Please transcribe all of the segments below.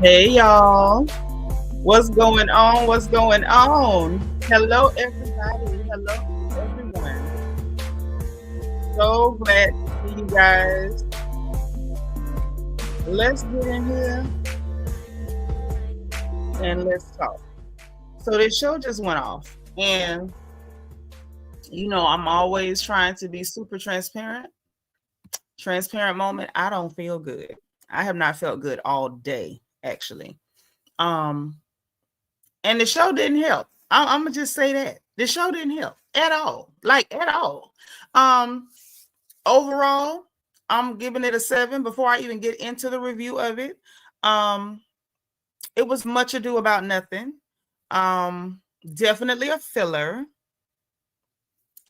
Hey y'all, what's going on? What's going on? Hello, everybody. Hello, everyone. So glad to see you guys. Let's get in here and let's talk. So, this show just went off, and I'm always trying to be super transparent. Transparent moment, I don't feel good. I have not felt good all day, actually. Um, And the show didn't help. I'm gonna just say that the show didn't help at all, like at all. Um, Overall, I'm giving it a 7. Before I even get into the review of it, um, it was much ado about nothing. Definitely a filler,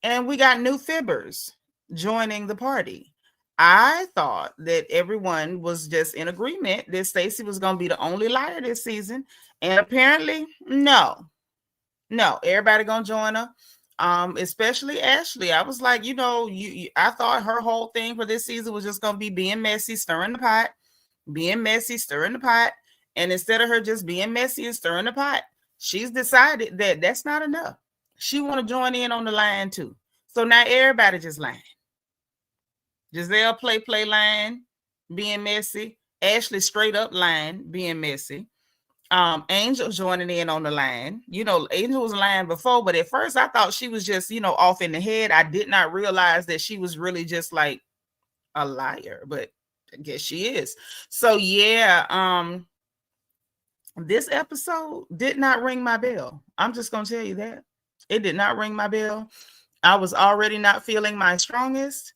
and we got new fibbers joining the party. I thought that everyone was just in agreement that Stacy was going to be the only liar this season, and apparently, no, everybody gonna join her. Especially Ashley. I was like, I thought her whole thing for this season was just gonna be being messy, stirring the pot, being messy, stirring the pot. And instead of her just being messy and stirring the pot, she's decided that that's not enough. She want to join in on the line too. So now everybody just lying. Gizelle play line, being messy. Ashley straight up line, being messy. Angel joining in on the line. Angel was lying before, but at first I thought she was just, off in the head. I did not realize that she was really just like a liar, but I guess she is. So yeah, this episode did not ring my bell. I'm just gonna tell you that. It did not ring my bell. I was already not feeling my strongest.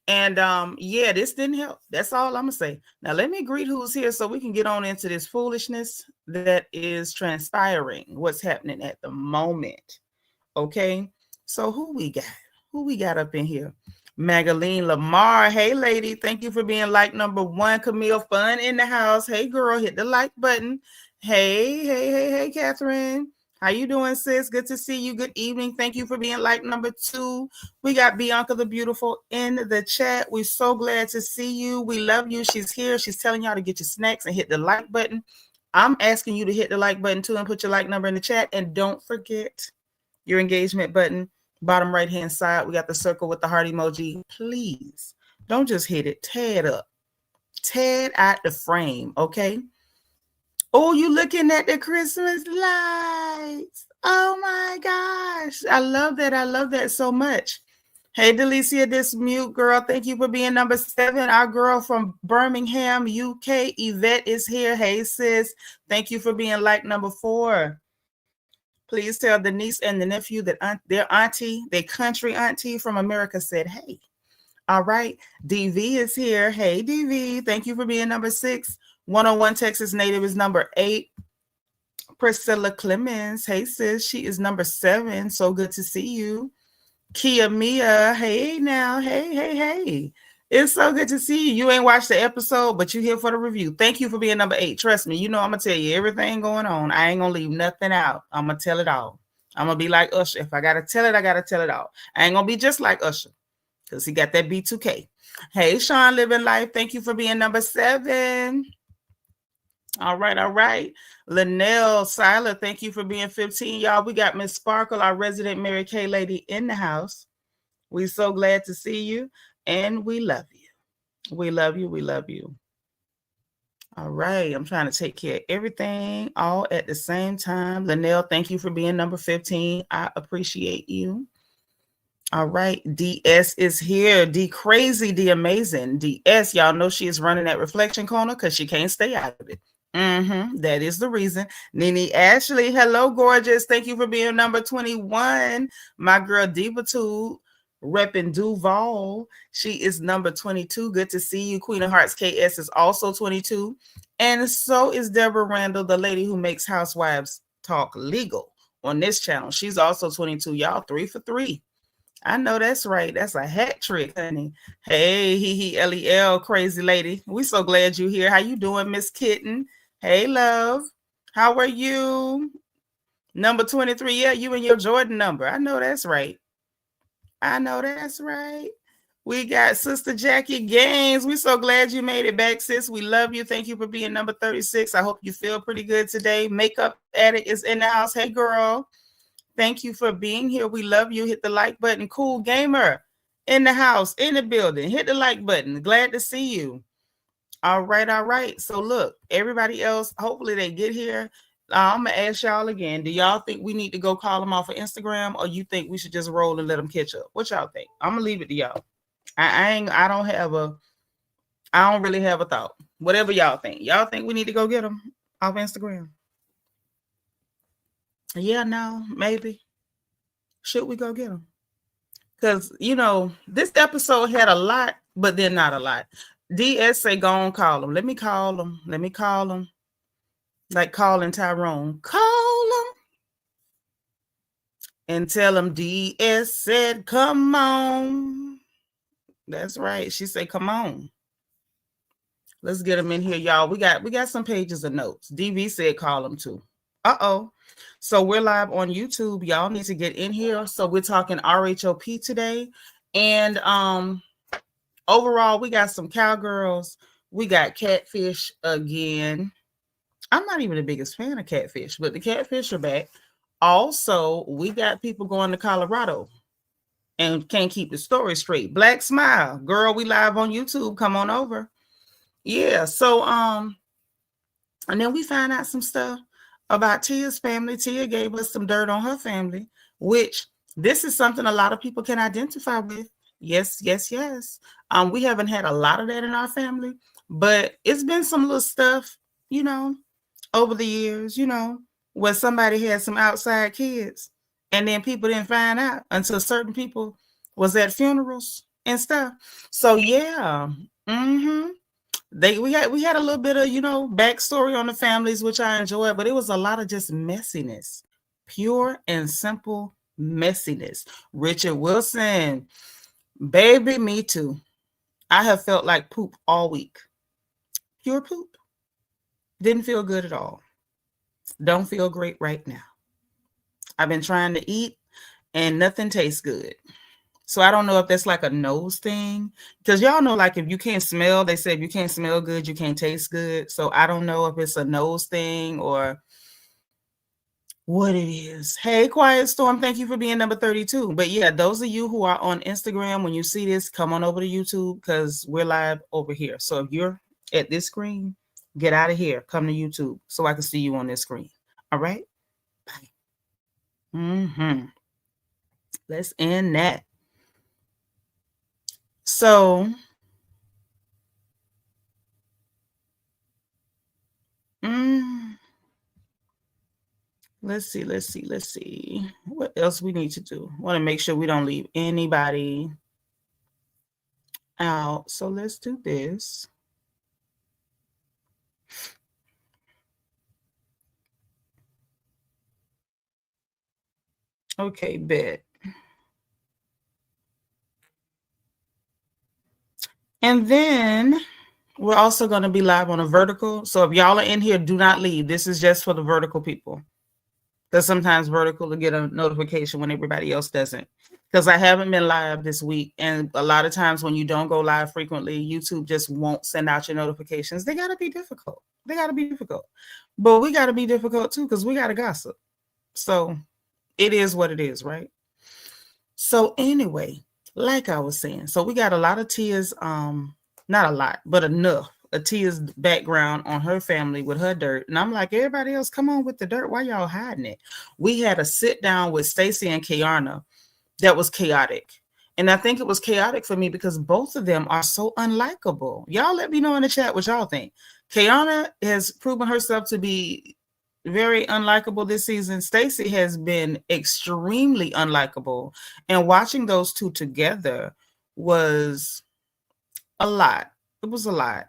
And yeah, this didn't help. That's all I'm gonna say. Now let me greet who's here so we can get on into this foolishness that is transpiring, what's happening at the moment. Okay, so who we got? Who we got up in here? Magaline Lamar. Hey lady, thank you for being like number 1. Camille Fun in the house. Hey girl, hit the like button. Hey, Catherine. How you doing, sis? Good to see you. Good evening. Thank you for being like number 2. We got Bianca the Beautiful in the chat. We're so glad to see you. We love you. She's here. She's telling y'all to get your snacks and hit the like button. I'm asking you to hit the like button too and put your like number in the chat. And don't forget your engagement button. Bottom right-hand side, we got the circle with the heart emoji. Please don't just hit it. Tear it up. Tear it out the frame, okay? Oh, you looking at the Christmas lights. Oh my gosh. I love that. I love that so much. Hey, Delicia, this mute girl. Thank you for being number 7. Our girl from Birmingham, UK, Yvette is here. Hey, sis. Thank you for being like number 4. Please tell the niece and the nephew that their auntie, their country auntie from America said, hey. All right. DV is here. Hey, DV. Thank you for being number 6. 101 Texas Native is number 8. Priscilla Clemens. Hey, sis. She is number 7. So good to see you. Kia Mia. Hey, now. Hey. It's so good to see you. You ain't watched the episode, but you're here for the review. Thank you for being number 8. Trust me, I'm going to tell you everything going on. I ain't going to leave nothing out. I'm going to tell it all. I'm going to be like Usher. If I got to tell it, I got to tell it all. I ain't going to be just like Usher because he got that B2K. Hey, Sean Living Life. Thank you for being number 7. All right. Linnell Siler, thank you for being 15. Y'all, we got Miss Sparkle, our resident Mary Kay lady in the house. We so glad to see you, and we love you. We love you. All right. I'm trying to take care of everything all at the same time. Linnell, thank you for being number 15. I appreciate you. All right. DS is here. D Crazy, D Amazing. DS, y'all know she is running that reflection corner because she can't stay out of it. That is the reason. Nene Ashley, hello, gorgeous. Thank you for being number 21. My girl Diva2, repping Duval. She is number 22. Good to see you. Queen of Hearts KS is also 22. And so is Deborah Randall, the lady who makes Housewives Talk legal on this channel. She's also 22. Y'all 3 for 3. I know that's right. That's a hat trick, honey. Hey, LEL, crazy lady. We so glad you're here. How you doing, Miss Kitten? Hey, love. How are you? Number 23. Yeah, you and your Jordan number. I know that's right. We got Sister Jackie Gaines. We're so glad you made it back, sis. We love you. Thank you for being number 36. I hope you feel pretty good today. Makeup Addict is in the house. Hey, girl. Thank you for being here. We love you. Hit the like button. Cool Gamer in the house, in the building. Hit the like button. Glad to see you. All right, all right. So look, everybody else, hopefully they get here. I'm gonna ask y'all again. Do y'all think we need to go call them off of Instagram, or you think we should just roll and let them catch up? What y'all think? I'm gonna leave it to y'all. I don't really have a thought. Whatever y'all think. Y'all think we need to go get them off Instagram? Yeah, no, maybe. Should we go get them? Because, this episode had a lot, but then not a lot. DS say, go on, call them. Let me call them. Like calling Tyrone. Call them. And tell them DS said, come on. That's right. She said, come on. Let's get them in here, y'all. We got some pages of notes. DV said, call them too. Uh-oh. So we're live on YouTube. Y'all need to get in here. So we're talking RHOP today. And overall, we got some Cowgirls. We got Catfish again. I'm not even the biggest fan of Catfish, but the Catfish are back. Also, we got people going to Colorado and can't keep the story straight. Black Smile. Girl, we live on YouTube. Come on over. Yeah. So, and then we find out some stuff about Tia's family. Tia gave us some dirt on her family, which this is something a lot of people can identify with. Yes. We haven't had a lot of that in our family, but it's been some little stuff, over the years, where somebody had some outside kids and then people didn't find out until certain people was at funerals and stuff. So yeah. We had a little bit of, backstory on the families, which I enjoyed, but it was a lot of just messiness, pure and simple messiness. Richard Wilson, baby, me too. I have felt like poop all week. Pure poop. Didn't feel good at all. Don't feel great right now. I've been trying to eat and nothing tastes good. So I don't know if that's like a nose thing, because y'all know, like, if you can't smell, they say if you can't smell good, you can't taste good. So I don't know if it's a nose thing or what it is. Hey, Quiet Storm, thank you for being number 32. But yeah, those of you who are on Instagram, when you see this, come on over to YouTube because we're live over here. So if you're at this screen, get out of here. Come to YouTube so I can see you on this screen. All right? Bye. Let's end that. So, let's see. What else we need to do? Want to make sure we don't leave anybody out. So let's do this. Okay, bet. And then we're also going to be live on a vertical. So if y'all are in here, do not leave. This is just for the vertical people. Because sometimes vertical will get a notification when everybody else doesn't. Because I haven't been live this week. And a lot of times when you don't go live frequently, YouTube just won't send out your notifications. They got to be difficult. But we got to be difficult too, because we got to gossip. So it is what it is, right? So anyway, like I was saying, so we got a lot of Tia's, not a lot, but enough of Tia's background on her family with her dirt. And I'm like, everybody else, come on with the dirt. Why y'all hiding it? We had a sit down with Stacy and Kiana that was chaotic. And I think it was chaotic for me because both of them are so unlikable. Y'all let me know in the chat what y'all think. Kiana has proven herself to be very unlikable this season. Stacy has been extremely unlikable. And watching those two together was a lot. It was a lot.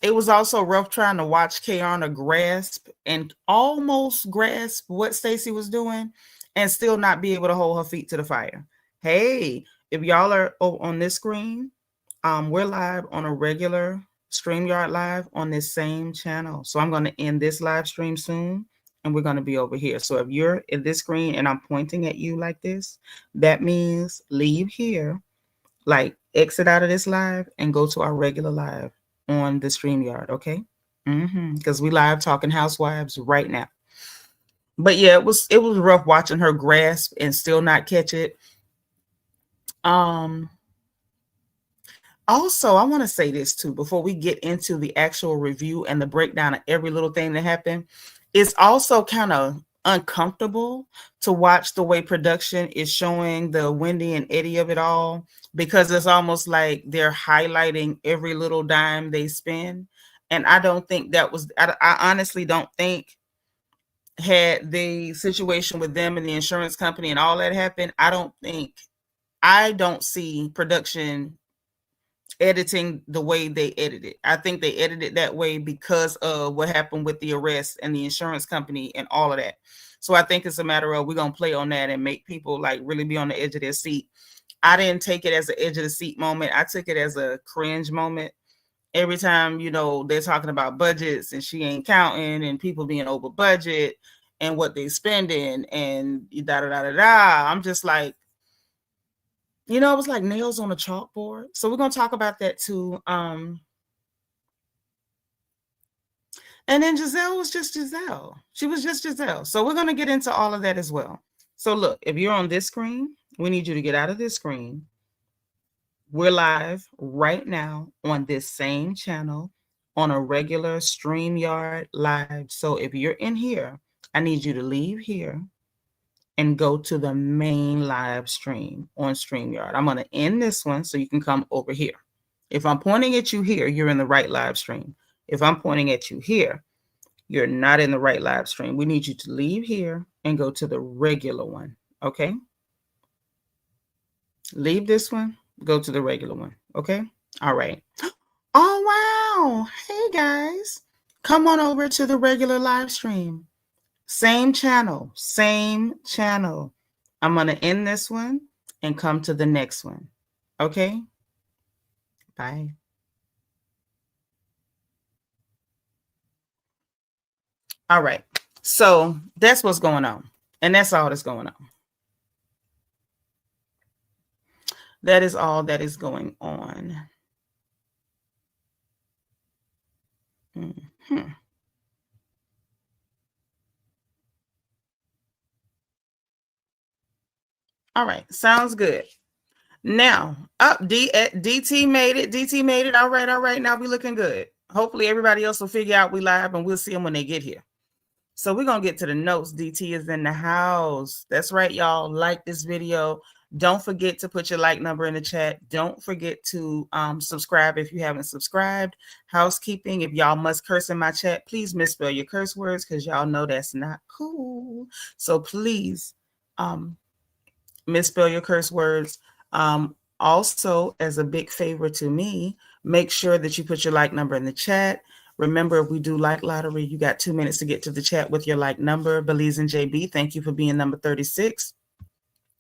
It was also rough trying to watch Kiana grasp and almost grasp what Stacy was doing and still not be able to hold her feet to the fire. Hey, if y'all are on this screen, we're live on a regular StreamYard live on this same channel. So I'm going to end this live stream soon and we're going to be over here. So if you're in this screen and I'm pointing at you like this, that means leave here like exit out of this live and go to our regular live on the StreamYard, okay? Because we live talking housewives right now. But yeah, it was rough watching her grasp and still not catch it. Also, I want to say this too before we get into the actual review and the breakdown of every little thing that happened. It's also kind of uncomfortable to watch the way production is showing the Wendy and Eddie of it all, because it's almost like they're highlighting every little dime they spend. And I don't think that was, I honestly don't think, had the situation with them and the insurance company and all that happened, I don't see production editing the way they edited. I think they edited that way because of what happened with the arrest and the insurance company and all of that. So I think it's a matter of, we're going to play on that and make people like really be on the edge of their seat. I didn't take it as an edge of the seat moment. I took it as a cringe moment. Every time, they're talking about budgets and she ain't counting and people being over budget and what they spending and da da da da da. I'm just like, it was like nails on a chalkboard. So we're going to talk about that too. And then Gizelle was just Gizelle. She was just Gizelle. So we're going to get into all of that as well. So look, if you're on this screen, we need you to get out of this screen. We're live right now on this same channel on a regular StreamYard live. So if you're in here, I need you to leave here and go to the main live stream on StreamYard. I'm going to end this one so you can come over here. If I'm pointing at you here, you're in the right live stream. If I'm pointing at you here, you're not in the right live stream. We need you to leave here and go to the regular one, okay? Leave this one, go to the regular one, okay? All right. Oh, wow. Hey, guys. Come on over to the regular live stream. Same channel, same channel. I'm going to end this one and come to the next one. Okay? Bye. All right. So that's what's going on. And that's all that's going on. That is all that is going on. Mm-hmm. All right. Sounds good. Now, DT made it. DT made it. All right. Now we looking good. Hopefully everybody else will figure out we live and we'll see them when they get here. So we're going to get to the notes. DT is in the house. That's right, y'all. Like this video. Don't forget to put your like number in the chat. Don't forget to subscribe if you haven't subscribed. Housekeeping, if y'all must curse in my chat, please misspell your curse words because y'all know that's not cool. So please misspell your curse words. Also, as a big favor to me, make sure that you put your like number in the chat. Remember, if we do like lottery, you got 2 minutes to get to the chat with your like number. Belize and JB, thank you for being number 36.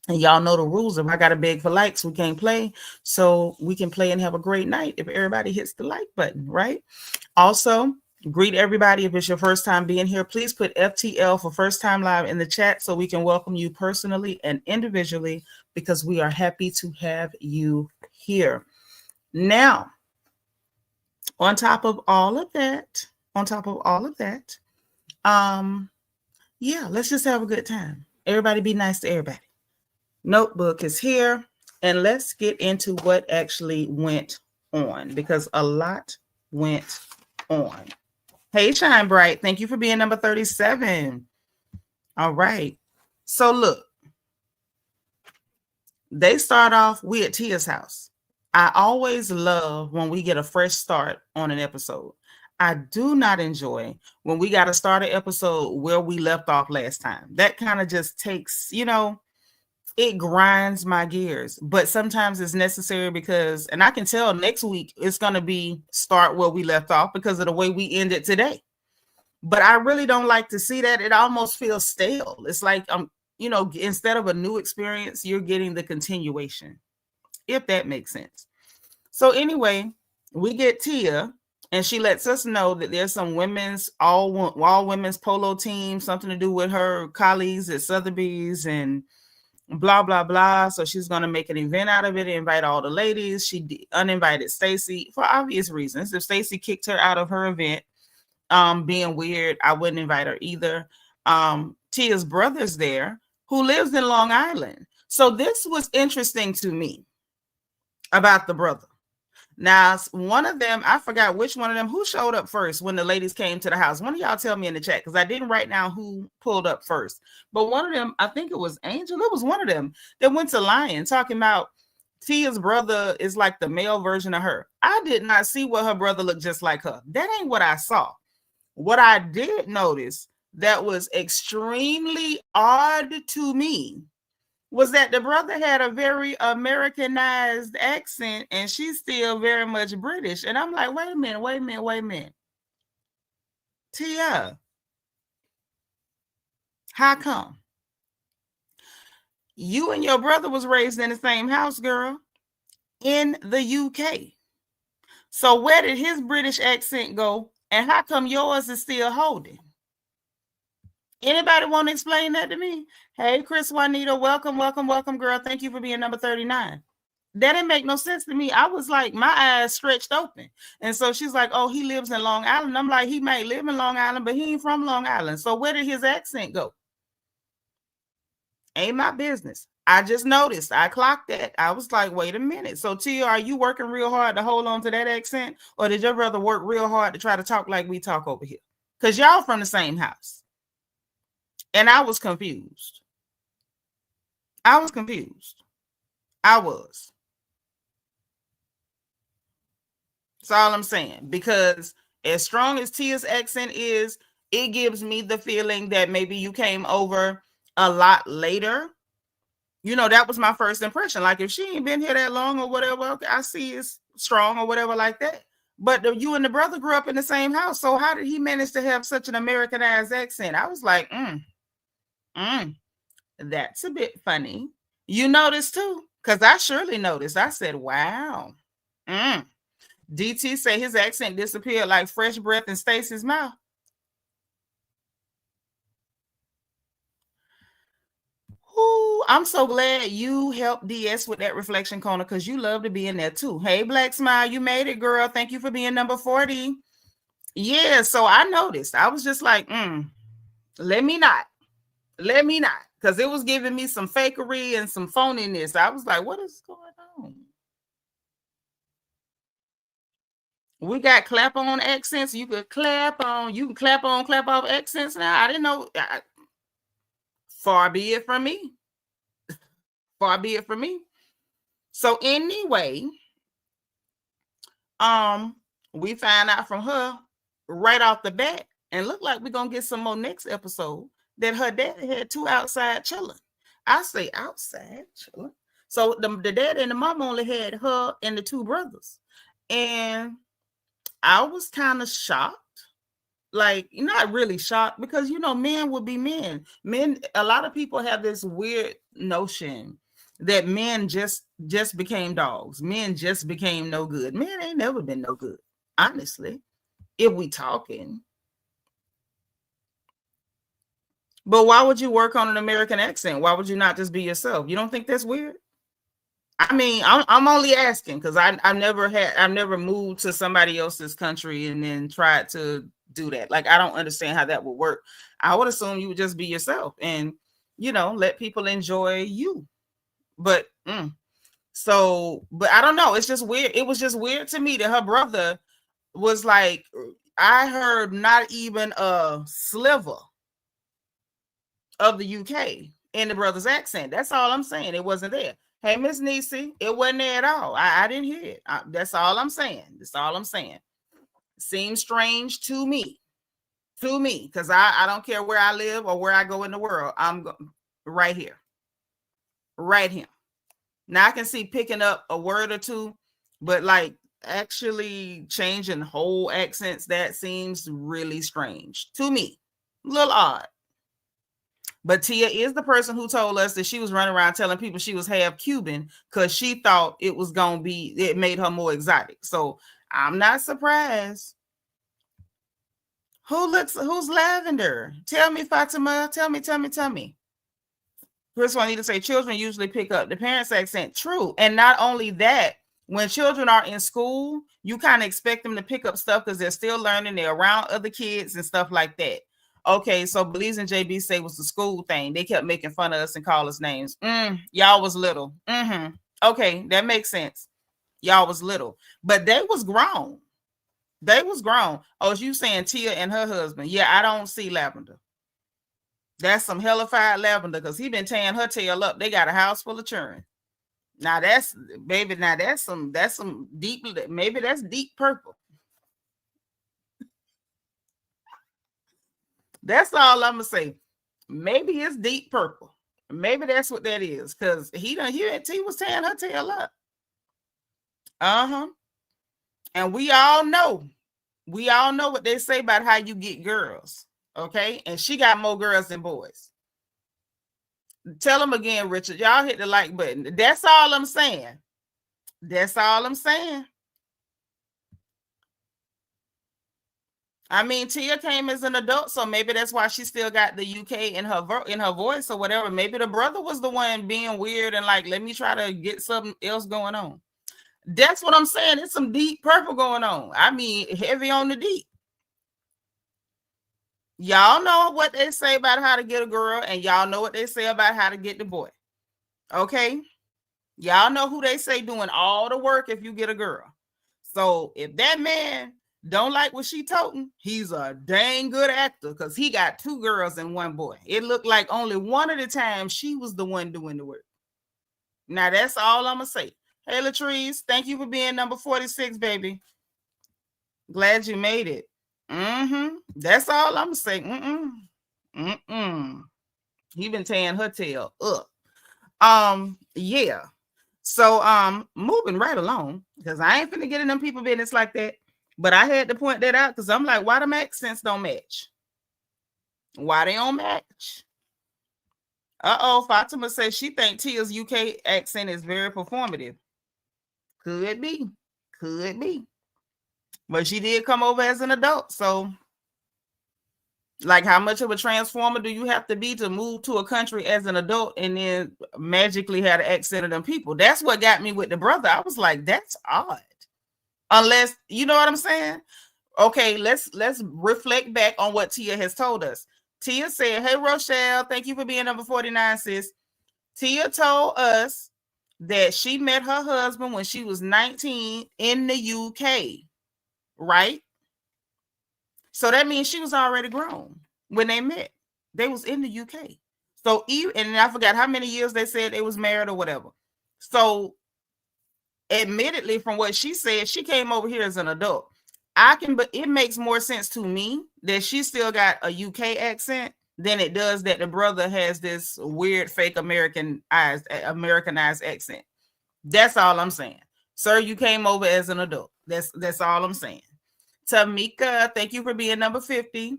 And y'all know the rules. If I got to beg for likes, we can't play. So we can play and have a great night if everybody hits the like button, right? Also, greet everybody. If it's your first time being here, please put FTL for first time live in the chat so we can welcome you personally and individually, because we are happy to have you here. Now, on top of all of that, yeah, let's just have a good time. Everybody be nice to everybody. Notebook is here, and let's get into what actually went on, because a lot went on. Hey, Shine Bright, thank you for being number 37. All right. So look, they start off, we at Tia's house. I always love when we get a fresh start on an episode. I do not enjoy when we got to start an episode where we left off last time. That kind of just takes, it grinds my gears. But sometimes it's necessary because, and I can tell next week it's going to be start where we left off because of the way we ended today. But I really don't like to see that. It almost feels stale. It's like, instead of a new experience, you're getting the continuation, if that makes sense. So anyway, we get Tia, and she lets us know that there's some all women's polo team, something to do with her colleagues at Sotheby's and blah blah blah. So she's gonna make an event out of it, invite all the ladies. She uninvited Stacy for obvious reasons. If Stacy kicked her out of her event, being weird, I wouldn't invite her either. Tia's brother's there, who lives in Long Island. So this was interesting to me about the brother. Now, one of them, I forgot which one of them, who showed up first when the ladies came to the house. One of y'all tell me in the chat, because I didn't write down who pulled up first. But one of them, I think it was Angel, it was one of them that went to Lion talking about Tia's brother is like the male version of her. I did not see what her brother looked just like her. That ain't what I saw. What I did notice that was extremely odd to me was that the brother had a very Americanized accent and she's still very much British. And I'm like, wait a minute. Tia, how come? You and your brother was raised in the same house, girl, in the UK. So where did his British accent go? And how come yours is still holding? Anybody want to explain that to me? Hey, Chris Juanita, welcome, girl. Thank you for being number 39. That didn't make no sense to me. I was like, my eyes stretched open. And so she's like, oh, he lives in Long Island. I'm like, he might live in Long Island, but he ain't from Long Island. So where did his accent go? Ain't my business. I just noticed. I clocked that. I was like, wait a minute. So Tia, are you working real hard to hold on to that accent? Or did your brother work real hard to try to talk like we talk over here? Because y'all from the same house. And I was confused. I was. That's all I'm saying. Because as strong as Tia's accent is, it gives me the feeling that maybe you came over a lot later. You know, that was my first impression. Like, if she ain't been here that long or whatever, okay, I see it's strong or whatever like that. But you and the brother grew up in the same house. So how did he manage to have such an Americanized accent? I was like, that's a bit funny. You noticed too? Because I surely noticed. I said, wow. DT say his accent disappeared like fresh breath in Stacy's mouth. Ooh, I'm so glad you helped DS with that reflection corner because you love to be in there too. Hey, Black Smile, you made it, girl. Thank you for being number 40. Yeah, so I noticed. I was just like, let me not. Because it was giving me some fakery and some phoniness. I was like, what is going on? We got clap on accents. You can clap on clap off accents now. I didn't know. Far be it from me. So anyway, we find out from her right off the bat, and look like we're gonna get some more next episode, that her dad had 2 outside children. I say outside children. So the dad and the mom only had her and the 2 brothers. And I was kind of shocked. Like, not really shocked, because men would be men. A lot of people have this weird notion that men just became dogs. Men just became no good. Men ain't never been no good, honestly, if we talking. But why would you work on an American accent? Why would you not just be yourself? You don't think that's weird? I mean, I'm only asking because I've never moved to somebody else's country and then tried to do that. Like, I don't understand how that would work. I would assume you would just be yourself and, let people enjoy you. But but I don't know. It's just weird. It was just weird to me that her brother was like, I heard not even a sliver of the UK in the brother's accent. That's all I'm saying. It wasn't there. Hey, Miss Nisi, it wasn't there at all. I didn't hear it. That's all I'm saying. Seems strange to me. Because I don't care where I live or where I go in the world. I'm right here. Now I can see picking up a word or two, but like actually changing whole accents, that seems really strange to me. A little odd. But Tia is the person who told us that she was running around telling people she was half Cuban because she thought it made her more exotic. So I'm not surprised. Who's lavender? Tell me, Fatima. Tell me. Chris Juanita say children usually pick up the parents' accent. True. And not only that, when children are in school, you kind of expect them to pick up stuff because they're still learning. They're around other kids and stuff like that. Okay, so Belize and JB say it was the school thing. They kept making fun of us and call us names. Y'all was little. Okay, that makes sense. Y'all was little. But they was grown. They was grown. Oh, you saying Tia and her husband. Yeah, I don't see Lavender. That's some hellified Lavender because he been tearing her tail up. They got a house full of children. Now that's baby. Now that's some deep. Maybe that's deep purple. That's all I'm gonna say. Maybe it's deep purple. Maybe that's what that is because he was tearing her tail up. And we all know what they say about how you get girls. Okay, and she got more girls than boys. Tell them again, Richard. Y'all hit the like button. That's all I'm saying. That's all I'm saying. I mean, Tia came as an adult, so maybe that's why she still got the UK in her voice or whatever. Maybe the brother was the one being weird and like, let me try to get something else going on. That's what I'm saying. It's some deep purple going on. I mean, heavy on the deep. Y'all know what they say about how to get a girl, and y'all know what they say about how to get the boy. Okay? Y'all know who they say doing all the work if you get a girl. So if that man don't like what she toting, he's a dang good actor because he got 2 girls and 1 boy. It looked like only one of the times she was the one doing the work. Now, that's all I'm going to say. Hey, Latrice, thank you for being number 46, baby. Glad you made it. That's all I'm saying. He been tearing her tail up. Yeah. So moving right along, because I ain't finna get in them people business like that. But I had to point that out because I'm like, why the accents don't match? Why they don't match? Fatima says she thinks Tia's UK accent is very performative. Could be. But she did come over as an adult, so like how much of a transformer do you have to be to move to a country as an adult and then magically have the accent of them people? That's what got me with the brother. I was like, that's odd. Unless, you know what I'm saying? Okay, let's reflect back on what Tia has told us. Tia said, hey, Rochelle, thank you for being number 49, sis. Tia told us that she met her husband when she was 19 in the UK, right? So that means she was already grown when they met. They was in the UK. So even, and I forgot how many years they said they was married or whatever. So admittedly, from what she said, she came over here as an adult. But it makes more sense to me that she still got a UK accent than it does that the brother has this weird fake Americanized accent. That's all I'm saying. Sir, you came over as an adult. That's all I'm saying. Tamika, thank you for being number 50.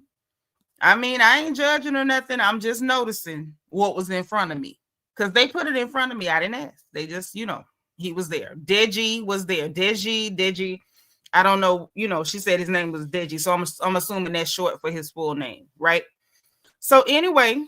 I mean, I ain't judging or nothing. I'm just noticing what was in front of me. Because they put it in front of me. I didn't ask. They just, he was there. Deji was there. Deji. I don't know. She said his name was Deji. So I'm assuming that's short for his full name, right? So anyway,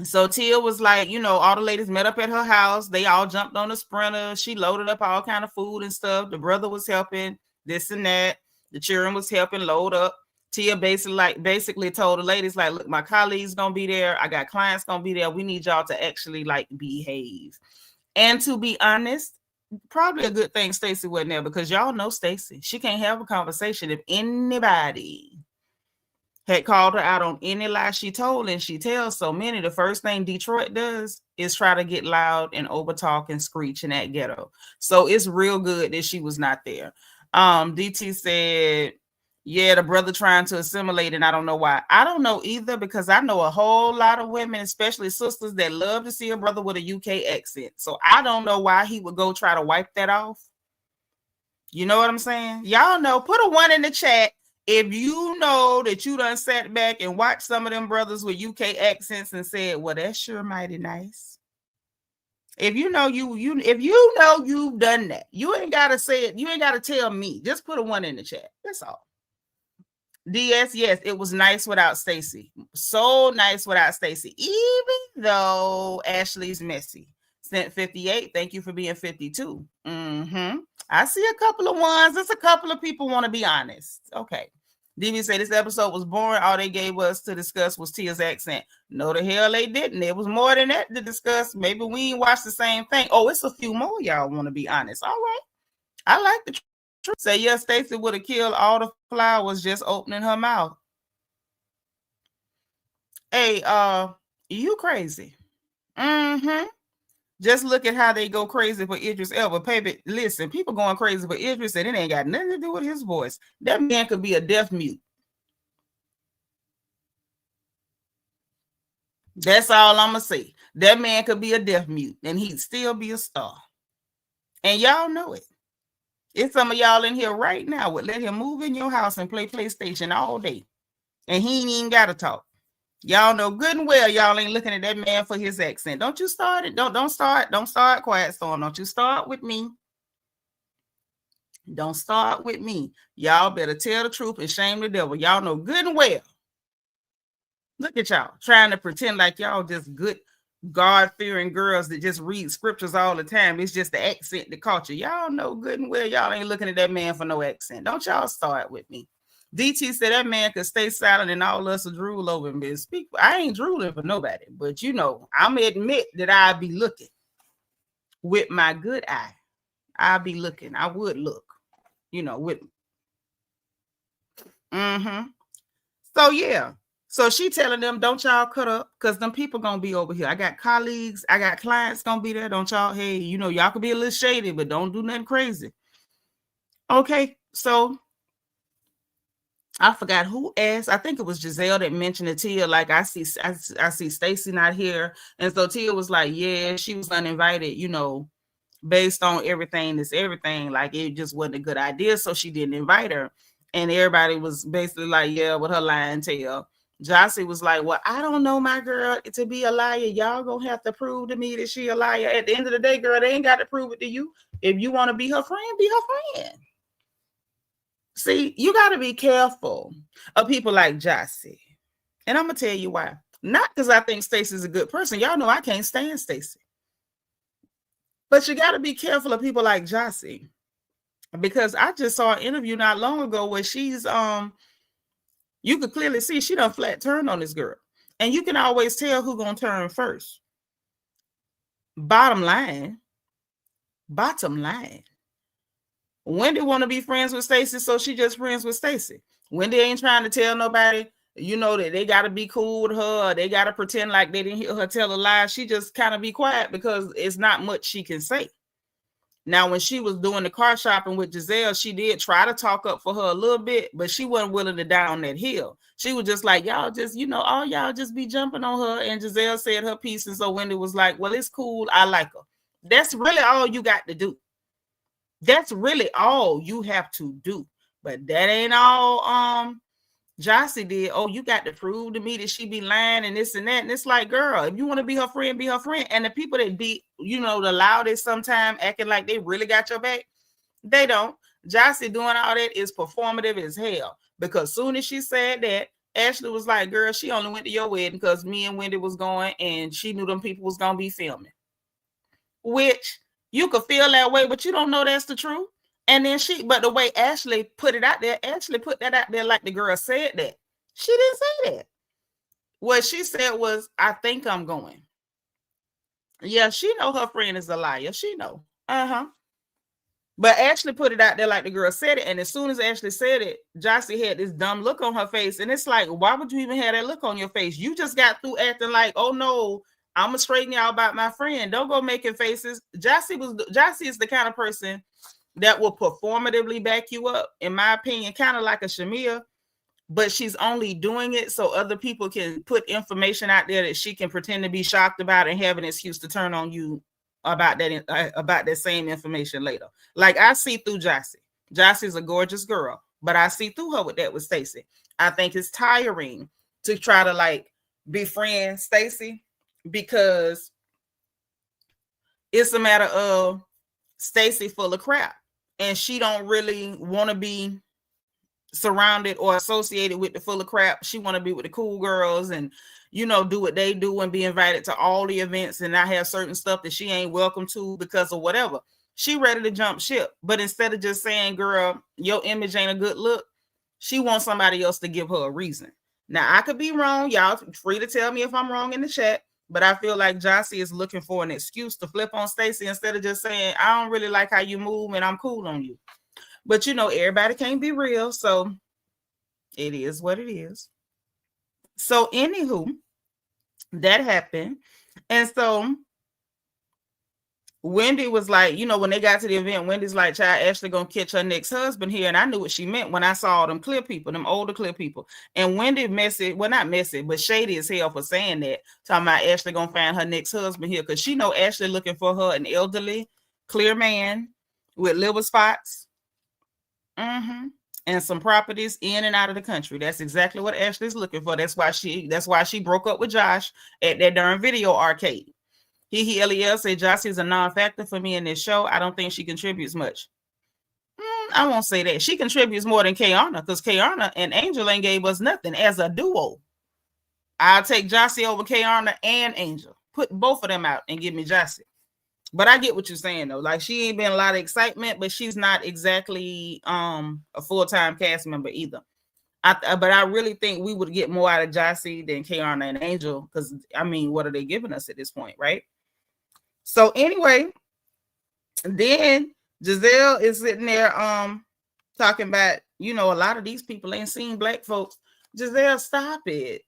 so Tia was like, all the ladies met up at her house. They all jumped on a Sprinter. She loaded up all kind of food and stuff. The brother was helping this and that. The children was helping load up. Tia basically told the ladies, like, look, my colleagues gonna be there. I got clients gonna be there. We need y'all to actually behave. And to be honest, probably a good thing Stacy wasn't there because y'all know Stacy. She can't have a conversation if anybody had called her out on any lie she told, and she tells so many. The first thing Detroit does is try to get loud and overtalk and screech in that ghetto. So it's real good that she was not there. DT said, yeah, the brother trying to assimilate, and I don't know why. I don't know either, because I know a whole lot of women, especially sisters, that love to see a brother with a UK accent. So I don't know why he would go try to wipe that off. You know what I'm saying? Y'all know, put a 1 in the chat if you know that you done sat back and watched some of them brothers with UK accents and said, well, that's sure mighty nice. If you know you've done that, you ain't gotta say it. You ain't gotta tell me. Just put a 1 in the chat. That's all. DS, yes, it was nice without Stacy. So nice without Stacy, even though Ashley's messy. Sent 58. Thank you for being 52. I see a couple of ones. There's a couple of people want to be honest. Okay. DB said this episode was boring. All they gave us to discuss was Tia's accent. No, the hell they didn't. There was more than that to discuss. Maybe we ain't watched the same thing. Oh, it's a few more y'all want to be honest. All right. I like the truth. Say, yeah, Stacy would have killed all the flowers just opening her mouth. Hey, you crazy. Just look at how they go crazy for Idris Elba. Baby, listen, people going crazy for Idris and it ain't got nothing to do with his voice. That man could be a deaf mute. That's all I'm going to say. That man could be a deaf mute and he'd still be a star. And y'all know it. It's some of y'all in here right now would let him move in your house and play PlayStation all day. And he ain't even got to talk. Y'all know good and well y'all ain't looking at that man for his accent. Don't you start it. Don't start Quiet Storm. Don't you start with me. Don't start with me. Y'all better tell the truth and shame the devil. Y'all know good and well. Look at y'all trying to pretend like y'all just good God-fearing girls that just read scriptures all the time. It's just the accent that caught you. Y'all know good and well y'all ain't looking at that man for no accent. Don't y'all start with me. DT said that man could stay silent and all us will drool over him. Speak. I ain't drooling for nobody, but you know, I'm gonna admit that I'll be looking with my good eye. I'll be looking. I would look, you know, with. So yeah. So she telling them, don't y'all cut up because them people gonna be over here. I got colleagues, I got clients gonna be there. Don't y'all, hey, you know, y'all could be a little shady, but don't do nothing crazy. Okay, so I forgot who asked. I think it was Gizelle that mentioned it to Tia. Like I see Stacy not here, and so Tia was like, "Yeah, she was uninvited." You know, based on everything, like it just wasn't a good idea, so she didn't invite her. And everybody was basically like, "Yeah," with her lying tail. Jassi was like, "Well, I don't know, my girl, to be a liar. Y'all gonna have to prove to me that she a liar. At the end of the day, girl, they ain't got to prove it to you. If you want to be her friend, be her friend." See, you got to be careful of people like Jassi. And I'm going to tell you why. Not because I think Stacy's a good person. Y'all know I can't stand Stacy. But you got to be careful of people like Jassi. Because I just saw an interview not long ago where she's, you could clearly see she done flat turned on this girl. And you can always tell who's going to turn first. Bottom line. Wendy want to be friends with Stacy, so she just friends with Stacy. Wendy ain't trying to tell nobody, you know, that they got to be cool with her. They got to pretend like they didn't hear her tell a lie. She just kind of be quiet because it's not much she can say. Now, when she was doing the car shopping with Gizelle, she did try to talk up for her a little bit, but she wasn't willing to die on that hill. She was just like, y'all just, you know, all y'all just be jumping on her. And Gizelle said her piece. And so Wendy was like, well, it's cool. I like her. That's really all you got to do. That's really all you have to do. But that ain't all Jassi did. Oh, you got to prove to me that she be lying and this and that. And it's like, girl, if you want to be her friend, be her friend. And the people that be, you know, the loudest sometimes acting like they really got your back, they don't. Jassi doing all that is performative as hell. Because soon as she said that, Ashley was like, girl, she only went to your wedding because me and Wendy was going and she knew them people was going to be filming. Which you could feel that way, but you don't know that's the truth. And then but the way Ashley put it out there, Ashley put that out there like the girl said that. She didn't say that. What she said was, I think I'm going. Yeah, she know her friend is a liar. She know. But Ashley put it out there like the girl said it. And as soon as Ashley said it, Jassi had this dumb look on her face. And it's like, why would you even have that look on your face? You just got through acting like, oh no, I'm gonna straighten y'all about my friend. Don't go making faces. Jassi is the kind of person that will performatively back you up, in my opinion, kind of like a Shamia, but she's only doing it so other people can put information out there that she can pretend to be shocked about and have an excuse to turn on you about that same information later. Like I see through Jassi. Jassi's a gorgeous girl, but I see through her with that with Stacy. I think it's tiring to try to like befriend Stacy because it's a matter of Stacy full of crap and she don't really want to be surrounded or associated with the full of crap. She want to be with the cool girls and, you know, do what they do and be invited to all the events and not have certain stuff that she ain't welcome to because of whatever. She ready to jump ship. But instead of just saying, girl, your image ain't a good look, she wants somebody else to give her a reason. Now, I could be wrong. Y'all free to tell me if I'm wrong in the chat. But I feel like Jassi is looking for an excuse to flip on Stacy instead of just saying, I don't really like how you move and I'm cool on you. But, you know, everybody can't be real. So it is what it is. So, anywho, that happened. And so Wendy was like, you know, when they got to the event, Wendy's like, child, Ashley gonna catch her next husband here. And I knew what she meant when I saw them clear people, them older clear people. And Wendy messy, well, not messy, but shady as hell for saying that. Talking about Ashley gonna find her next husband here. Because she know Ashley looking for her an elderly, clear man with liver spots. And some properties in and out of the country. That's exactly what Ashley's looking for. That's why she broke up with Josh at that darn video arcade. LEL said Jassi is a non-factor for me in this show. I don't think she contributes much. I won't say that. She contributes more than Kayana because Kayana and Angel ain't gave us nothing as a duo. I'll take Jassi over Kayana and Angel. Put both of them out and give me Jassi. But I get what you're saying though. Like she ain't been a lot of excitement, but she's not exactly a full-time cast member either. But I really think we would get more out of Jassi than Kayana and Angel because I mean, what are they giving us at this point, right? So anyway, then Gizelle is sitting there talking about, you know, a lot of these people ain't seen black folks. Gizelle, stop it.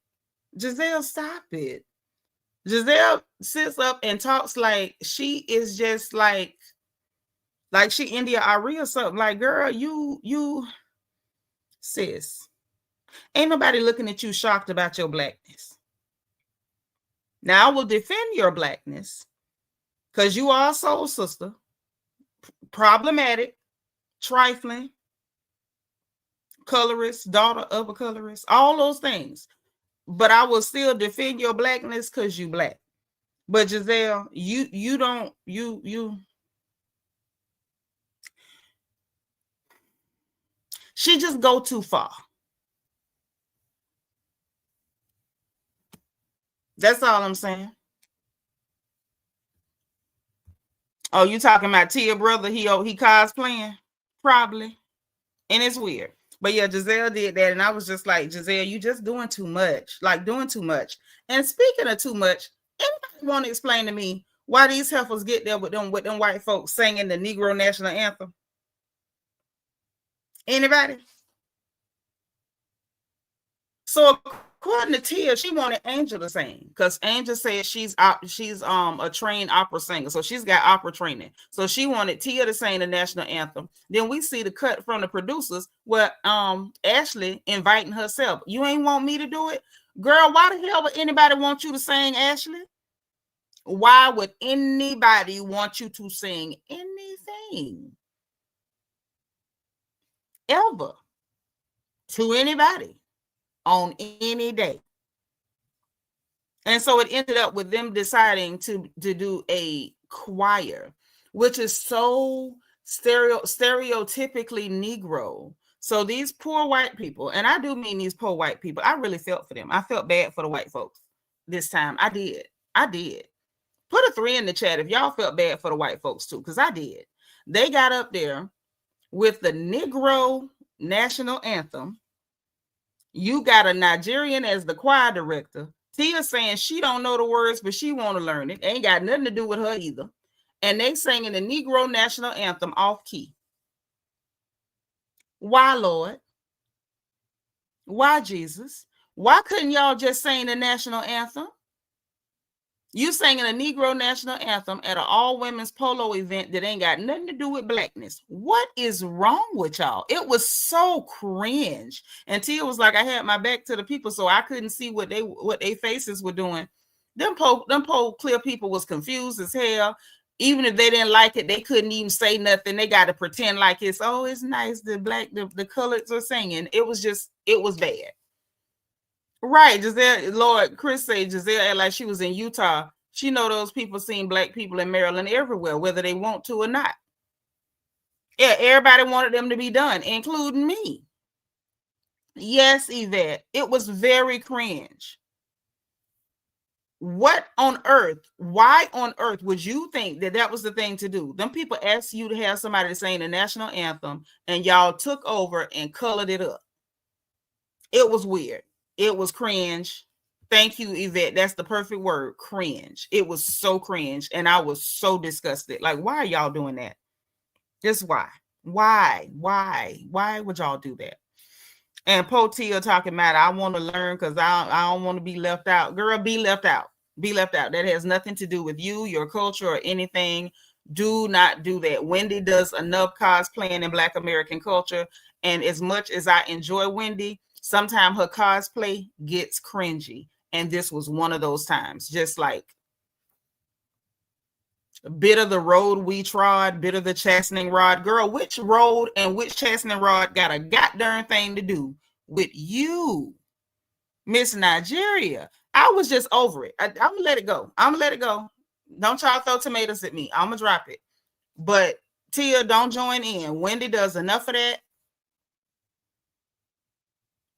Gizelle, stop it. Gizelle sits up and talks like she is just like she India Ari or something. Like, girl, you sis, ain't nobody looking at you shocked about your blackness. Now I will defend your blackness because you are a soul sister, problematic, trifling, colorist, daughter of a colorist, all those things. But I will still defend your blackness because you black. But Gizelle, you don't, she just go too far. That's all I'm saying. Oh, you talking about Tia brother? He cosplaying? Probably. And it's weird. But yeah, Gizelle did that. And I was just like, Gizelle, you just doing too much. Like doing too much. And speaking of too much, anybody want to explain to me why these heifers get there with them white folks singing the Negro National Anthem? Anybody? So according to Tia, she wanted Angel to sing because Angel said she's a trained opera singer, so she's got opera training. So she wanted Tia to sing the national anthem. Then we see the cut from the producers where Ashley inviting herself. You ain't want me to do it, girl. Why the hell would anybody want you to sing, Ashley? Why would anybody want you to sing anything ever to anybody? On any day. And so it ended up with them deciding to do a choir, which is so stereotypically Negro. So these poor white people, and I do mean these poor white people, I really felt for them. I felt bad for the white folks this time. I did. Put a 3 in the chat if y'all felt bad for the white folks too, because I did. They got up there with the Negro National Anthem. You got a Nigerian as the choir director. Tia saying she don't know the words, but she want to learn it. Ain't got nothing to do with her either. And they singing the Negro National Anthem off key. Why, Lord? Why, Jesus? Why couldn't y'all just sing the national anthem? You singing a Negro National Anthem at an all-women's polo event that ain't got nothing to do with blackness. What is wrong with y'all? It was so cringe. And Tia was like, I had my back to the people, so I couldn't see what they faces were doing. Them pole clear people was confused as hell. Even if they didn't like it, they couldn't even say nothing. They got to pretend like it's nice. The colors are singing. It was bad. Right, Gizelle, Lord, Chris said Gizelle act like she was in Utah. She know those people seen black people in Maryland everywhere, whether they want to or not. Yeah, everybody wanted them to be done, including me. Yes, Yvette. It was very cringe. What on earth? Why on earth would you think that that was the thing to do? Them people asked you to have somebody to sing the national anthem, and y'all took over and colored it up. It was weird. It was cringe. Thank you, Yvette. That's the perfect word, cringe. It was so cringe, and I was so disgusted. Like, why are y'all doing that? Just why? Why would y'all do that? And Potia talking about, I want to learn because I don't want to be left out. Girl, be left out. Be left out. That has nothing to do with you, your culture, or anything. Do not do that. Wendy does enough cosplaying in Black American culture. And as much as I enjoy Wendy, sometimes her cosplay gets cringy. And this was one of those times. Just like, bit of the road we trod, bit of the chastening rod. Girl, which road and which chastening rod got a goddamn thing to do with you, Miss Nigeria? I was just over it. I'm gonna let it go. I'm gonna let it go. Don't y'all throw tomatoes at me. I'm gonna drop it. But Tia, don't join in. Wendy does enough of that.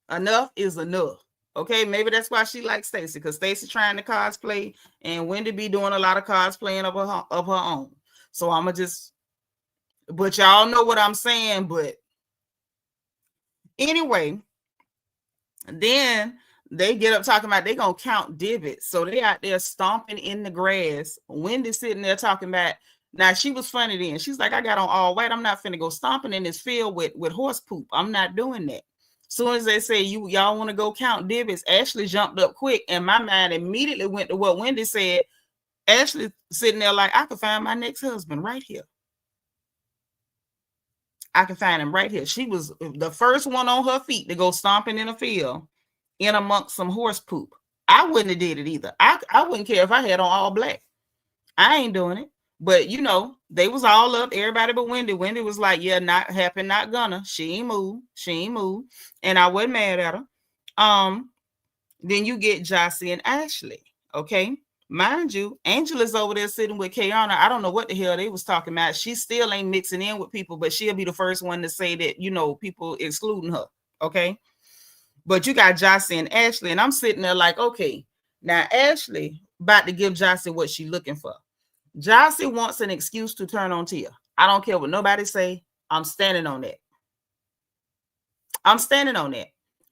Enough is enough. Okay, maybe that's why she likes Stacy, because Stacy trying to cosplay and Wendy be doing a lot of cosplaying of her own. So I'm gonna just, but y'all know what I'm saying. But anyway, then they get up talking about they gonna count divots. So they out there stomping in the grass. Wendy sitting there talking about, now she was funny then. She's like, I got on all white. I'm not finna go stomping in this field with horse poop. I'm not doing that. Soon as they say y'all want to go count divots, Ashley jumped up quick, and my mind immediately went to what Wendy said. Ashley sitting there like, I could find my next husband right here. I can find him right here. She was the first one on her feet to go stomping in a field in amongst some horse poop. I wouldn't have did it either. I wouldn't care if I had on all black. I ain't doing it. But you know, they was all up, everybody but Wendy. Wendy was like, yeah, not happen, not gonna. She ain't move. And I wasn't mad at her. Then you get Jassi and Ashley. Okay. Mind you, Angela's over there sitting with Kayana. I don't know what the hell they was talking about. She still ain't mixing in with people, but she'll be the first one to say that, you know, people excluding her. Okay. But you got Jassi and Ashley, and I'm sitting there like, okay, now Ashley about to give Jassi what she's looking for. Jassi wants an excuse to turn on Tia. I don't care what nobody say. I'm standing on that. I'm standing on that.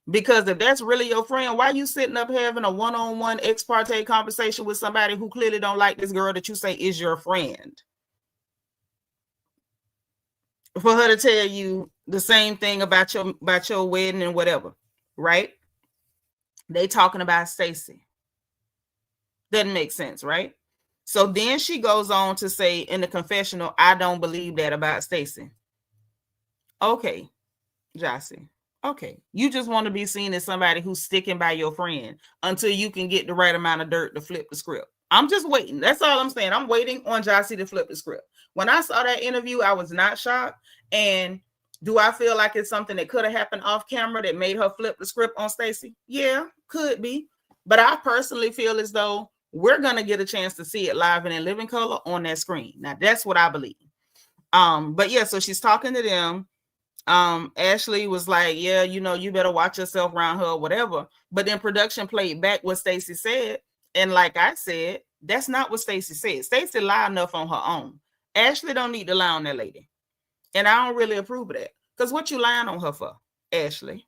Because if that's really your friend, why are you sitting up having a one-on-one ex parte conversation with somebody who clearly don't like this girl that you say is your friend? For her to tell you the same thing about your wedding and whatever, right? They talking about Stacy. Doesn't make sense, right? So then she goes on to say in the confessional, I don't believe that about Stacy. Okay, Jassi. Okay, you just want to be seen as somebody who's sticking by your friend until you can get the right amount of dirt to flip the script. I'm just waiting. That's all I'm saying. I'm waiting on Jassi to flip the script. When I saw that interview, I was not shocked. And do I feel like it's something that could have happened off camera that made her flip the script on Stacy? Yeah, could be. But I personally feel as though we're going to get a chance to see it live and in living color on that screen. Now, that's what I believe. But yeah, so she's talking to them. Ashley was like, yeah, you know, you better watch yourself around her or whatever. But then production played back what Stacy said. And like I said, that's not what Stacy said. Stacy lied enough on her own. Ashley don't need to lie on that lady. And I don't really approve of that. Because what you lying on her for, Ashley?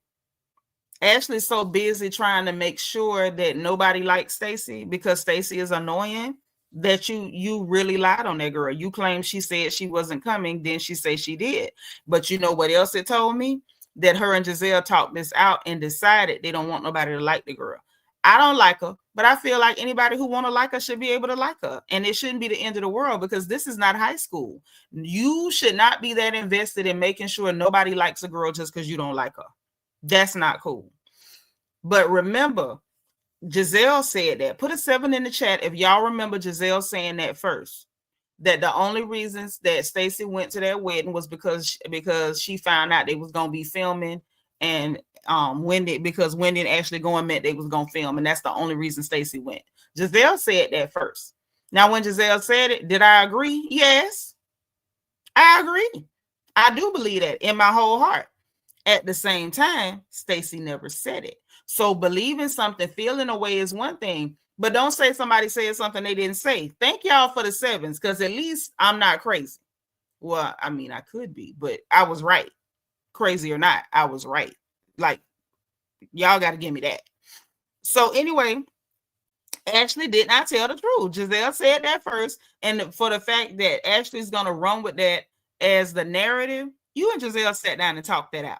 Ashley's so busy trying to make sure that nobody likes Stacy because Stacy is annoying that you really lied on that girl. You claim she said she wasn't coming, then she said she did. But you know what else it told me? That her and Gizelle talked this out and decided they don't want nobody to like the girl. I don't like her, but I feel like anybody who want to like her should be able to like her. And it shouldn't be the end of the world because this is not high school. You should not be that invested in making sure nobody likes a girl just because you don't like her. That's not cool. But remember, Gizelle said that. Put a 7 in the chat if y'all remember Gizelle saying that first. That the only reasons that Stacy went to that wedding was because she found out they was gonna be filming, and Wendy and Ashley going meant they was gonna film, and that's the only reason Stacy went. Gizelle said that first. Now, when Gizelle said it, did I agree? Yes, I agree. I do believe that in my whole heart. At the same time, Stacy never said it. So believing something, feeling a way is one thing, but don't say somebody said something they didn't say. Thank y'all for the 7s, because at least I'm not crazy. Well, I mean, I could be, but I was right. Crazy or not, I was right. Like, y'all got to give me that. So anyway, Ashley did not tell the truth. Gizelle said that first. And for the fact that Ashley's going to run with that as the narrative, you and Gizelle sat down and talked that out.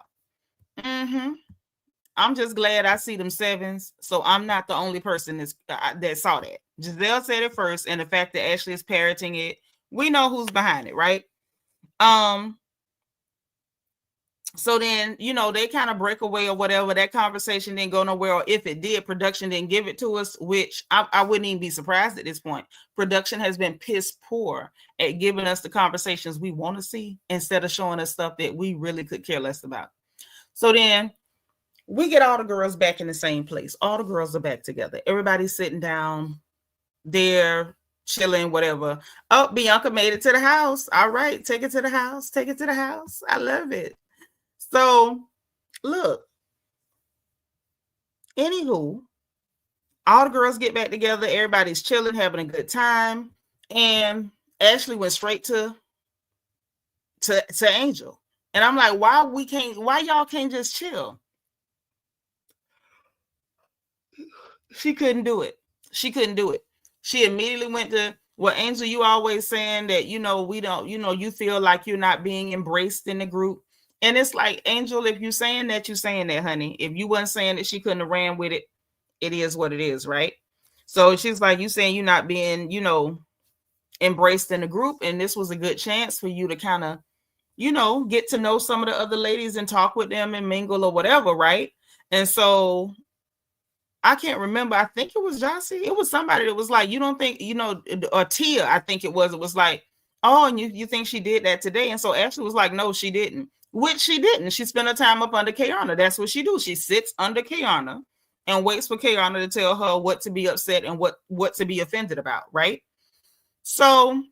I'm just glad I see them 7s. So I'm not the only person that saw that. Gizelle said it first. And the fact that Ashley is parroting it, we know who's behind it, right? So then, they kind of break away or whatever. That conversation didn't go nowhere. Or if it did, production didn't give it to us, which I wouldn't even be surprised at this point. Production has been piss poor at giving us the conversations we want to see instead of showing us stuff that we really could care less about. So then we get all the girls back in the same place. All the girls are back together. Everybody's sitting down. They're chilling, whatever. Oh, Bianca made it to the house. All right, take it to the house. Take it to the house. I love it. So, look, anywho, all the girls get back together. Everybody's chilling, having a good time. And Ashley went straight to Angel. And I'm like, why y'all can't just chill? She couldn't do it. She immediately went to, well, Angel, you always saying that, we don't, you feel like you're not being embraced in the group. And it's like, Angel, if you're saying that, you're saying that, honey. If you wasn't saying that, she couldn't have ran with it. It is what it is, right? So she's like, you saying you're not being, embraced in the group. And this was a good chance for you to kind of, get to know some of the other ladies and talk with them and mingle or whatever, right? And so I can't remember. I think it was Jassi. It was somebody that was like, you don't think, or Tia, I think it was. It was like, oh, and you think she did that today? And so Ashley was like, no, she didn't. Which she didn't. She spent her time up under Kayana. That's what she do. She sits under Kayana and waits for Kayana to tell her what to be upset and what to be offended about, right? So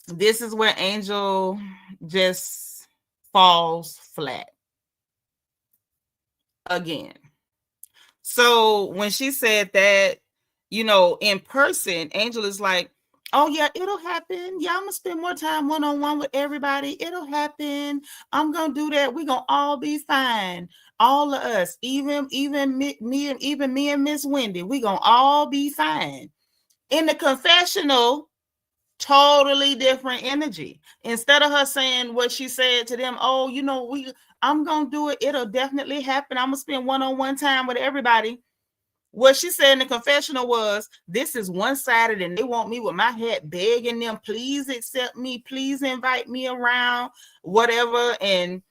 this is where Angel just falls flat again. So when she said that, in person, Angel is like, oh yeah, it'll happen. Yeah, I'm gonna spend more time one-on-one with everybody. It'll happen. I'm gonna do that. We're gonna all be fine. All of us, even me and Miss Wendy, we gonna all be fine. In the confessional, totally different energy. Instead of her saying what she said to them, oh, I'm gonna do it. It'll definitely happen. I'm gonna spend one-on-one time with everybody. What she said in the confessional was, this is one-sided and they want me with my head begging them, please accept me, please invite me around, whatever. And,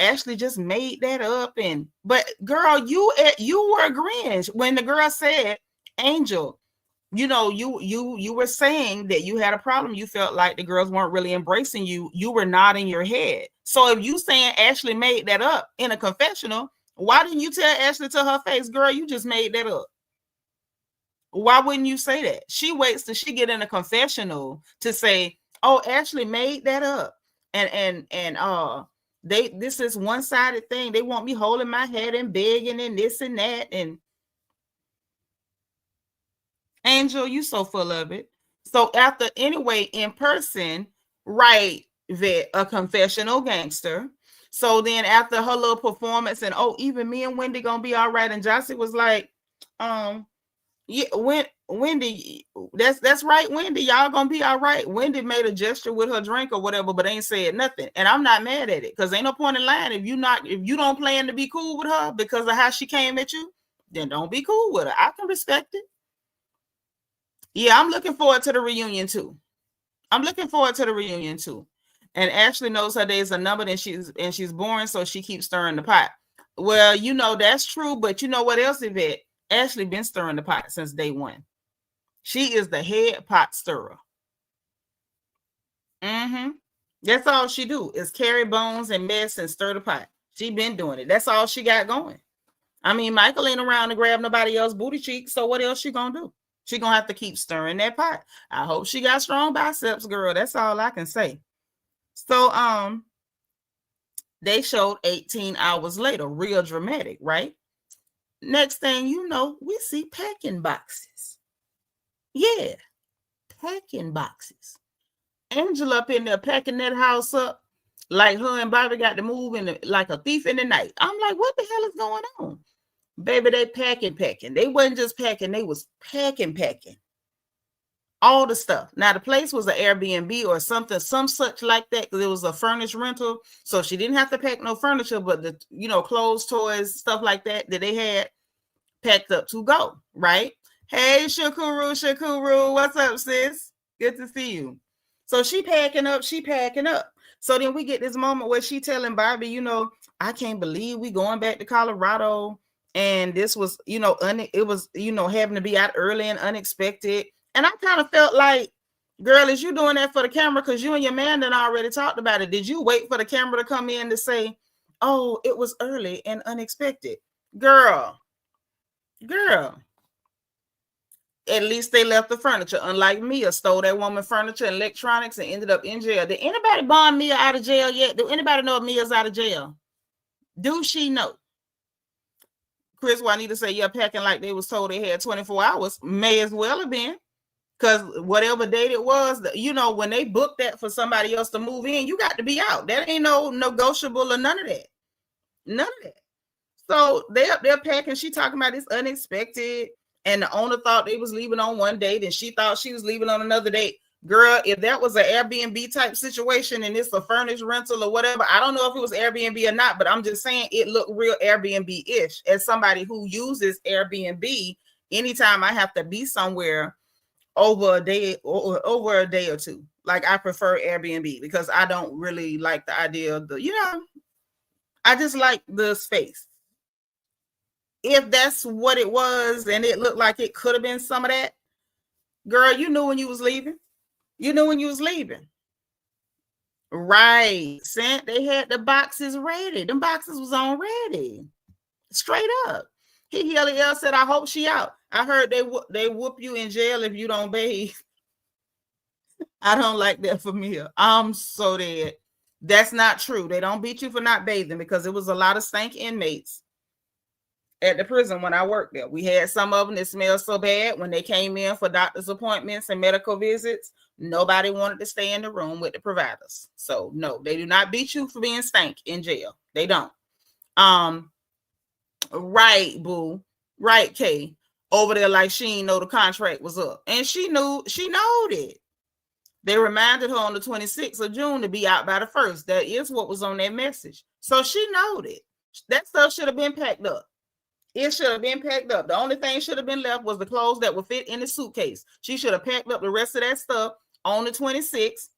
Ashley just made that up. But girl, you were agreeing when the girl said, Angel, you were saying that you had a problem. You felt like the girls weren't really embracing you. You were nodding your head. So if you saying Ashley made that up in a confessional, why didn't you tell Ashley to her face, girl, you just made that up? Why wouldn't you say that? She waits till she get in a confessional to say, oh, Ashley made that up. And this is one-sided thing. They want me holding my head and begging and this and that. And Angel, you so full of it. So after, anyway, in person, right, a confessional gangster. So then after her little performance and, oh, even me and Wendy gonna be all right. And Jassi was like, yeah, Wendy, that's right, Wendy, y'all gonna be all right. Wendy made a gesture with her drink or whatever, but ain't said nothing. And I'm not mad at it, because ain't no point in lying. If you don't plan to be cool with her because of how she came at you, then don't be cool with her. I can respect it. Yeah, I'm looking forward to the reunion too. And Ashley knows her days are numbered, and she's boring, so she keeps stirring the pot. Well, that's true, but you know what else, Yvette? Ashley been stirring the pot since day one. She is the head pot stirrer. That's all she do is carry bones and mess and stir the pot. She been doing it. That's all she got going. I mean, Michael ain't around to grab nobody else's booty cheeks, so what else she gonna do? She gonna have to keep stirring that pot. I hope she got strong biceps, girl. That's all I can say. So, They showed 18 hours later, real dramatic, right? Next thing you know, we see packing boxes. Yeah, packing boxes. Angela up in there packing that house up like her and Bobby got to move in like a thief in the night. I'm like, what the hell is going on? Baby, they packing. They wasn't just packing, they was packing. All the stuff. Now, the place was an Airbnb or something, some such like that, because it was a furnished rental. So she didn't have to pack no furniture, but the, clothes, toys, stuff like that they had packed up to go, right? Hey, Shakuru, what's up, sis? Good to see you. So she packing up. So then we get this moment where she telling Bobby, I can't believe we going back to Colorado. And this was, it was, having to be out early and unexpected. And I kind of felt like, girl, is you doing that for the camera? Because you and your man done already talked about it. Did you wait for the camera to come in to say, oh, it was early and unexpected? Girl, at least they left the furniture. Unlike Mia, stole that woman furniture and electronics and ended up in jail. Did anybody bond Mia out of jail yet? Do anybody know if Mia's out of jail? Do she know? Chris Juanita say, yeah, packing like they was told they had 24 hours. May as well have been. Because whatever date it was, when they booked that for somebody else to move in, you got to be out. That ain't no negotiable or none of that. None of that. So they're packing. She talking about this unexpected. And the owner thought they was leaving on one date and she thought she was leaving on another date. Girl, if that was an Airbnb type situation and it's a furnished rental or whatever, I don't know if it was Airbnb or not, but I'm just saying it looked real Airbnb-ish. As somebody who uses Airbnb, anytime I have to be somewhere over a day or two, like I prefer Airbnb because I don't really like the idea of I just like the space. If that's what it was and it looked like it could have been some of that, girl, you knew when you was leaving. Right. They had the boxes ready. Them boxes was on ready. Straight up. He said, I hope she out. I heard they whoop you in jail if you don't bathe. I don't like that for me. I'm so dead. That's not true. They don't beat you for not bathing because it was a lot of stank inmates at the prison when I worked there. We had some of them that smelled so bad when they came in for doctor's appointments and medical visits. Nobody wanted to stay in the room with the providers. So no, they do not beat you for being stank in jail. They don't. Right, boo. Right, Kay. Over there like she didn't know the contract was up. And she knowed it. They reminded her on the 26th of June to be out by the 1st. That is what was on that message. So she knowed it. That stuff should have been packed up. It should have been packed up. The only thing should have been left was the clothes that would fit in the suitcase. She should have packed up the rest of that stuff on the 26th,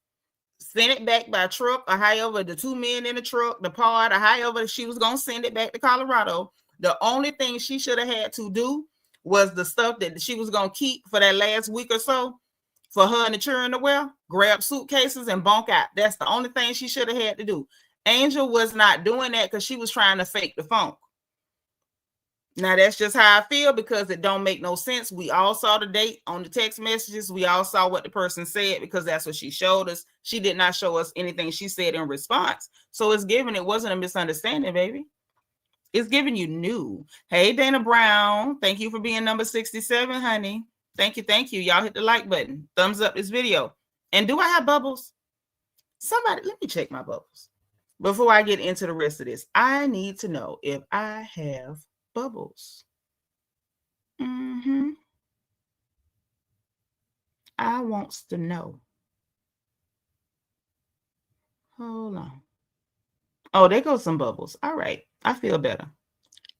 sent it back by truck or however, the two men in the truck, the pod, or however she was going to send it back to Colorado. The only thing she should have had to do was the stuff that she was going to keep for that last week or so for her and the children to wear, grab suitcases and bunk out. That's the only thing she should have had to do. Angel was not doing that because she was trying to fake the funk. Now, that's just how I feel because it don't make no sense. We all saw the date on the text messages. We all saw what the person said because that's what she showed us. She did not show us anything she said in response. So it's given it wasn't a misunderstanding, baby. It's giving you new. Hey, Dana Brown. Thank you for being number 67, honey. Thank you. Y'all hit the like button. Thumbs up this video. And do I have bubbles? Somebody, let me check my bubbles. Before I get into the rest of this, I need to know if I have bubbles. I wants to know. Hold on. Oh, there goes some bubbles. All right. I feel better.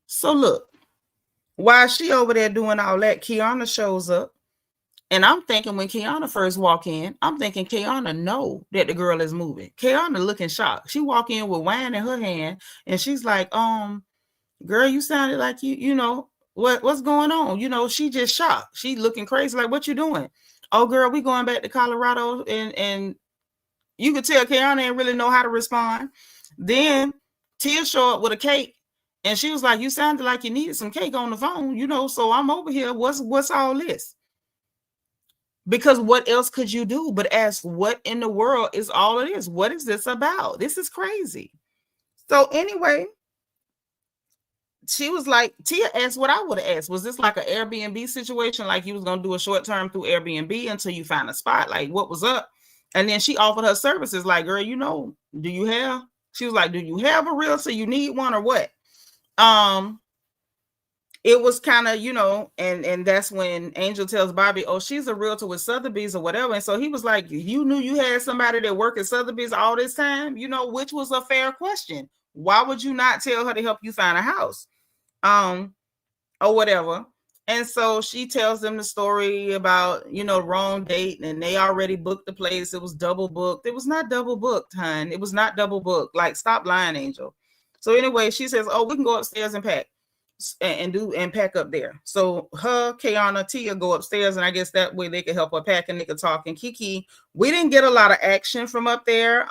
So look, while she over there doing all that, Kiana shows up. And I'm thinking when Kiana first walk in, I'm thinking Kiana know that the girl is moving. Kiana looking shocked. She walk in with wine in her hand and she's like, girl, you sounded like you know, what's going on? She just shocked. She looking crazy. Like, what you doing? Oh, girl, we going back to Colorado. And you could tell Kiana didn't really know how to respond. Then Tia showed up with a cake. And she was like, you sounded like you needed some cake on the phone, so I'm over here. What's all this? Because what else could you do but ask what in the world is all it is? What is this about? This is crazy. So anyway, she was like, Tia asked what I would have asked. Was this like an Airbnb situation? Like you was going to do a short term through Airbnb until you find a spot? Like what was up? And then she offered her services like, girl, do you have? She was like, do you have a realtor? You need one or what? It was kind of, and that's when Angel tells Bobby, oh, she's a realtor with Sotheby's or whatever. And so he was like, you knew you had somebody that worked at Sotheby's all this time, which was a fair question. Why would you not tell her to help you find a house? Or whatever. And so she tells them the story about, wrong date, and they already booked the place. It was double booked. It was not double booked, hon. It was not double booked. Like, stop lying, Angel. So anyway, she says, oh, we can go upstairs and pack and pack up there. So her, Kiana, Tia go upstairs, and I guess that way they could help her pack and they could talk. And Kiki, we didn't get a lot of action from up there.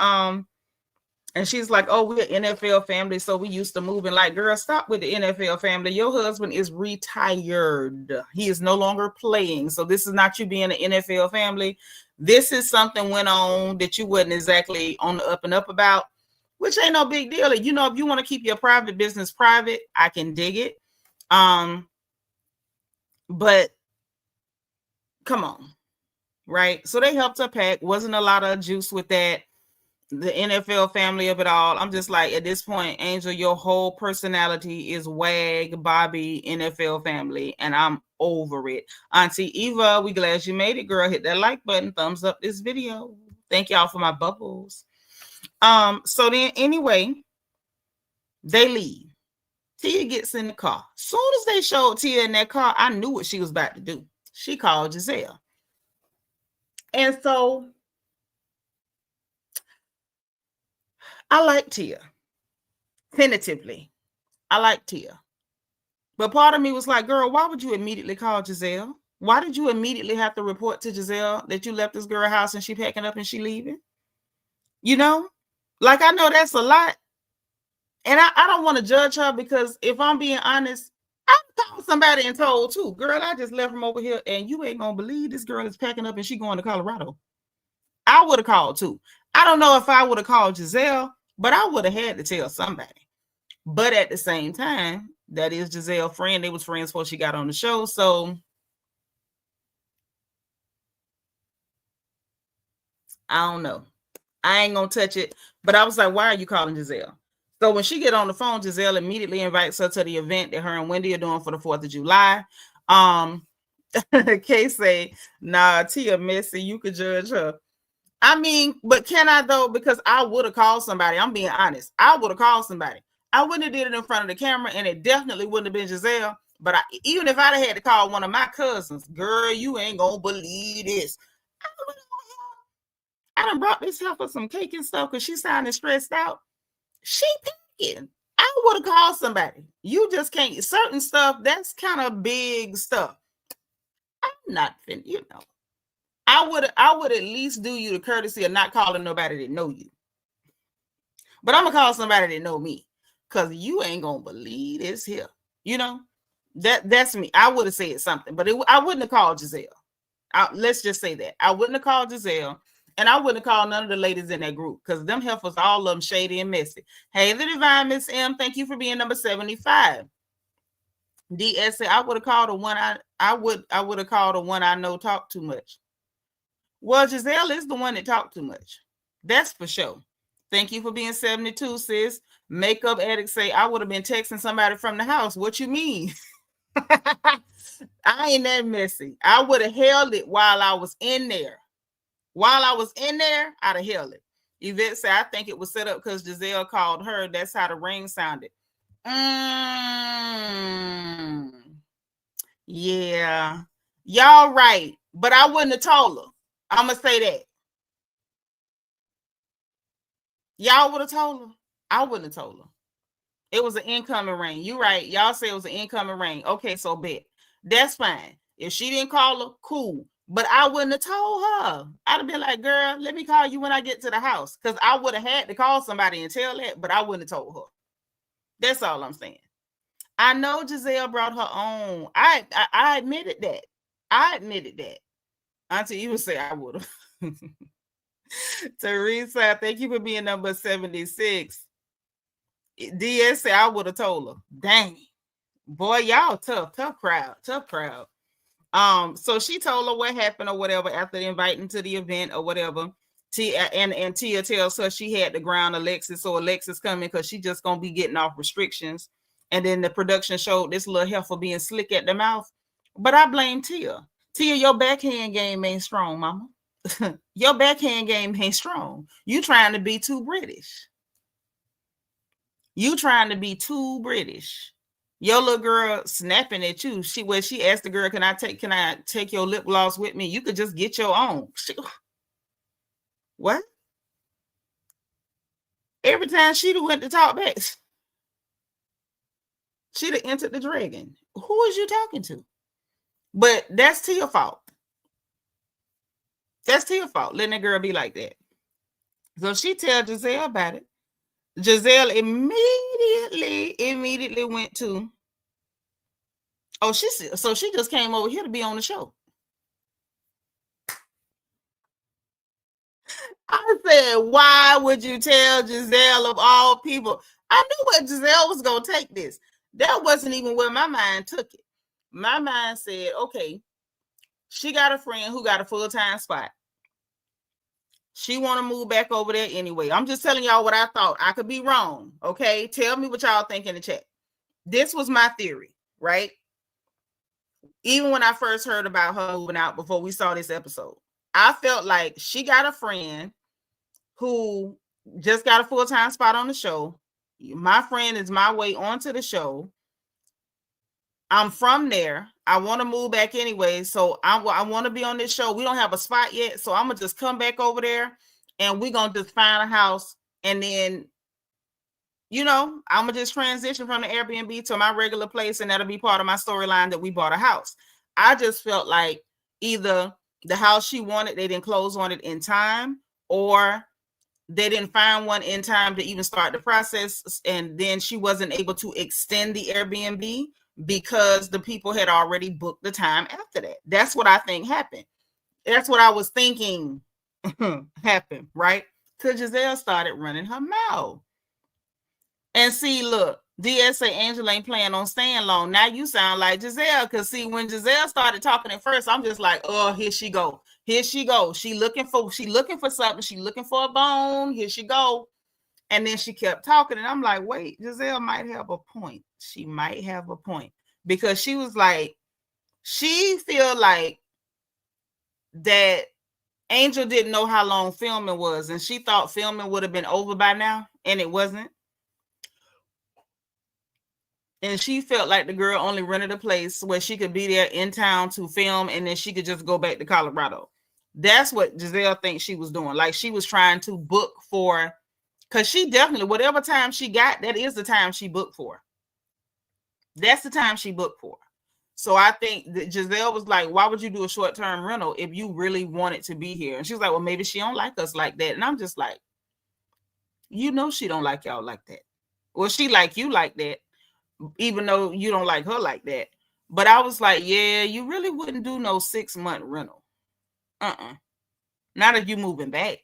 And she's like, oh, we're an NFL family, so we used to move. And like, girl, stop with the NFL family. Your husband is retired. He is no longer playing. So this is not you being an NFL family. This is something went on that you wasn't exactly on the up and up about, which ain't no big deal. If you want to keep your private business private, I can dig it. But come on, right? So they helped her pack. Wasn't a lot of juice with that. The NFL family of it all. I'm just like, at this point, Angel, your whole personality is WAG, Bobby, NFL family, and I'm over it. Auntie Eva, we glad you made it, girl. Hit that like button, thumbs up this video. Thank y'all for my bubbles. So then anyway, they leave. Tia gets in the car. Soon as they showed Tia in that car, I knew what she was about to do. She called Gizelle. And so I like Tia. Tentatively, I like Tia. But part of me was like, girl, why would you immediately call Gizelle? Why did you immediately have to report to Gizelle that you left this girl house and she packing up and she leaving? Like, I know that's a lot. And I don't want to judge her, because if I'm being honest, I called somebody and told too, girl, I just left from over here and you ain't going to believe this girl is packing up and she going to Colorado. I would have called too. I don't know if I would have called Gizelle, but I would have had to tell somebody. But at the same time, that is Gizelle's friend. They was friends before she got on the show. So I don't know. I ain't going to touch it. But I was like, why are you calling Gizelle? So when she get on the phone, Gizelle immediately invites her to the event that her and Wendy are doing for the 4th of July. Kay say, nah, Tia messy. You could judge her. I mean, but can I though? Because I would have called somebody. I'm being honest. I would have called somebody. I wouldn't have did it in front of the camera, and it definitely wouldn't have been Gizelle. But even if I'd had to call one of my cousins, girl, you ain't gonna believe this. I done brought this here for some cake and stuff because she sounded stressed out. She picking. I would have called somebody. You just can't. Certain stuff, that's kind of big stuff. I'm not, I would at least do you the courtesy of not calling nobody that know you. But I'm gonna call somebody that know me, because you ain't gonna believe this here. That's me. I would have said something, but I wouldn't have called Gizelle. Let's just say that. I wouldn't have called Gizelle, and I wouldn't have called none of the ladies in that group, because them heifers, all of them shady and messy. Hey, the divine Miss M, thank you for being number 75. DS said, I would have called the one I would have called the one I know talk too much. Well, Gizelle is the one that talked too much. That's for sure. Thank you for being 72, sis. Makeup addict say, I would have been texting somebody from the house. What you mean? I ain't that messy. I would have held it while I was in there. While I was in there, I'd have held it. Yvette said, I think it was set up because Gizelle called her. That's how the ring sounded. Yeah. Y'all right. But I wouldn't have told her. I'm going to say that. Y'all would have told her. I wouldn't have told her. It was an incoming ring. You right. Y'all say it was an incoming ring. Okay, so bet. That's fine. If she didn't call her, cool. But I wouldn't have told her. I'd have been like, girl, let me call you when I get to the house. Because I would have had to call somebody and tell that, but I wouldn't have told her. That's all I'm saying. I know Gizelle brought her own. I admitted that. I admitted that. Auntie, you would say I would have. Teresa, thank you for being number 76. DS said I would have told her. Dang. Boy, y'all tough crowd. So she told her what happened or whatever after inviting to the event or whatever. And Tia tells her she had to ground Alexis, so Alexis coming because she just gonna be getting off restrictions. And then the production showed this little heifer being slick at the mouth. But I blame Tia. Tia, your backhand game ain't strong, mama. Your backhand game ain't strong. You trying to be too British. You trying to be too British. Your little girl snapping at you. She asked the girl, can I take your lip gloss with me? You could just get your own. What? Every time she'd went to talk back, she'd have entered the dragon. Who is you talking to? But that's Tia's fault. That's Tia's fault. Letting that girl be like that. So she tell Gizelle about it. Gizelle immediately went to. Oh, she just came over here to be on the show. I said, why would you tell Gizelle of all people? I knew what Gizelle was going to take this. That wasn't even where my mind took it. My mind said, okay, she got a friend who got a full-time spot. She want to move back over there anyway. I'm just telling y'all what I thought. I could be wrong, okay? Tell me what y'all think in the chat. This was my theory, right? Even when I first heard about her moving out before we saw this episode, I felt like she got a friend who just got a full-time spot on the show. My friend is my way onto the show. I'm from there. I want to move back anyway. So I want to be on this show. We don't have a spot yet. So I'm going to just come back over there and we're going to just find a house. And then, I'm going to just transition from the Airbnb to my regular place. And that'll be part of my storyline that we bought a house. I just felt like either the house she wanted, they didn't close on it in time, or they didn't find one in time to even start the process. And then she wasn't able to extend the Airbnb because the people had already booked the time after that. That's what I think happened. That's what I was thinking happened, right? Because Gizelle started running her mouth. And see, look, DS say Angela ain't planning on staying long. Now you sound like Gizelle, because see, when Gizelle started talking at first, I'm just like, oh, here she go. Here she go. She looking for something. She looking for a bone. Here she go. And then she kept talking, and I'm like, wait, Gizelle might have a point. She might have a point, because she was like, she feel like that Angel didn't know how long filming was, and she thought filming would have been over by now, and it wasn't. And she felt like the girl only rented a place where she could be there in town to film, and then she could just go back to Colorado. That's what Gizelle thinks she was doing. Like, she was trying to book for, because she definitely, whatever time she got, that is the time she booked for. That's the time she booked for. So I think that Gizelle was like, why would you do a short-term rental if you really wanted to be here? And she was like, well, maybe she don't like us like that. And I'm just like, she don't like y'all like that. Well, she like you like that, even though you don't like her like that. But I was like, yeah, you really wouldn't do no 6-month rental. Not if you moving back.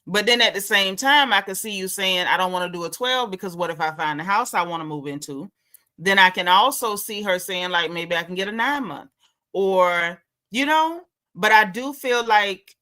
But then at the same time, I could see you saying, I don't want to do a 12 because what if I find a house I want to move into? Then I can also see her saying, like, maybe I can get a 9-month, or, but I do feel like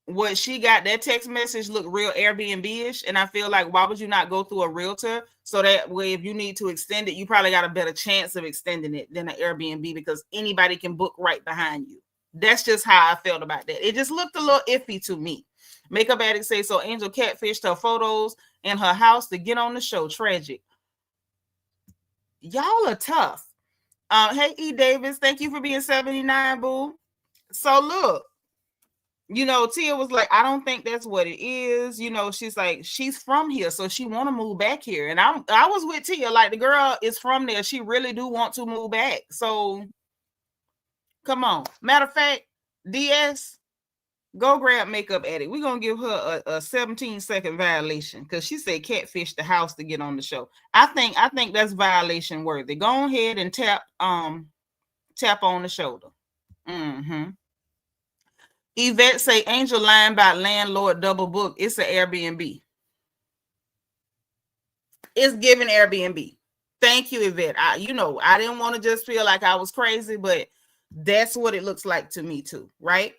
what she got, that text message looked real Airbnb-ish. And I feel like, why would you not go through a realtor? So that way, if you need to extend it, you probably got a better chance of extending it than an Airbnb, because anybody can book right behind you. That's just how I felt about that. It just looked a little iffy to me. Makeup Addict say, so Angel catfished her photos in her house to get on the show. Tragic. Y'all are tough. Hey, E. Davis, thank you for being 79, boo. So look, Tia was like, I don't think that's what it is. She's like, she's from here, so she want to move back here. And I was with Tia, like, the girl is from there. She really do want to move back. So come on. Matter of fact, DS, go grab Makeup Addict. We're going to give her a 17-second violation, because she said catfish the house to get on the show. I think that's violation worthy. Go ahead and tap on the shoulder. Yvette say, Angel lying about landlord double book. It's an Airbnb. It's giving Airbnb. Thank you, Yvette. I didn't want to just feel like I was crazy, but that's what it looks like to me too, right?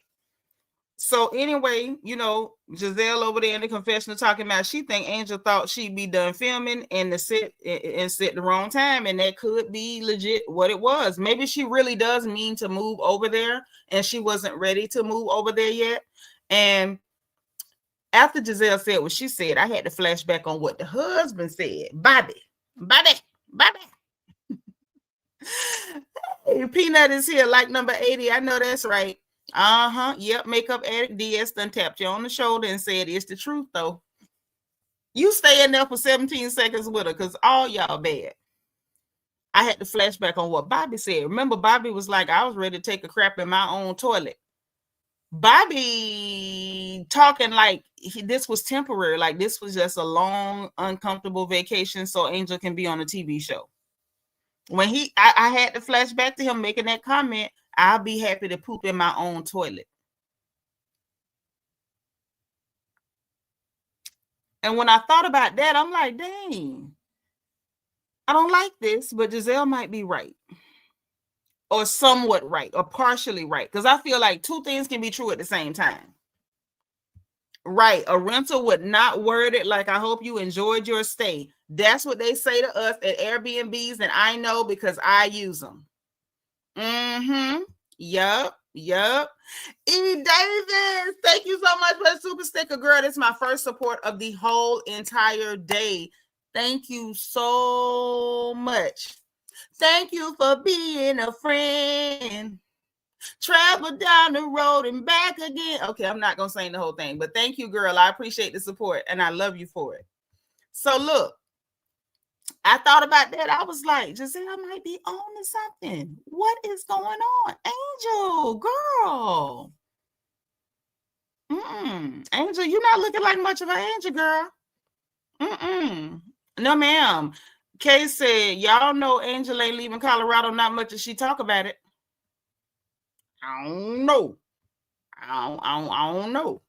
So anyway, Gizelle over there in the confessional talking about she think Angel thought she'd be done filming and set the wrong time, and that could be legit what it was. Maybe she really does mean to move over there, and she wasn't ready to move over there yet. And after Gizelle said what she said, I had to flash back on what the husband said. Bobby. Hey, Peanut is here, like number 80. I know that's right. Yep, makeup addict DS done tapped you on the shoulder and said it's the truth, though. You stay in there for 17 seconds with her, because all y'all bad. I had to flash back on what Bobby said. Remember, Bobby was like, I was ready to take a crap in my own toilet. Bobby talking like this was temporary, like this was just a long, uncomfortable vacation so Angel can be on a TV show. When I had to flash back to him making that comment, I'll be happy to poop in my own toilet. And when I thought about that, I'm like, dang, I don't like this, but Gizelle might be right. Or somewhat right, or partially right. Because I feel like two things can be true at the same time. Right. A rental would not word it like, I hope you enjoyed your stay. That's what they say to us at Airbnbs, and I know because I use them. Yup. E. Davis, thank you so much for the super sticker, girl. That's my first support of the whole entire day. Thank you so much. Thank you for being a friend. Travel down the road and back again. Okay, I'm not going to sing the whole thing, but thank you, girl. I appreciate the support, and I love you for it. So, look, I thought about that. I was like, Gizelle might be on to something. What is going on? Angel, girl. Angel, you're not looking like much of an angel, girl. No, ma'am. Kay said, y'all know Angel ain't leaving Colorado, not much as she talk about it. I don't know. I don't know.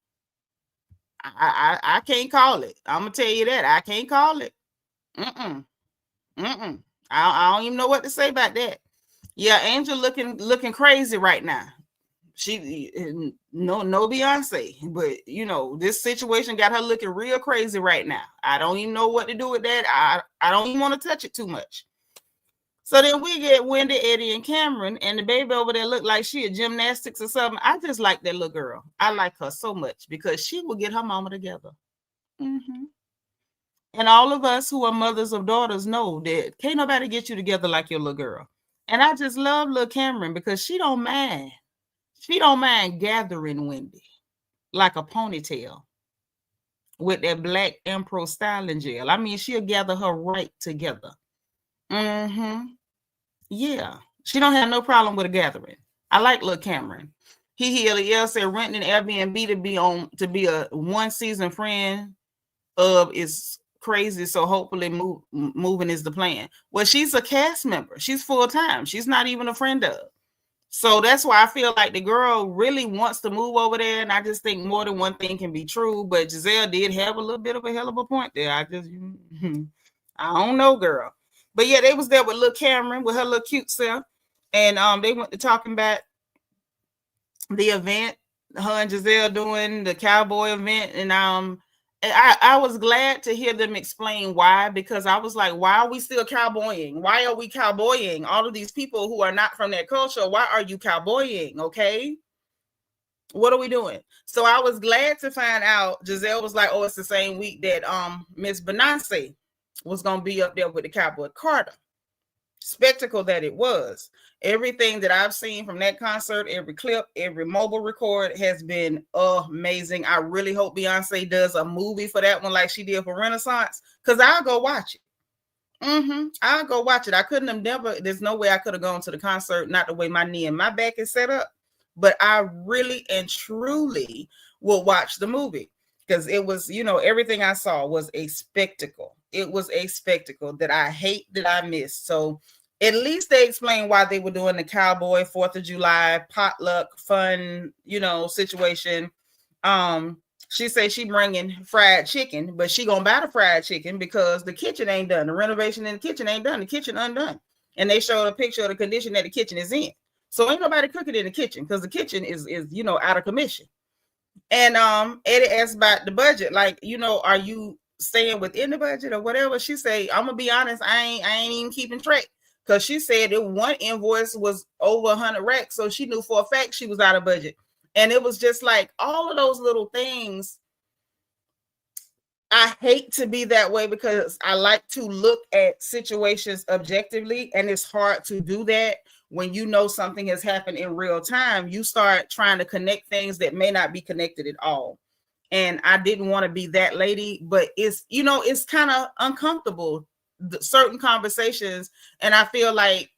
I can't call it. I'm gonna tell you that. I can't call it. I don't even know what to say about that. Yeah, Angel looking crazy right now. She no Beyonce, but this situation got her looking real crazy right now. I don't even know what to do with that. I don't even want to touch it too much. So then we get Wendy, Eddie, and Cameron, and the baby over there look like she at gymnastics or something. I just like that little girl. I like her so much because she will get her mama together. And all of us who are mothers of daughters know that can't nobody get you together like your little girl. And I just love little Cameron because she don't mind. She don't mind gathering Wendy like a ponytail with that black Impro styling gel. I mean, she'll gather her right together. Yeah, she don't have no problem with a gathering. I like little Cameron. He said renting an Airbnb to be a one season friend of is crazy. So hopefully moving is the plan. Well, she's a cast member. She's full time. She's not even a friend of. So that's why I feel like the girl really wants to move over there. And I just think more than one thing can be true. But Gizelle did have a little bit of a hell of a point there. I don't know, girl. But yeah, they was there with little Cameron with her little cute self. And they went to talking about the event, her and Gizelle doing the cowboy event. And I was glad to hear them explain why, because I was like, why are we still cowboying? Why are we cowboying? All of these people who are not from that culture, why are you cowboying? Okay. What are we doing? So I was glad to find out Gizelle was like, oh, it's the same week that Miss Benassi was going to be up there with the Cowboy Carter. Spectacle that it was. Everything that I've seen from that concert, every clip, every mobile record has been amazing. I really hope Beyonce does a movie for that one like she did for Renaissance, because I'll go watch it. I'll go watch it. I couldn't have never, there's no way I could have gone to the concert, not the way my knee and my back is set up, but I really and truly will watch the movie. Because it was, everything I saw was a spectacle. It was a spectacle that I hate that I missed. So at least they explained why they were doing the cowboy 4th of July potluck fun, situation. She say she bringing fried chicken, but she gonna buy the fried chicken because the kitchen ain't done. The renovation in the kitchen ain't done. The kitchen undone. And they showed a picture of the condition that the kitchen is in. So ain't nobody cooking in the kitchen because the kitchen is out of commission. And Eddie asked about the budget, like, are you staying within the budget or whatever? She say, I'm gonna be honest, I ain't even keeping track. Because she said that one invoice was over 100 racks, so she knew for a fact she was out of budget. And it was just like all of those little things. I hate to be that way because I like to look at situations objectively, and it's hard to do that when you know something has happened in real time. You start trying to connect things that may not be connected at all. And I didn't want to be that lady, but it's kind of uncomfortable, certain conversations, and I feel like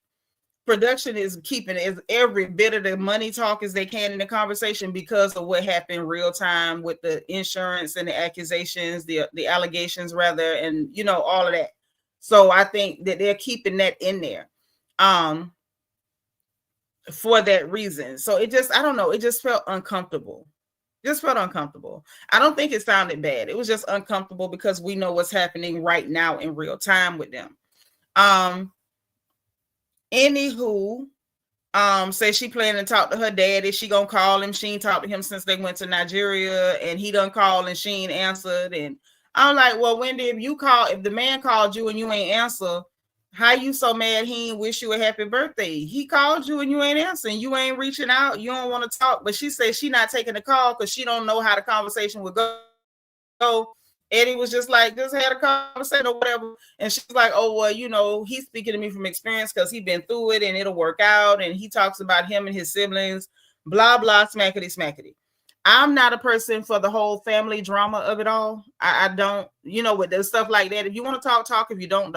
production is keeping every bit of the money talk as they can in the conversation because of what happened real time with the insurance and the accusations, the allegations rather, and all of that. So I think that they're keeping that in there for that reason. So it just, I don't know, it just felt uncomfortable. I don't think it sounded bad. It was just uncomfortable because we know what's happening right now in real time with them. Anywho, say she planning to talk to her daddy. She gonna call him. She ain't talked to him since they went to Nigeria, and he done called and she ain't answered. And I'm like, well, Wendy, if the man called you and you ain't answer, how you so mad he ain't wish you a happy birthday? He called you and you ain't answering. You ain't reaching out. You don't want to talk. But she said she not taking the call because she don't know how the conversation would go. Eddie was just like, just had a conversation or whatever. And she's like, oh, well, he's speaking to me from experience because he's been through it and it'll work out. And he talks about him and his siblings, blah, blah, smackety, smackety. I'm not a person for the whole family drama of it all. I don't, with the stuff like that. If you want to talk. If you don't.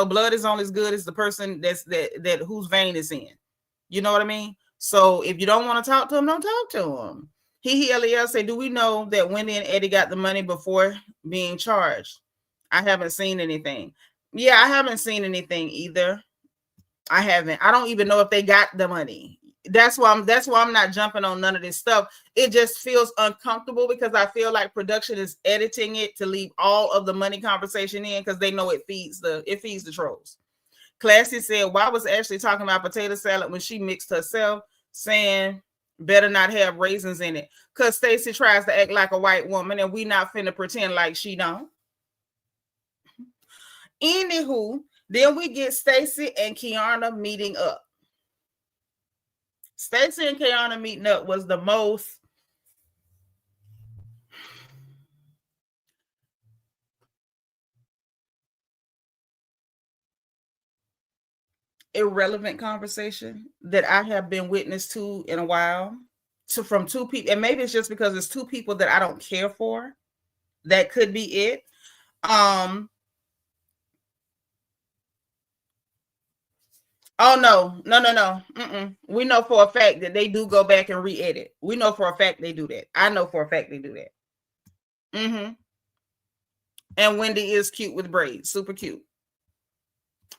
Blood is only as good as the person that whose vein is in. You know what I mean? So if you don't want to talk to him, don't talk to him. He say, do we know that Wendy and Eddie got the money before being charged? I haven't seen anything. Yeah, I haven't seen anything either. I haven't. I don't even know if they got the money. That's why I'm not jumping on none of this stuff. It just feels uncomfortable because I feel like production is editing it to leave all of the money conversation in because they know it feeds the trolls. Classy said, why was Ashley talking about potato salad when she mixed herself, saying better not have raisins in it? Because Stacy tries to act like a white woman and we not finna pretend like she don't. Anywho, then we get Stacy and Kiana meeting up. Stacy and Kiana meeting up was the most irrelevant conversation that I have been witness to in a while. From two people, and maybe it's just because it's two people that I don't care for. That could be it. Oh no. We know for a fact that they do go back and re-edit. We know for a fact they do that. I know for a fact they do that. And Wendy is cute with braids, super cute.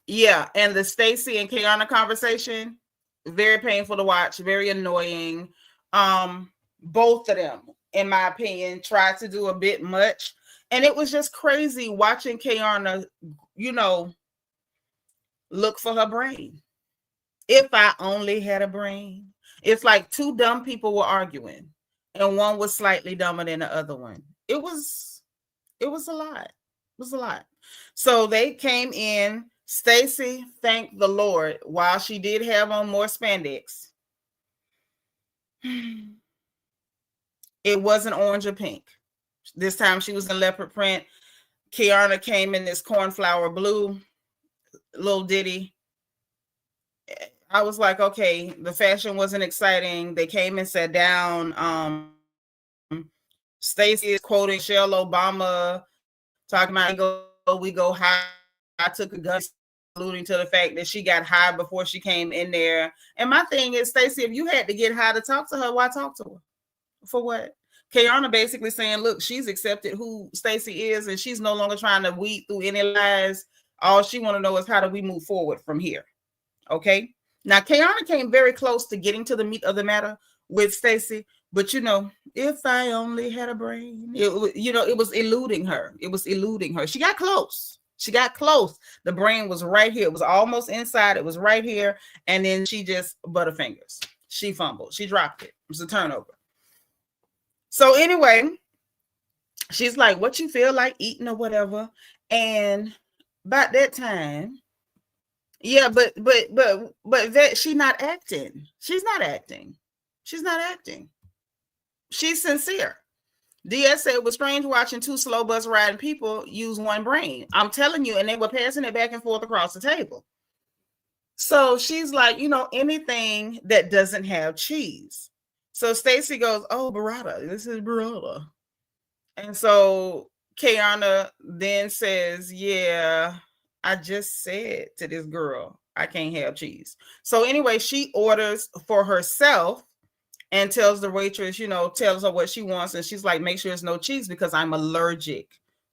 Yeah, and the Stacy and Kiana conversation, very painful to watch, very annoying. Both of them, in my opinion, tried to do a bit much. And it was just crazy watching Kiana, look for her brain. If I only had a brain. It's like two dumb people were arguing, and one was slightly dumber than the other one. It was a lot. It was a lot. So they came in. Stacy thanked the Lord while she did have on more spandex. It wasn't orange or pink. This time she was in leopard print. Kiana came in this cornflower blue, little ditty. I was like, okay, the fashion wasn't exciting. They came and sat down. Stacy is quoting Michelle Obama, talking about we go high. I took a gun, alluding to the fact that she got high before she came in there. And my thing is, Stacy, if you had to get high to talk to her, why talk to her? For what? Kiana basically saying, look, she's accepted who Stacy is, and she's no longer trying to weed through any lies. All she want to know is how do we move forward from here? Okay. Now, Kiana came very close to getting to the meat of the matter with Stacy But if I only had a brain, it was eluding her. It was eluding her. She got close. The brain was right here. It was almost inside. It was right here. And then she just butterfingers. She fumbled. She dropped it. It was a turnover. So anyway, she's like, what you feel like eating or whatever. And about that time, yeah, but that she's not acting. She's not acting. She's sincere. DS said it was strange watching two slow bus riding people use one brain. I'm telling you, and they were passing it back and forth across the table. So she's like, anything that doesn't have cheese. So Stacy goes, oh, burrata. This is burrata. And so Kiana then says, yeah, I just said to this girl, I can't have cheese. So anyway, she orders for herself and tells the waitress, tells her what she wants. And she's like, make sure there's no cheese because I'm allergic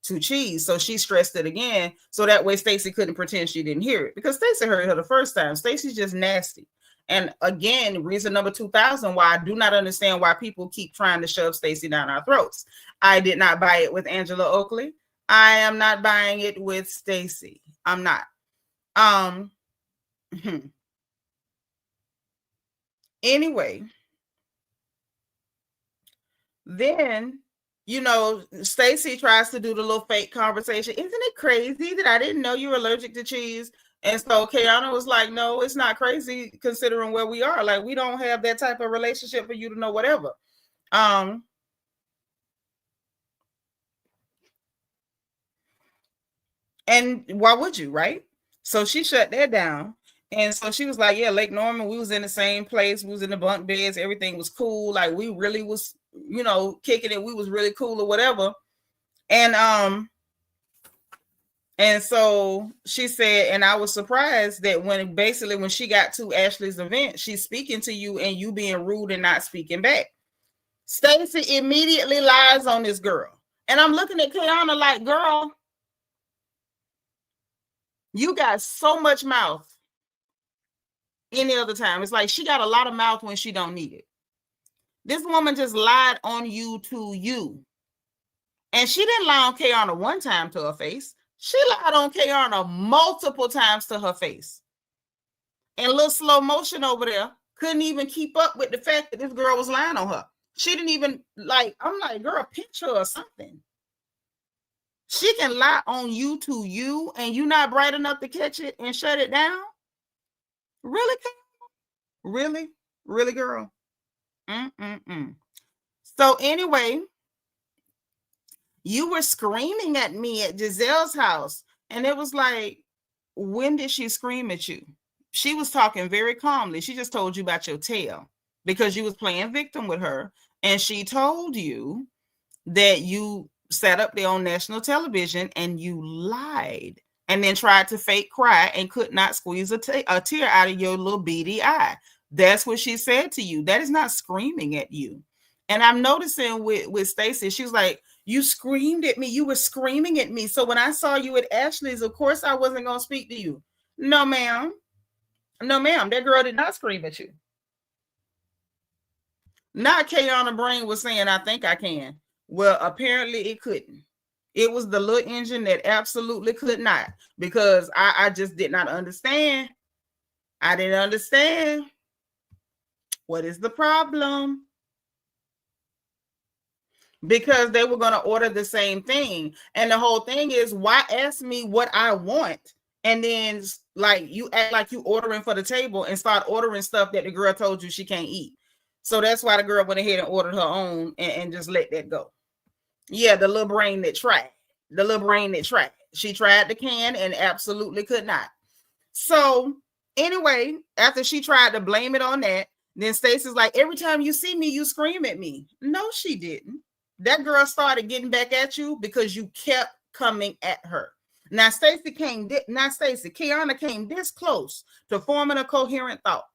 to cheese. So she stressed it again. So that way Stacy couldn't pretend she didn't hear it, because Stacy heard her the first time. Stacy's just nasty. And again, reason number 2000 why I do not understand why people keep trying to shove Stacy down our throats. I did not buy it with Angela Oakley. I am not buying it with Stacy. I'm not. Anyway, then Stacy tries to do the little fake conversation. Isn't it crazy that I didn't know you were allergic to cheese? And so Kiana was like, no, it's not crazy considering where we are. Like, we don't have that type of relationship for you to know whatever. And why would you, right? So she shut that down. And so she was like, yeah, Lake Norman, we was in the same place. We was in the bunk beds. Everything was cool. Like, we really was, kicking it. We was really cool or whatever. And so she said, and I was surprised that when she got to Ashley's event, she's speaking to you and you being rude and not speaking back. Stacy immediately lies on this girl. And I'm looking at Kiana like, girl, you got so much mouth any other time. It's like she got a lot of mouth when she don't need it. This woman just lied on you to you. And she didn't lie on Kiana one time to her face. She lied on Kiana multiple times to her face. And a little slow motion over there couldn't even keep up with the fact that this girl was lying on her. She didn't even, I'm like, girl, pinch her or something. She can lie on you to you and you not bright enough to catch it and shut it down? Really, Kiana? Really, girl? So anyway, you were screaming at me at Gizelle's house. And it was like, when did she scream at you? She was talking very calmly. She just told you about your tail because you was playing victim with her. And she told you that you sat up there on national television and you lied and then tried to fake cry and could not squeeze a tear out of your little beady eye. That's what she said to you. That is not screaming at you. And I'm noticing with Stacy, she was like, you screamed at me. You were screaming at me. So when I saw you at Ashley's, of course I wasn't going to speak to you. No, ma'am. That girl did not scream at you. Not Kiana Brain was saying, I think I can. Well, apparently it couldn't. It was the little engine that absolutely could not, because I just did not understand. I didn't understand. What is the problem? Because they were going to order the same thing. And the whole thing is, why ask me what I want? And then you act like you ordering for the table and start ordering stuff that the girl told you she can't eat. So that's why the girl went ahead and ordered her own and just let that go. Yeah, the little brain that tried. She tried the can and absolutely could not. So anyway, after she tried to blame it on that, then Stacy's like, every time you see me, you scream at me. No, she didn't. That girl started getting back at you because you kept coming at her. Now, Kiana came this close to forming a coherent thought.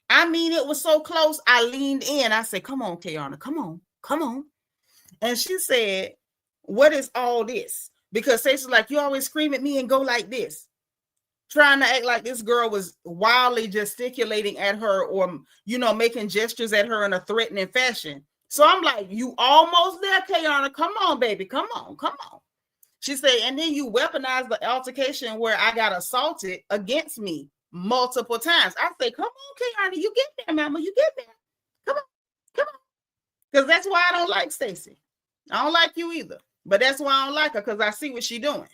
I mean, it was so close, I leaned in. I said, come on, Kiana, come on. And she said, what is all this? Because Stacey's like, you always scream at me and go like this. Trying to act like this girl was wildly gesticulating at her or, making gestures at her in a threatening fashion. So I'm like, you almost there, Kayana. Come on, baby. Come on. She said, and then you weaponize the altercation where I got assaulted against me multiple times. I say, come on, Kayana, you get there, mama. You get there. Come on. Because that's why I don't like Stacy. I don't like you either. But that's why I don't like her, because I see what she's doing.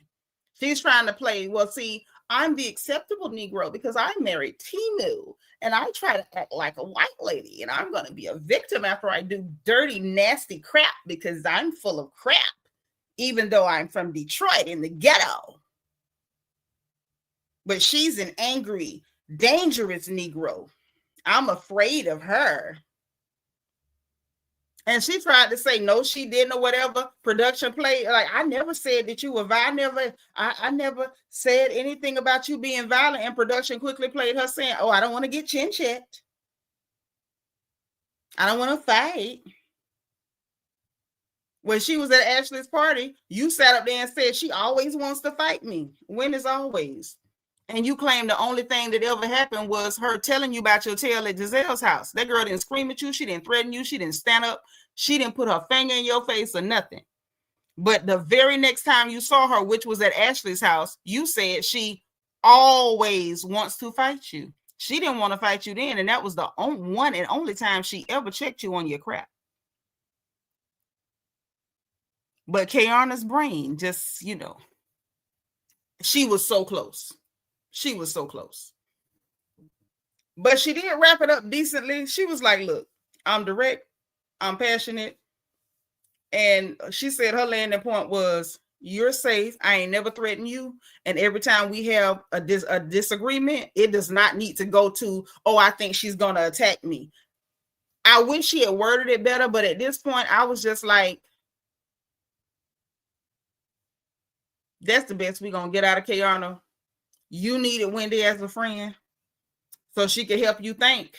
She's trying to play, well, see, I'm the acceptable Negro because I married Timu and I try to act like a white lady and I'm going to be a victim after I do dirty, nasty crap because I'm full of crap, even though I'm from Detroit in the ghetto. But she's an angry, dangerous Negro. I'm afraid of her. And she tried to say, no, she didn't, or whatever. Production play. Like, I never said that you were violent. I never said anything about you being violent. And production quickly played her saying, oh, I don't want to get chin checked. I don't want to fight. When she was at Ashley's party, you sat up there and said, she always wants to fight me. When is always? And you claim the only thing that ever happened was her telling you about your tale at Gizelle's house. That girl didn't scream at you. She didn't threaten you. She didn't stand up. She didn't put her finger in your face or nothing. But the very next time you saw her, which was at Ashley's house, you said she always wants to fight you. She didn't want to fight you then. And that was the one and only time she ever checked you on your crap. But Kayana's brain just, she was so close. She was so close. But she did wrap it up decently. She was like, look, I'm direct. I'm passionate. And she said her landing point was, you're safe. I ain't never threatened you. And every time we have a disagreement, it does not need to go to, oh, I think she's going to attack me. I wish she had worded it better. But at this point, I was just like, that's the best we're going to get out of Kayana. You needed Wendy as a friend so she could help you think.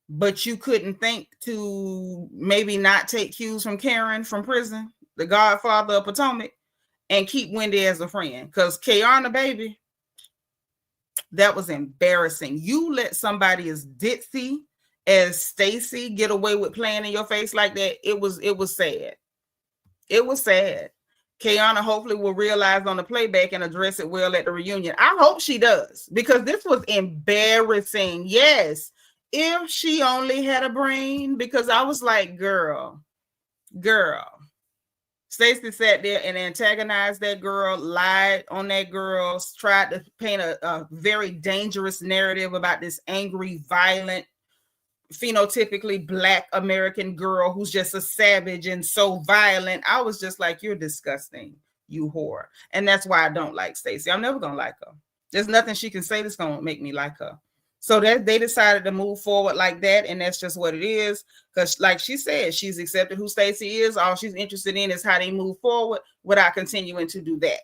But you couldn't think to maybe not take cues from Karen from prison, the godfather of Potomac, and keep Wendy as a friend. Because Kayana, baby, that was embarrassing. You let somebody as ditzy as Stacy get away with playing in your face like that. It was sad. It was sad. Kayana hopefully will realize on the playback and address it well at the reunion. I hope she does, because this was embarrassing. Yes. If she only had a brain, because I was like, girl. Stacy sat there and antagonized that girl, lied on that girl, tried to paint a very dangerous narrative about this angry, violent, phenotypically Black American girl who's just a savage and so violent. I was just like, you're disgusting, you whore. And that's why I don't like Stacy. I'm never going to like her. There's nothing she can say that's going to make me like her. So that they decided to move forward like that, and that's just what it is. Because, like she said, she's accepted who Stacy is. All she's interested in is how they move forward without continuing to do that.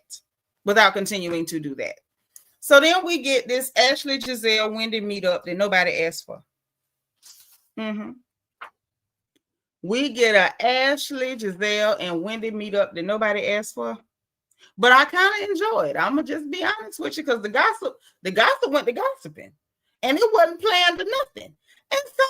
So then we get this Ashley, Gizelle, Wendy meetup that nobody asked for. We get a Ashley, Gizelle, and Wendy meetup that nobody asked for. But I kind of enjoy it. I'm gonna just be honest with you, because the gossip went to gossiping. And it wasn't planned or nothing. And so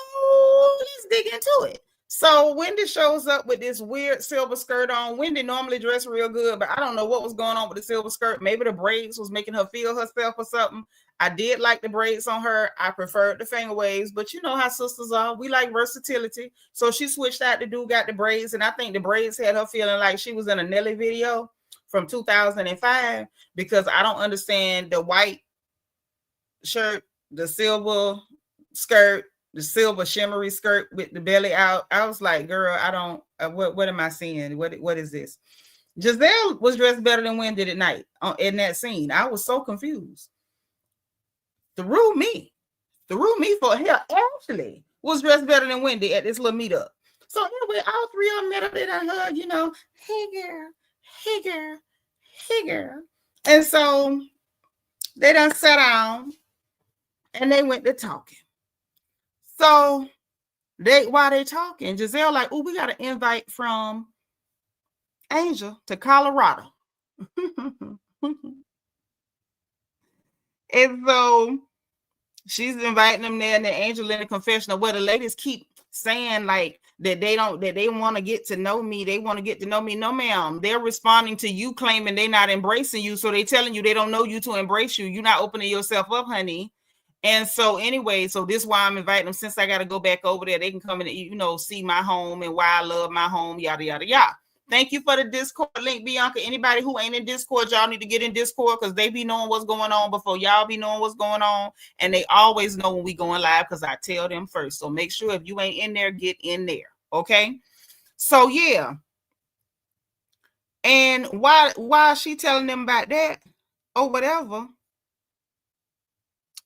let's dig into it. So Wendy shows up with this weird silver skirt on. Wendy normally dressed real good, but I don't know what was going on with the silver skirt. Maybe the braids was making her feel herself or something. I did like the braids on her. I preferred the finger waves, but you know how sisters are. We like versatility. So she switched out. The dude got the braids, and I think the braids had her feeling like she was in a Nelly video from 2005, because I don't understand the white shirt, the silver skirt, the silver shimmery skirt with the belly out. I was like, girl, I don't, what am I seeing? What is this? Gizelle was dressed better than Wendy at night in that scene. I was so confused. Through me for hell. Ashley was dressed better than Wendy at this little meetup. So anyway, all three of them met up and I hugged, hey girl. And so they done sat down and they went to talking. So while they talking, Gizelle like, oh, we got an invite from Angel to Colorado. And so she's inviting them there, and then Angel in the confessional where the ladies keep saying like that they want to get to know me. They want to get to know me. No, ma'am. They're responding to you claiming they're not embracing you. So they telling you they don't know you to embrace you. You're not opening yourself up, honey. And so anyway, so this is why I'm inviting them. Since I got to go back over there, they can come and, you know, see my home and why I love my home, yada, yada, yada. Thank you for the Discord link, Bianca. Anybody who ain't in Discord, y'all need to get in Discord because they be knowing what's going on before y'all be knowing what's going on. And they always know when we going live because I tell them first. So make sure if you ain't in there, get in there. Okay? So, yeah. And why is she telling them about that or whatever,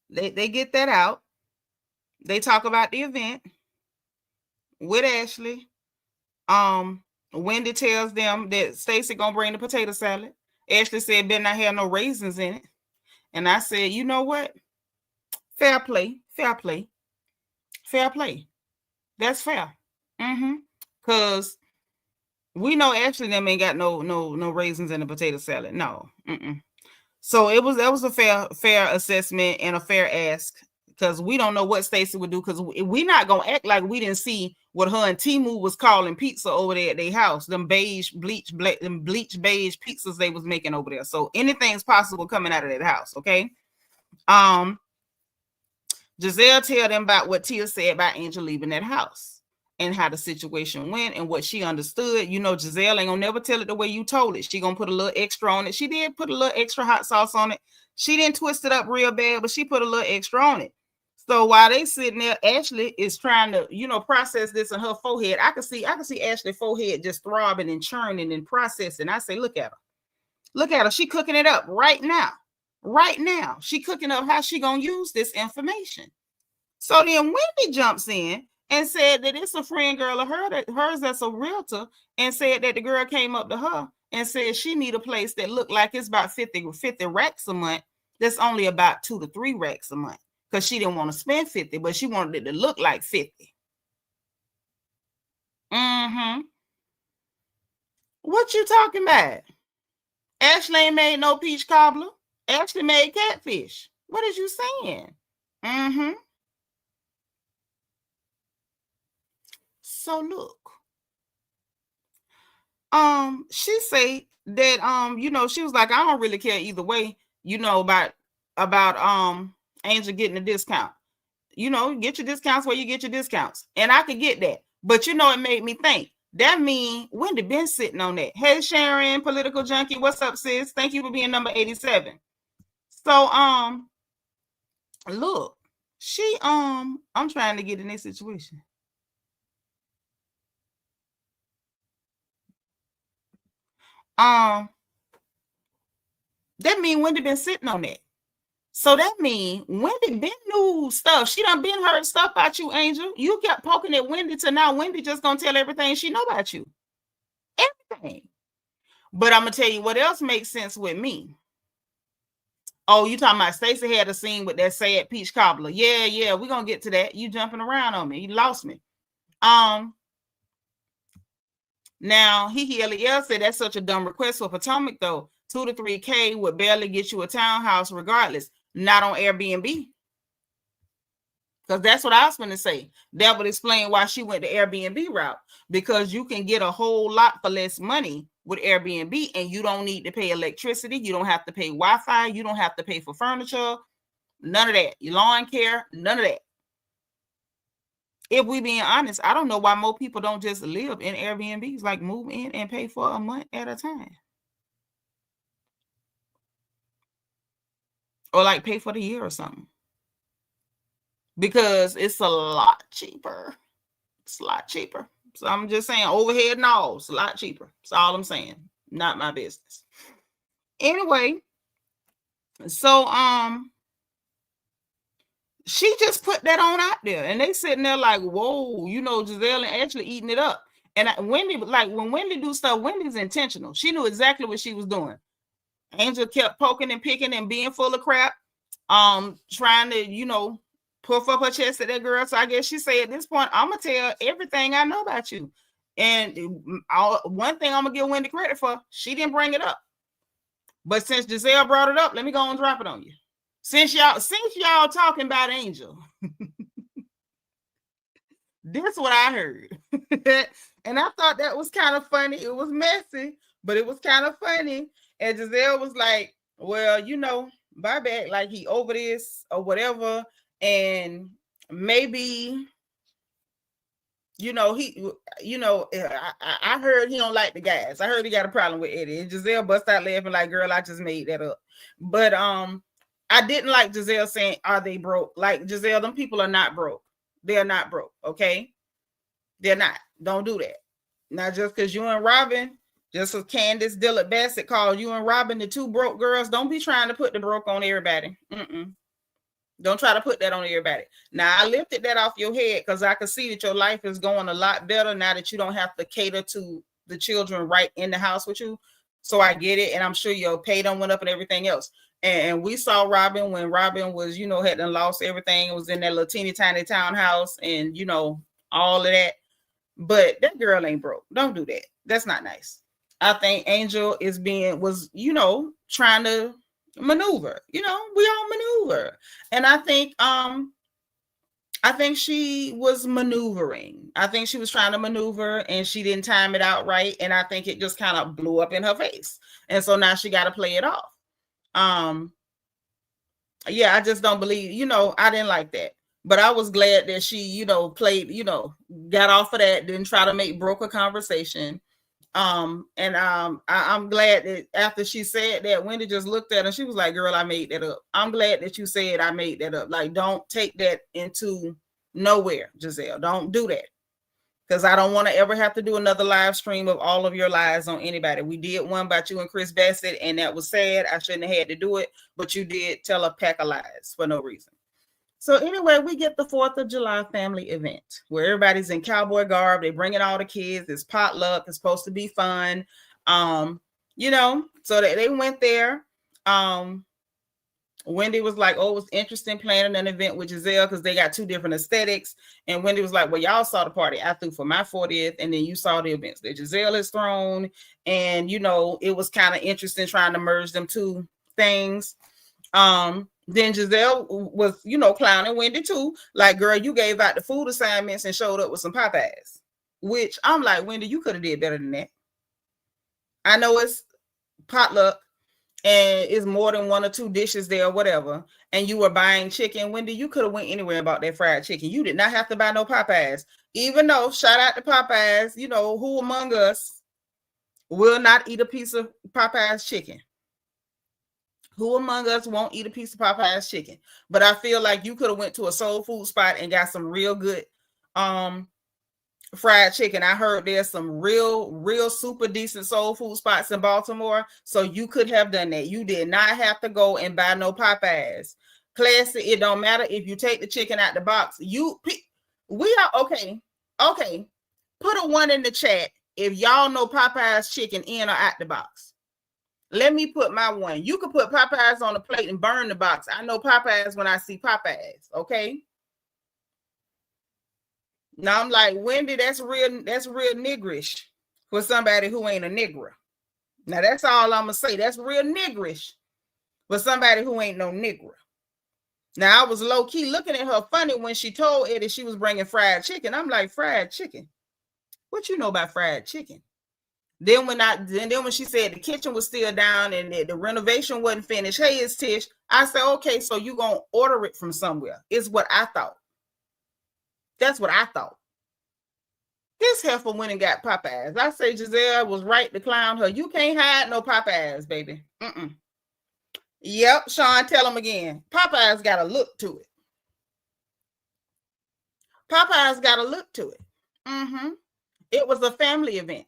they get that out. They talk about the event with Ashley. Wendy tells them that Stacy gonna bring the potato salad. Ashley said better not have no raisins in it. And I said, you know what? Fair play. That's fair. Cause we know Ashley them ain't got no raisins in the potato salad. No. So that was a fair assessment and a fair ask. Because we don't know what Stacy would do, because we're not gonna act like we didn't see what her and Timu was calling pizza over there at their house. Them bleach beige pizzas they was making over there. So anything's possible coming out of that house, okay? Gizelle tell them about what Tia said about Angel leaving that house and how the situation went and what she understood. You know, Gizelle ain't gonna never tell it the way you told it. She gonna put a little extra on it. She did put a little extra hot sauce on it. She didn't twist it up real bad, but she put a little extra on it. So while they sitting there, Ashley is trying to, you know, process this in her forehead. I can see Ashley's forehead just throbbing and churning and processing. I say, look at her. She cooking it up right now. She cooking up how she gonna use this information. So then Wendy jumps in and said that it's a friend girl of hers that's a realtor, and said that the girl came up to her and said she need a place that looked like it's about 50 racks a month. That's only about 2 to 3 racks a month. Because she didn't want to spend 50, but she wanted it to look like 50. What you talking about? Ashley ain't made no peach cobbler. Ashley made catfish. What is you saying? So look. She say that you know, she was like, I don't really care either way, you know, about Angel getting a discount. You know, get your discounts where you get your discounts. And I could get that. But you know, it made me think. That mean Wendy been sitting on that. Hey Sharon, political junkie. What's up, sis? Thank you for being number 87. So look, she I'm trying to get in this situation. That mean Wendy been sitting on that. So that mean Wendy been knew stuff. She done been heard stuff about you, Angel. You kept poking at Wendy to now Wendy just gonna tell everything she know about you. Everything. But I'm gonna tell you what else makes sense with me. Oh, you talking about Stacy had a scene with that sad peach cobbler. Yeah, we're gonna get to that. You jumping around on me. You lost me. Now he LEL said that's such a dumb request for Potomac though. 2 to 3K would barely get you a townhouse regardless. Not on Airbnb. Because that's what I was going to say. That would explain why she went the Airbnb route. Because you can get a whole lot for less money with Airbnb, and you don't need to pay electricity. You don't have to pay Wi-Fi. You don't have to pay for furniture. None of that. Your lawn care, none of that. If we being honest, I don't know why more people don't just live in Airbnbs, like move in and pay for a month at a time. Or like pay for the year or something. Because it's a lot cheaper. It's a lot cheaper. So I'm just saying, overhead and all, it's a lot cheaper. That's all I'm saying. Not my business. Anyway, so she just put that on out there, and they sitting there like, whoa, you know, Gizelle and actually eating it up. And Wendy, like when Wendy do stuff, Wendy's intentional. She knew exactly what she was doing. Angel kept poking and picking and being full of crap, trying to, you know, puff up her chest at that girl. So I guess she said at this point, I'm gonna tell everything I know about you. And one thing I'm gonna give Wendy credit for, she didn't bring it up. But since Gizelle brought it up, let me go and drop it on you. Since y'all talking about Angel, This is what I heard. And I thought that was kind of funny. It was messy, but it was kind of funny. And Gizelle was like, well, my bad, like he over this or whatever. And maybe, I heard he don't like the guys. I heard he got a problem with Eddie. And Gizelle bust out laughing like, girl, I just made that up. But I didn't like Gizelle saying, are they broke? Like, Gizelle, them people are not broke. They're not broke, okay? They're not. Don't do that. Not just because you and Robin, just as Candace Dillard Bassett called you and Robin the two broke girls, don't be trying to put the broke on everybody. Don't try to put that on everybody. Now, I lifted that off your head because I could see that your life is going a lot better now that you don't have to cater to the children right in the house with you. So I get it. And I'm sure your pay done went up and everything else. And we saw Robin when Robin was, had done lost everything. It was in that little teeny tiny townhouse and, all of that. But that girl ain't broke. Don't do that. That's not nice. I think Angel was trying to maneuver. We all maneuver. And I think she was maneuvering. I think she was trying to maneuver and she didn't time it out right. And I think it just kind of blew up in her face. And so now she got to play it off. Yeah, I just don't believe, I didn't like that. But I was glad that she, played, got off of that, didn't try to make broke a conversation. I'm glad that after she said that, Wendy just looked at her. She was like, girl, I made that up. I'm glad that you said I made that up. Like, don't take that into nowhere, Gizelle. Don't do that. Because I don't want to ever have to do another live stream of all of your lies on anybody. We did one about you and Chris Bassett, and that was sad. I shouldn't have had to do it, but you did tell a pack of lies for no reason. So anyway, we get the 4th of July family event where everybody's in cowboy garb. They bring in all the kids. It's potluck. It's supposed to be fun. So they went there. Wendy was like, oh, it was interesting planning an event with Gizelle because they got two different aesthetics. And Wendy was like, well, y'all saw the party I threw for my 40th, and then you saw the events that Gizelle has thrown. And, it was kind of interesting trying to merge them two things. Then Gizelle was, clowning Wendy too. Like, girl, you gave out the food assignments and showed up with some Popeyes. Which I'm like, Wendy, you could have did better than that. I know it's potluck and it's more than one or two dishes there or whatever, and you were buying chicken. Wendy, you could have went anywhere about that fried chicken. You did not have to buy no Popeyes. Even though, shout out to Popeyes, who among us will not eat a piece of Popeyes chicken? Who among us won't eat a piece of Popeyes chicken? But I feel like you could have went to a soul food spot and got some real good fried chicken. I heard there's some real super decent soul food spots in Baltimore. So you could have done that. You did not have to go and buy no Popeyes. Classic. It don't matter if you take the chicken out the box. We are okay. Okay. Put a 1 in the chat if y'all know Popeyes chicken in or out the box. Let me put my 1. You can put Popeyes on the plate and burn the box. I know Popeyes when I see Popeyes. Okay. Now I'm like, Wendy, that's real niggerish for somebody who ain't a nigger. Now that's all I'm gonna say. That's real niggerish for somebody who ain't no nigger. Now I was low key looking at her funny when she told Eddie she was bringing fried chicken. I'm like, fried chicken? What you know about fried chicken? Then when she said the kitchen was still down and the renovation wasn't finished, hey, it's Tish. I said, okay, so you gonna order it from somewhere? Is what I thought. That's what I thought. This heifer went and got Popeyes. I say Gizelle was right to clown her. You can't hide no Popeyes, baby. Yep, Sean, tell him again. Popeyes got a look to it. Popeyes got a look to it. It was a family event.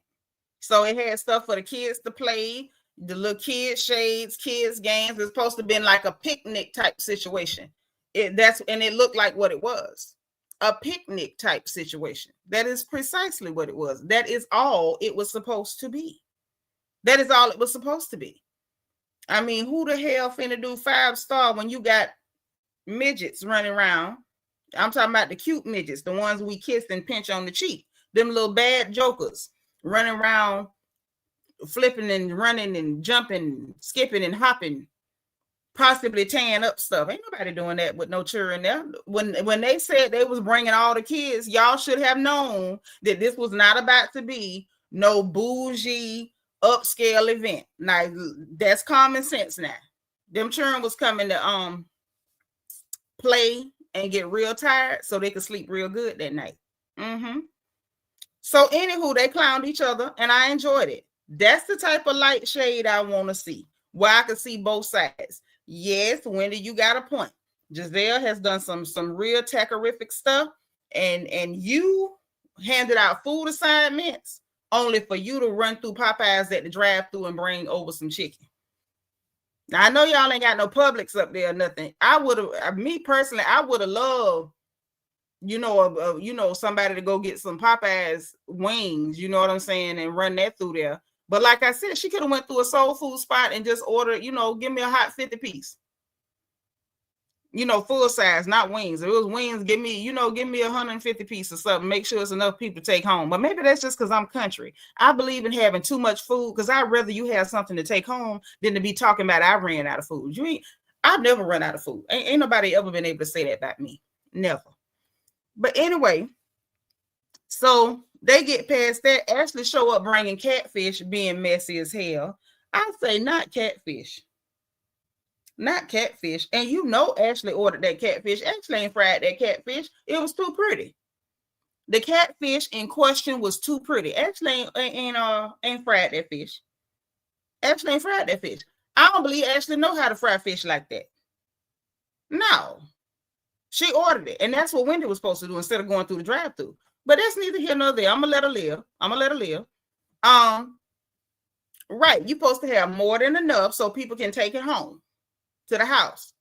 So it had stuff for the kids to play, the little kids shades, kids games. It's supposed to have been like a picnic type situation. And it looked like what it was. A picnic type situation. That is precisely what it was. That is all it was supposed to be. That is all it was supposed to be. I mean, who the hell finna do 5-star when you got midgets running around? I'm talking about the cute midgets, the ones we kiss and pinch on the cheek. Them little bad jokers running around, flipping and running and jumping, skipping and hopping. possibly tearing up stuff. Ain't nobody doing that with no children there. When they said they was bringing all the kids, y'all should have known that this was not about to be no bougie upscale event. Now that's common sense. Now them children was coming to play and get real tired so they could sleep real good that night. So anywho, they clowned each other and I enjoyed it. That's the type of light shade I want to see, where I can see both sides. Yes, Wendy, you got a point. Gizelle has done some real tackerific stuff, and you handed out food assignments only for you to run through Popeyes at the drive-thru and bring over some chicken. Now I know y'all ain't got no Publix up there or nothing. I would have, me personally, I would have loved, somebody to go get some Popeyes wings, you know what I'm saying, and run that through there. But like I said, she could have went through a soul food spot and just ordered, give me a hot 50 piece. Full size, not wings. If it was wings, give me 150 pieces or something. Make sure it's enough people to take home. But maybe that's just because I'm country. I believe in having too much food because I'd rather you have something to take home than to be talking about I ran out of food. I've never run out of food. Ain't nobody ever been able to say that about me. Never. But anyway, so they get past that. Ashley show up bringing Catfish, being messy as hell. I say not Catfish. Not Catfish. And Ashley ordered that Catfish. Ashley ain't fried that Catfish. It was too pretty. The Catfish in question was too pretty. Ashley ain't fried that fish. Ashley ain't fried that fish. I don't believe Ashley know how to fry fish like that. No. She ordered it. And that's what Wendy was supposed to do instead of going through the drive-thru. But that's neither here nor there. I'm gonna let her live. Right. You're supposed to have more than enough so people can take it home to the house.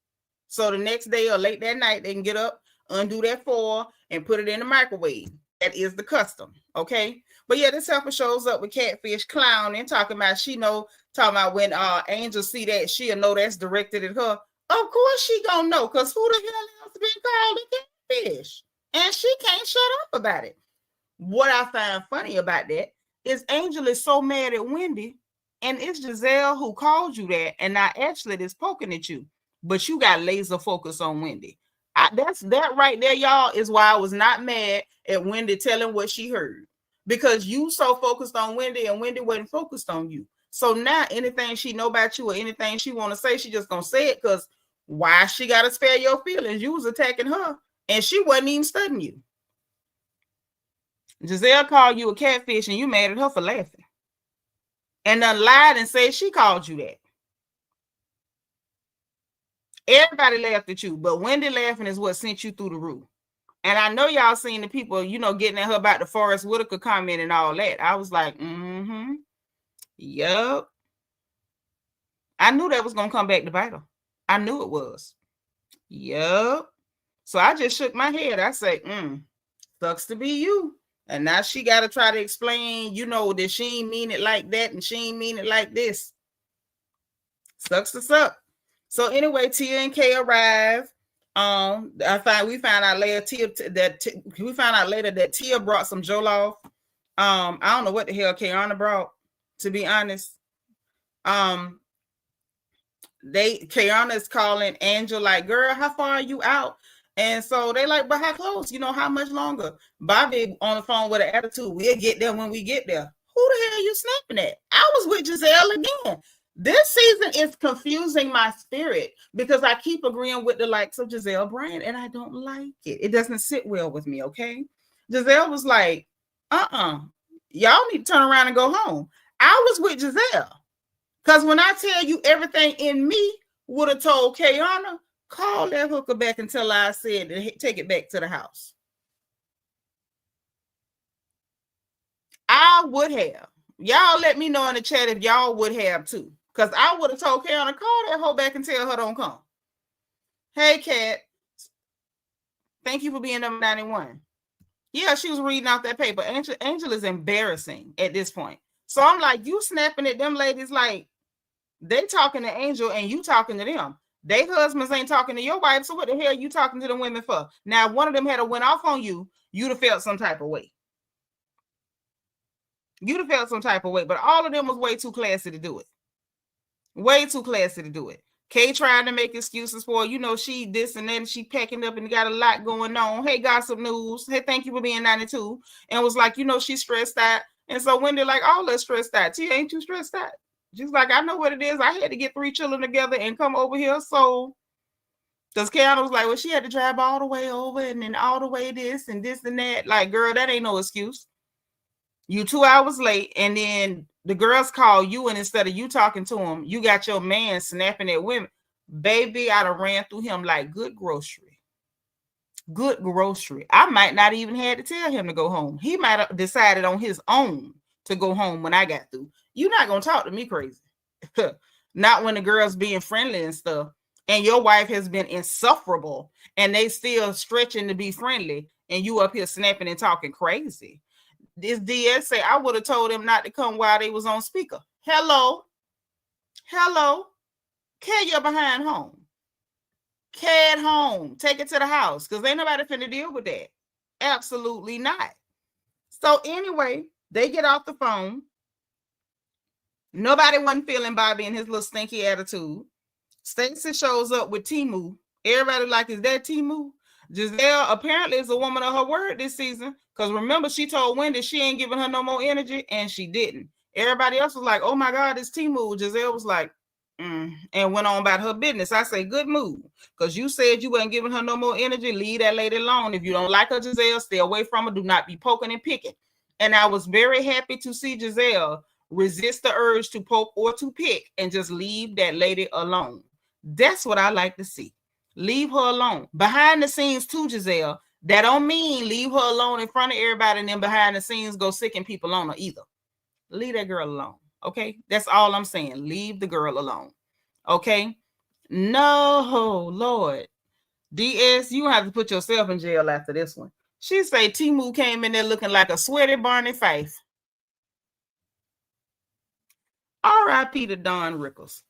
So the next day or late that night, they can get up, undo that foil, and put it in the microwave. That is the custom. Okay. But yeah, this helper shows up with Catfish clowning, talking about when Angel see that, she'll know that's directed at her. Of course she gonna know, because who the hell else been called a catfish? And she can't shut up about it. What I find funny about that is Angel is so mad at Wendy, and it's Gizelle who called you that, and not Ashley that's poking at you. But you got laser focus on Wendy. That right there, y'all, is why I was not mad at Wendy telling what she heard. Because you so focused on Wendy, and Wendy wasn't focused on you. So now anything she know about you or anything she want to say, she just gonna say it, because why she gotta spare your feelings? You was attacking her. And she wasn't even studying you. Gizelle called you a catfish and you mad at her for laughing. And then lied and said she called you that. Everybody laughed at you, but Wendy laughing is what sent you through the roof. And I know y'all seen the people, getting at her about the Forrest Whitaker comment and all that. I was like, yup. I knew that was going to come back to bite her. I knew it was. Yup. So I just shook my head. I say, sucks to be you. And now she got to try to explain, that she ain't mean it like that and she ain't mean it like this. Sucks to suck. So anyway, Tia and Kay arrive. We found out later that Tia brought some jollof. I don't know what the hell Kayana brought, to be honest. Kayana is calling Angel like, girl, how far are you out? And so they like, but how close? How much longer? Bobby on the phone with an attitude. We'll get there when we get there. Who the hell are you snapping at? I was with Gizelle again. This season is confusing my spirit because I keep agreeing with the likes of Gizelle Bryant, and I don't like it. It doesn't sit well with me, okay? Gizelle was like, y'all need to turn around and go home. I was with Gizelle. Because when I tell you everything in me would have told Kayana, call that hooker back until I said to take it back to the house. I would have. Y'all let me know in the chat if y'all would have too. Because I would have told Kayana, call that hoe back and tell her don't come. Hey, Kat. Thank you for being number 91. Yeah, she was reading out that paper. Angel is embarrassing at this point. So I'm like, you snapping at them ladies like they talking to Angel and you talking to them. They husbands ain't talking to your wife, so what the hell are you talking to the women for? Now, if one of them had went off on you, you'd have felt some type of way. You'd have felt some type of way, but all of them was way too classy to do it. Way too classy to do it. Kay trying to make excuses for, she this and that, and she packing up and got a lot going on. Hey, gossip news. Hey, thank you for being 92. And was like, she's stressed out. And so Wendy like, all us stressed out. T, ain't you stressed out? She's like, I know what it is. I had to get 3 children together and come over here. So, because Keanu was like, well, she had to drive all the way over and then all the way this and that. Like, girl, that ain't no excuse. You 2 hours late, and then the girls call you, and instead of you talking to him, you got your man snapping at women. Baby, I'd have ran through him like good grocery. Good grocery. I might not even had to tell him to go home. He might have decided on his own to go home when I got through. You're not going to talk to me crazy. Not when the girls being friendly and stuff. And your wife has been insufferable, and they still stretching to be friendly, and you up here snapping and talking crazy. This DS say, I would have told them not to come while they was on speaker. Hello. Carry your behind home. Carry it home. Take it to the house, because ain't nobody finna deal with that. Absolutely not. So anyway, they get off the phone. Nobody wasn't feeling Bobby and his little stinky attitude. Stacy shows up with Timu. Everybody like, is that Timu? Gizelle apparently is a woman of her word this season, because remember, she told Wendy she ain't giving her no more energy, and she didn't. Everybody else was like, oh my God, it's Timu. Gizelle was like, and went on about her business. I say, good move, because you said you weren't giving her no more energy. Leave that lady alone. If you don't like her, Gizelle, stay away from her. Do not be poking and picking. And I was very happy to see Gizelle resist the urge to poke or to pick and just leave that lady alone. That's what I like to see. Leave her alone. Behind the scenes too, Gizelle. That don't mean leave her alone in front of everybody and then behind the scenes go sicking people on her either. Leave that girl alone. Okay? That's all I'm saying. Leave the girl alone. Okay? No, Lord. DS, you have to put yourself in jail after this one. She say Timu came in there looking like a sweaty Barney Fife. R.I.P. to Don Rickles.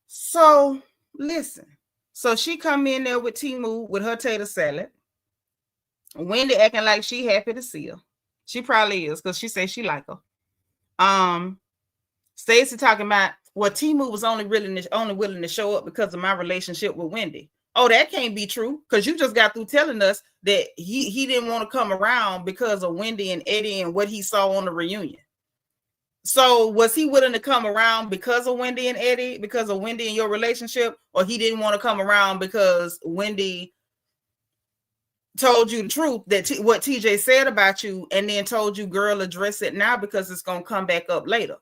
So, listen. So she come in there with Timu with her tater salad. Wendy acting like she happy to see her. She probably is, because she says she like her. Stacy talking about, well, Timu was only willing to show up because of my relationship with Wendy. Oh, that can't be true, because you just got through telling us that he didn't want to come around because of Wendy and Eddie and what he saw on the reunion. So was he willing to come around because of Wendy and Eddie, because of Wendy and your relationship, or he didn't want to come around because Wendy told you the truth, that what TJ said about you, and then told you, girl, address it now because it's going to come back up later?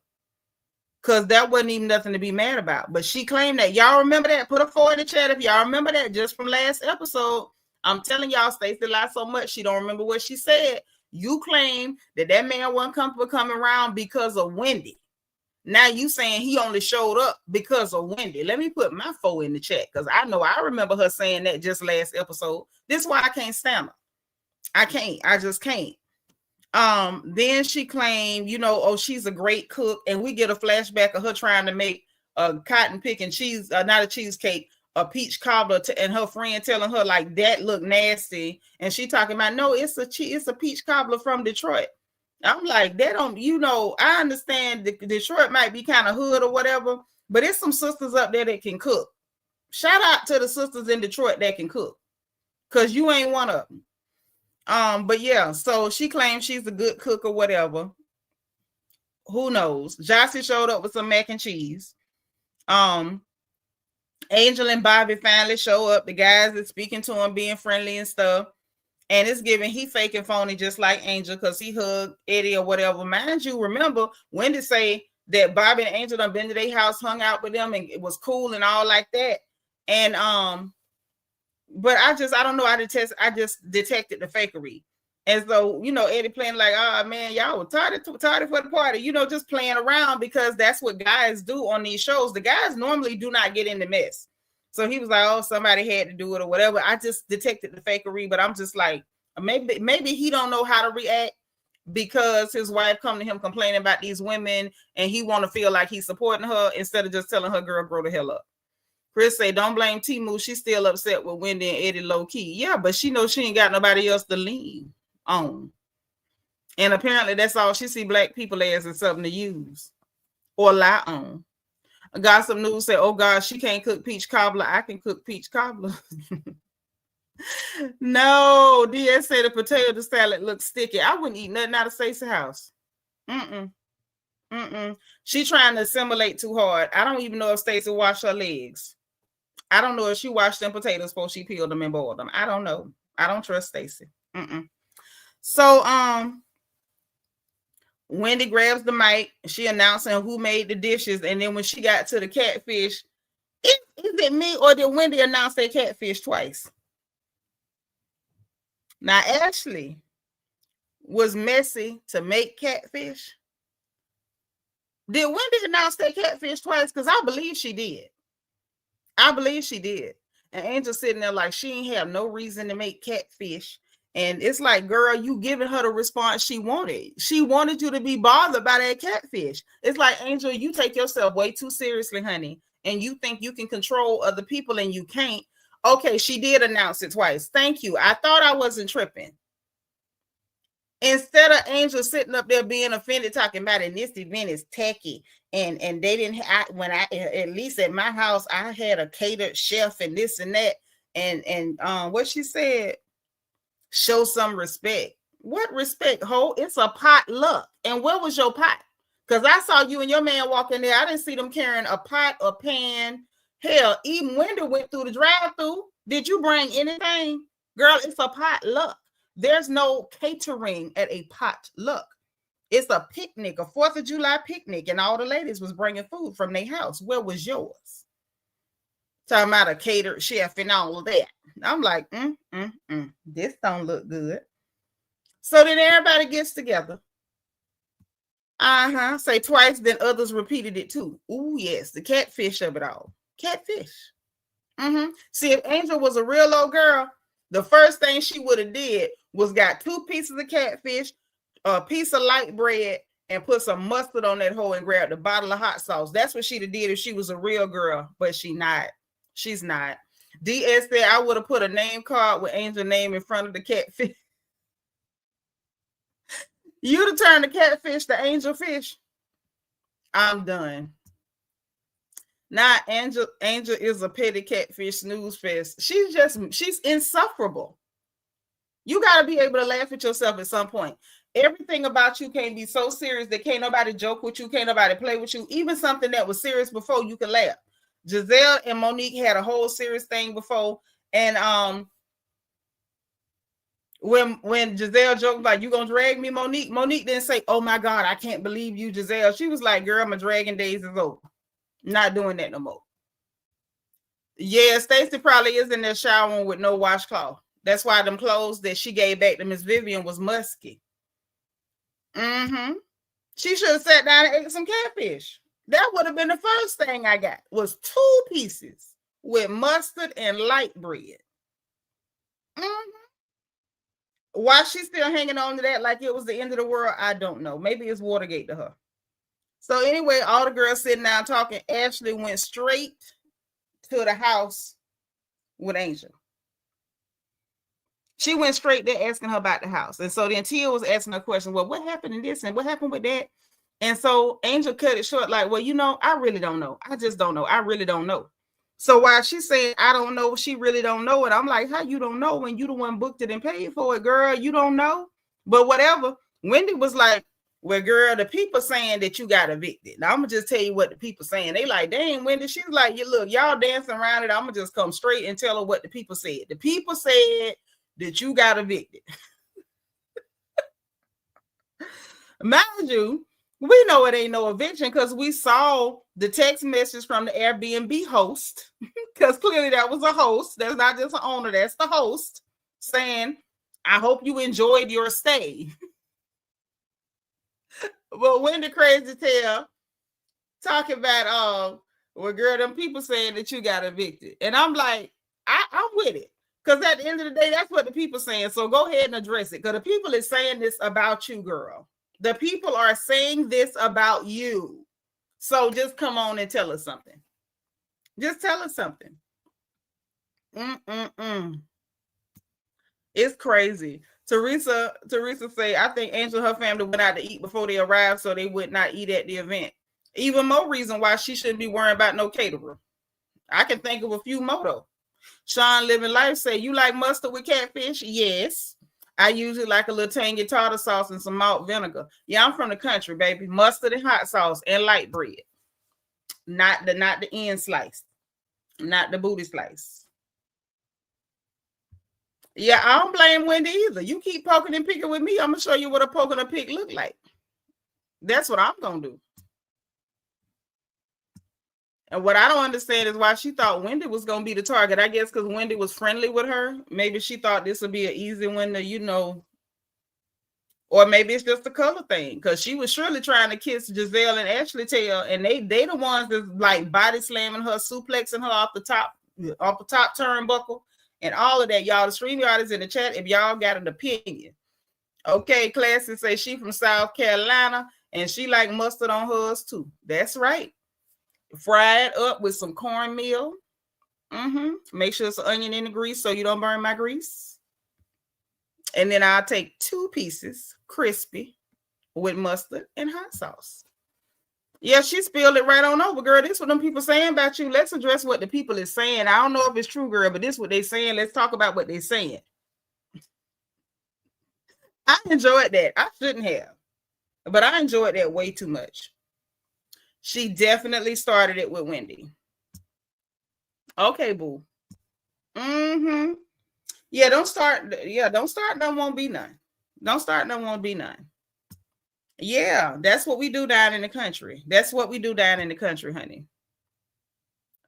Because that wasn't even nothing to be mad about. But she claimed that. Y'all remember that? Put a 4 in the chat if y'all remember that just from last episode. I'm telling y'all, Stacey lied so much she don't remember what she said. You claim that man wasn't comfortable coming around because of Wendy. Now you saying he only showed up because of Wendy. Let me put my 4 in the chat, because I know I remember her saying that just last episode. This is why I can't stand her. I can't. I just can't. Then she claimed, oh, she's a great cook, and we get a flashback of her trying to make a cotton picking cheese, not a cheesecake, a peach cobbler, and her friend telling her like that look nasty, and she talking about, no, it's a peach cobbler from Detroit. I'm like, that don't, I understand Detroit might be kind of hood or whatever, but it's some sisters up there that can cook. Shout out to the sisters in Detroit that can cook, because you ain't one of them. But yeah, so she claims she's a good cook or whatever. Who knows? Jassi showed up with some mac and cheese. Angel and Bobby finally show up. The guys are speaking to him, being friendly and stuff. And it's giving he fake and phony just like Angel, because he hugged Eddie or whatever. Mind you, remember, Wendy say that Bobby and Angel done been to their house, hung out with them, and it was cool and all like that. And but I don't know. I just detected the fakery. And so, Eddie playing like, oh man, y'all were tardy for the party, just playing around, because that's what guys do on these shows. The guys normally do not get in the mess. So he was like, oh, somebody had to do it or whatever. I just detected the fakery, but I'm just like, maybe he don't know how to react, because his wife come to him complaining about these women, and he want to feel like he's supporting her instead of just telling her, girl, grow the hell up. Chris say, don't blame Timu. She's still upset with Wendy and Eddie low key. Yeah, but she knows she ain't got nobody else to lean on. And apparently that's all she see black people as, is something to use or lie on. Gossip News said, oh God, she can't cook peach cobbler. I can cook peach cobbler. No, DS said the potato salad looks sticky. I wouldn't eat nothing out of Stacey's house. She trying to assimilate too hard. I don't even know if Stacey washed her legs. I don't know if she washed them potatoes before she peeled them and boiled them. I don't know. I don't trust Stacey. So Wendy grabs the mic. She announcing who made the dishes, and then when she got to the catfish, is it me or did Wendy announce that catfish twice? Now Ashley was messy to make catfish. Did Wendy announce that catfish twice? Because I believe she did. And Angel sitting there like she ain't have no reason to make catfish. And it's like, girl, you giving her the response she wanted. She wanted you to be bothered by that catfish. It's like, Angel, you take yourself way too seriously, honey. And you think you can control other people and you can't. Okay, she did announce it twice. Thank you. I thought I wasn't tripping. Instead of Angel sitting up there being offended, talking about it, this event is tacky, and they didn't. At least at my house, I had a catered chef and this and that, and what she said, show some respect. What respect, ho? It's a potluck. And where was your pot? Because I saw you and your man walk in there. I didn't see them carrying a pot or pan. Hell, even Wendy went through the drive-through. Did you bring anything? Girl, it's a potluck. There's no catering at a potluck. It's a picnic, a 4th of July picnic, and all the ladies was bringing food from their house. Where was yours? Talking about a catered chef and all of that. I'm like, this don't look good. So then everybody gets together. Say twice, then others repeated it too. Ooh, yes, the catfish of it all. Catfish. See, if Angel was a real old girl, the first thing she would have did was got 2 pieces of catfish, a piece of light bread, and put some mustard on that hole and grabbed a bottle of hot sauce. That's what she'd have did if she was a real girl, but she's not. DS said I would have put a name card with Angel's name in front of the catfish. You'd have turned the catfish to Angel Fish. I'm done. Now Angel is a petty catfish snooze fest. She's insufferable. You got to be able to laugh at yourself at some point. Everything about you can't be so serious that can't nobody joke with you, can't nobody play with you. Even something that was serious before, you can laugh. Gizelle and Monique had a whole serious thing before, and when Gizelle joked like, you gonna drag me, Monique didn't say, oh my God, I can't believe you, Gizelle. She was like, girl, my dragging days is over. Not doing that no more. Yeah, Stacy probably is in there showering with no washcloth. That's why them clothes that she gave back to Miss Vivian was musky. She should have sat down and ate some catfish. That would have been the first thing I got, was 2 pieces with mustard and light bread. Why she's still hanging on to that like it was the end of the world, I don't know. Maybe it's Watergate to her. So anyway, all the girls sitting down talking. Ashley went straight to the house with Angel. She went straight there asking her about the house. And so then Tia was asking her question, well, what happened in this and what happened with that? And so Angel cut it short like, well, I really don't know. I just don't know. I really don't know. So while she's saying, I don't know, she really don't know it. I'm like, how you don't know when you the one booked it and paid for it, girl? You don't know? But whatever. Wendy was like, well, girl, the people saying that you got evicted. Now, I'm going to just tell you what the people saying. They like, dang, Wendy. She's like, look, y'all dancing around it. I'm going to just come straight and tell her what the people said. The people said that you got evicted. Mind you, we know it ain't no eviction because we saw the text message from the Airbnb host, because clearly that was a host. That's not just an owner. That's the host saying, I hope you enjoyed your stay. But Wendy Crazy Tail talking about, well, girl, them people saying that you got evicted. And I'm like, I'm with it. Because at the end of the day, that's what the people saying. So go ahead and address it. Because the people is saying this about you, girl. The people are saying this about you. So just come on and tell us something. Just tell us something. It's crazy. Teresa say, I think Angel and her family went out to eat before they arrived so they would not eat at the event. Even more reason why she shouldn't be worrying about no caterer. I can think of a few more though. Sean Living Life say, you like mustard with catfish? Yes. I usually like a little tangy tartar sauce and some malt vinegar. Yeah, I'm from the country, baby. Mustard and hot sauce and light bread. Not the end slice. Not the booty slice. Yeah, I don't blame Wendy either. You keep poking and picking with me, I'm gonna show you what a poke and a pick look like. That's what I'm gonna do. And what I don't understand is why she thought Wendy was gonna be the target. I guess because Wendy was friendly with her. Maybe she thought this would be an easy one to, or maybe it's just a color thing. Because she was surely trying to kiss Gizelle and Ashley tail, and they the ones that's like body slamming her, suplexing her off the top turnbuckle. And all of that, y'all, the StreamYard is in the chat if y'all got an opinion. Okay, Classy say she from South Carolina and she like mustard on hers too. That's right. Fry it up with some cornmeal. Make sure it's an onion in the grease so you don't burn my grease. And then I'll take 2 pieces, crispy, with mustard and hot sauce. Yeah, she spilled it right on over, girl. This is what them people saying about you. Let's address what the people is saying. I don't know if it's true, girl, but this is what they saying. Let's talk about what they're saying. I enjoyed that. I shouldn't have, but I enjoyed that way too much. She definitely started it with Wendy. Okay, boo. Yeah, don't start. Yeah, don't start. There won't be none. Don't start. There won't be none. Yeah, that's what we do down in the country. That's what we do down in the country, honey.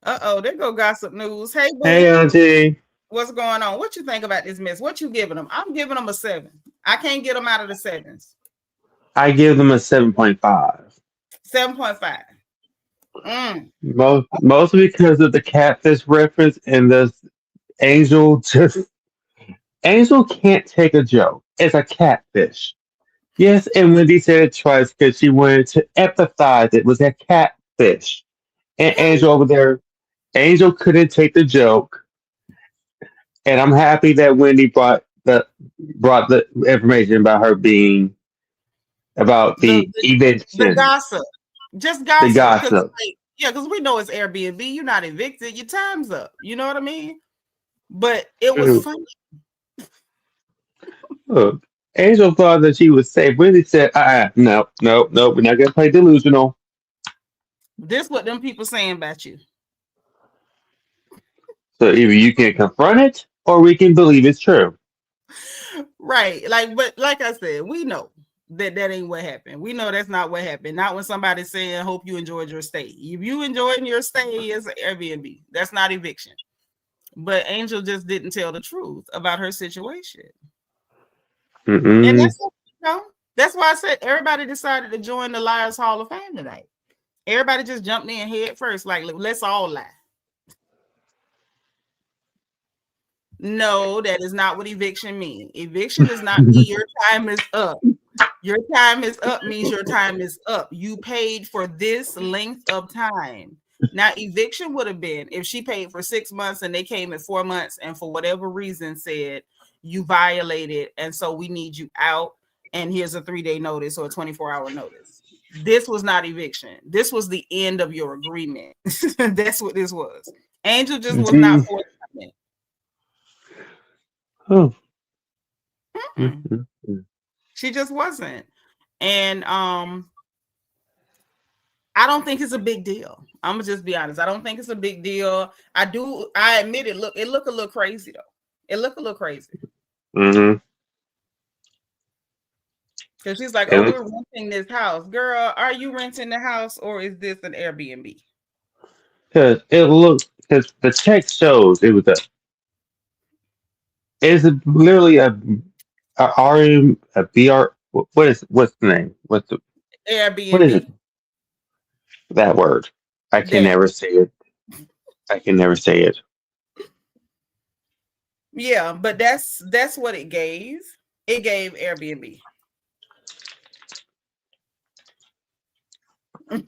Uh-oh, there go gossip news. Hey, boo. Hey, Auntie. What's going on? What you think about this mess? What you giving them? I'm giving them a 7. I can't get them out of the 7s. I give them a 7.5. 7.5. Mostly because of the catfish reference and the Angel can't take a joke. It's a catfish. Yes, and Wendy said it twice because she wanted to empathize it was a catfish. And Angel couldn't take the joke. And I'm happy that Wendy brought the information about her being about the eviction. The gossip. Just gossip. The gossip. Because we know it's Airbnb. You're not evicted. Your time's up. You know what I mean? But it was funny. Look, Angel thought that she was safe. Wendy said, no, we're not going to play delusional. This what them people saying about you. So either you can confront it or we can believe it's true. Right. But like I said, we know that ain't what happened. We know that's not what happened. Not when somebody's saying, hope you enjoyed your stay. If you enjoyed your stay, it's an Airbnb. That's not eviction. But Angel just didn't tell the truth about her situation. And that's why I said everybody decided to join the Liars Hall of Fame tonight. Everybody just jumped in head first. Like, let's all lie. No, that is not what eviction means. Eviction does not mean your time is up. Your time is up means your time is up. You paid for this length of time. Now, eviction would have been if she paid for 6 months and they came at 4 months and for whatever reason said you violated and so we need you out and here's a 3-day notice or a 24-hour notice. This was not eviction. This was the end of your agreement. That's what this was. Angel just was not forthcoming. Oh. She just wasn't. And I don't think it's a big deal. I'm gonna just be honest. I don't think it's a big deal. I admit it. It looked a little crazy though. It looked a little crazy. Because she's like, oh, we're renting this house. Girl, are you renting the house or is this an Airbnb? Because the text shows it was literally a RM, a BR. What's the name? What's the Airbnb? What is it? That word. I can never say it. Yeah, but that's what it gave. It gave Airbnb. I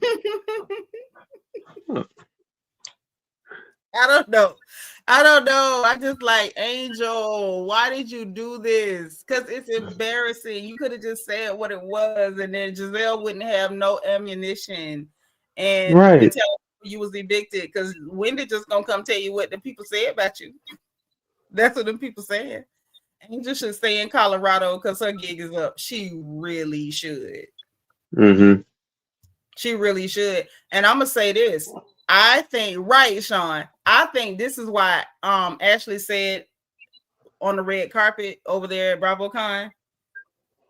don't know. I just like, Angel, why did you do this? Because it's embarrassing. You could have just said what it was, and then Gizelle wouldn't have no ammunition. and Right. tell you was evicted because Wendy just gonna come tell you what the people say about you. That's what the people saying. Angel should stay in Colorado because her gig is up. She really should. Mm-hmm. She really should. And I'm gonna say this. I think, right, Sean. I think this is why Ashley said on the red carpet over there at BravoCon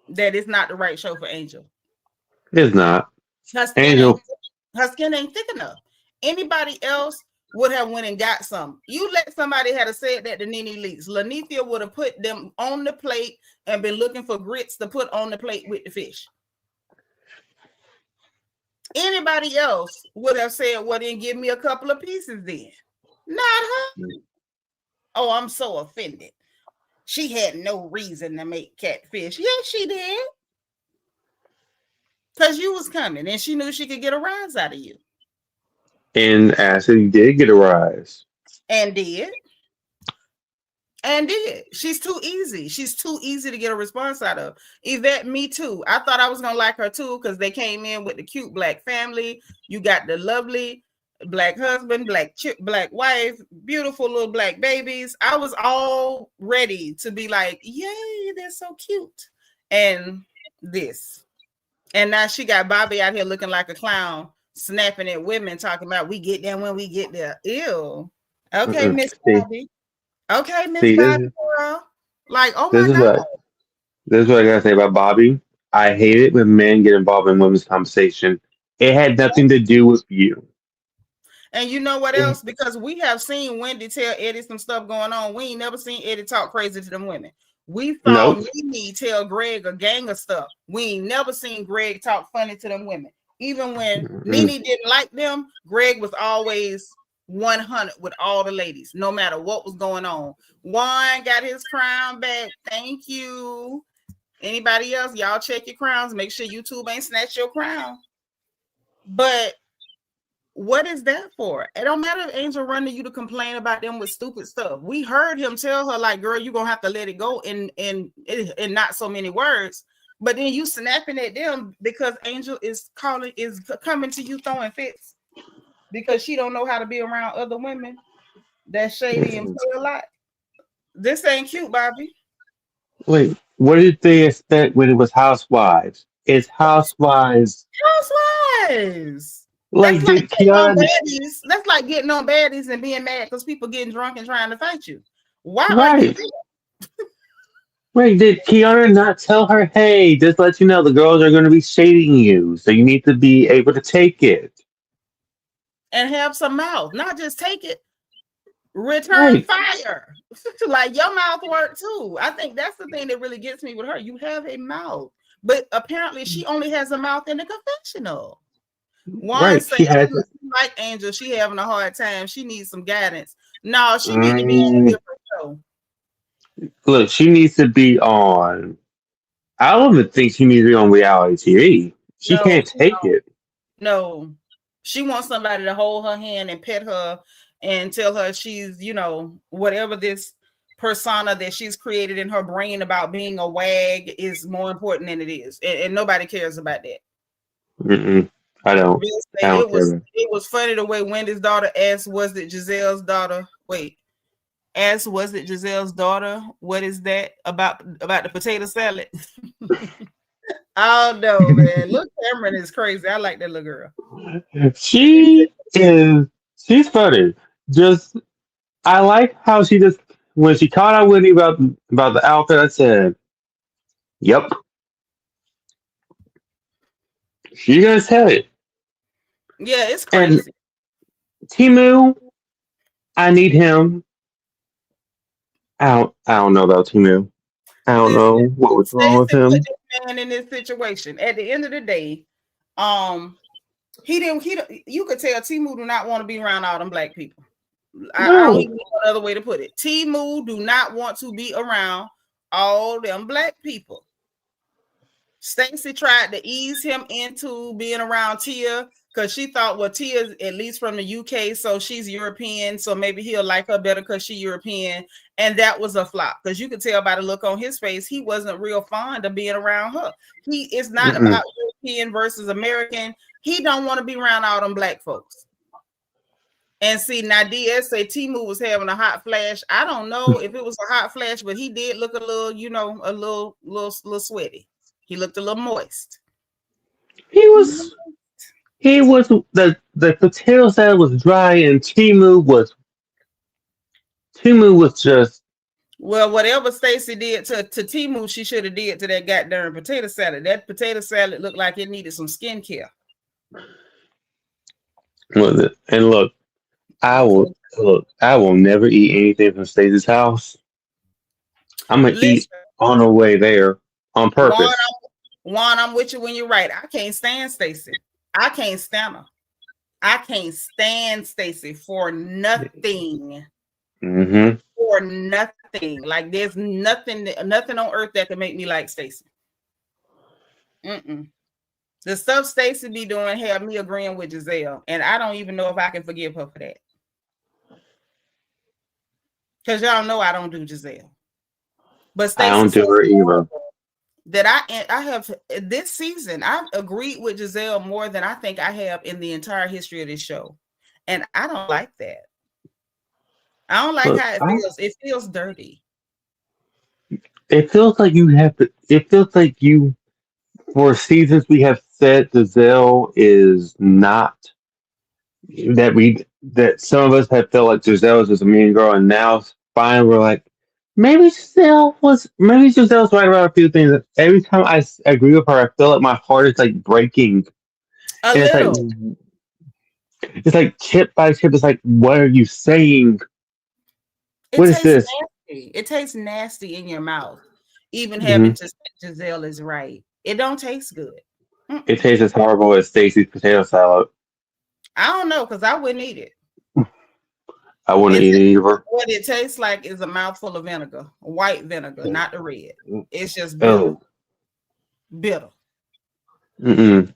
that it's not the right show for Angel. It's not. Her skin ain't Angel. her skin ain't thick enough. Anybody else would have went and got some. You let somebody had said that to Nene Leakes. Lanithia would have put them on the plate and been looking for grits to put on the plate with the fish. Anybody else would have said, well, then give me a couple of pieces then. Not her. Oh, I'm so offended. She had no reason to make catfish. Yes, she did. Because you was coming and she knew she could get a rise out of you. And Ashley did get a rise. And did. And did. She's too easy. She's too easy to get a response out of. Yvette, me too. I thought I was going to like her too because they came in with the cute black family. You got the lovely black husband, black wife, beautiful little black babies. I was all ready to be like, yay, they're so cute. And this. And now she got Bobby out here looking like a clown, snapping at women, talking about we get there when we get there. Ew. Okay, Miss Bobby. Okay, Miss Bobby girl. Like, oh my God. This is what I gotta say about Bobby. I hate it when men get involved in women's conversation. It had nothing to do with you. And you know what else? Because we have seen Wendy tell Eddie some stuff going on. We ain't never seen Eddie talk crazy to them women. We saw Nene tell Greg a gang of stuff. We ain't never seen Greg talk funny to them women. Even when Nene didn't like them, Greg was always 100 with all the ladies, no matter what was going on. Juan got his crown back. Thank you. Anybody else? Y'all check your crowns. Make sure YouTube ain't snatched your crown. But what is that for? It don't matter if Angel run to you to complain about them with stupid stuff. We heard him tell her, like, girl, you're gonna have to let it go in not so many words. But then you snapping at them because Angel is coming to you throwing fits because she don't know how to be around other women that's shady and play a lot. This ain't cute, Bobby. Wait, what did they expect when it was Housewives? It's Housewives. Housewives. Like, did Kiana? That's like getting on baddies and being mad because people getting drunk and trying to fight you. Why are you there? Wait, did Kiana not tell her, hey, just let you know the girls are going to be shading you, so you need to be able to take it? And have some mouth, not just take it. Return fire. Like your mouth work too. I think that's the thing that really gets me with her. You have a mouth, but apparently she only has a mouth in the confessional. One say, like Angel, she having a hard time. She needs some guidance. No, she needs to be on a different show. Look, she needs to be on. I don't even think she needs to be on reality TV. She can't take it. No, she wants somebody to hold her hand and pet her and tell her she's, whatever this persona that she's created in her brain about being a wag is more important than it is. And nobody cares about that. I don't. It was funny the way Wendy's daughter asked, was it Giselle's daughter? Was it Giselle's daughter? What is that about the potato salad? Oh no, man. Look, Cameron is crazy. I like that little girl. She's funny. I like how she just, when she caught out Wendy about the outfit, I said, yep. She gonna tell it. Yeah, it's crazy. And Timu, I need him. I don't know about Timu. I don't know what was wrong with him. Put this man in this situation. At the end of the day, you could tell Timu do not want to be around all them black people. I don't even know another way to put it. Timu do not want to be around all them black people. Stacy tried to ease him into being around Tia because she thought, well, Tia's at least from the UK, so she's European, so maybe he'll like her better because she's European. And that was a flop because you could tell by the look on his face, he wasn't real fond of being around her. It's not about European versus American. He don't want to be around all them black folks. And see, now DS say Timu was having a hot flash. I don't know if it was a hot flash, but he did look a little, a little sweaty. He looked a little moist. He was the potato salad was dry and Timu was just Well, whatever Stacy did to Timu, she should have did to that goddamn potato salad. That potato salad looked like it needed some skincare. was it. And I will never eat anything from Stacey's house. I'm gonna eat Listen, on the way there on purpose. Juan, I'm with you when you're right. I can't stand Stacy. I can't stand her. I can't stand Stacy for nothing. Mm-hmm. For nothing. Like there's nothing on earth that can make me like Stacy. The stuff Stacy be doing have me agreeing with Gizelle, and I don't even know if I can forgive her for that. Because y'all know I don't do Gizelle. But I Stacy don't do her either. that I have this season, I've agreed with Gizelle more than I think I have in the entire history of this show. And I don't like that. I don't like how it feels. It feels dirty. It feels like you have to. It feels like you, for seasons, we have said Giselle is not that some of us have felt like Giselle is just a mean girl, and now finally we're like, maybe Giselle's right about a few things. Every time I agree with her, I feel like my heart is like breaking, A and little. it's like chip by chip. It's like, what are you saying? It What is tastes this? nasty. It tastes nasty in your mouth. Even Hmm. having to say Gizelle is right. It don't taste good. It tastes as horrible as Stacy's potato salad. I don't know because I wouldn't eat it. I wouldn't eat it either. What it tastes like is a mouthful of vinegar, white vinegar, not the red. It's just bitter. Oh. Bitter. Mm-mm.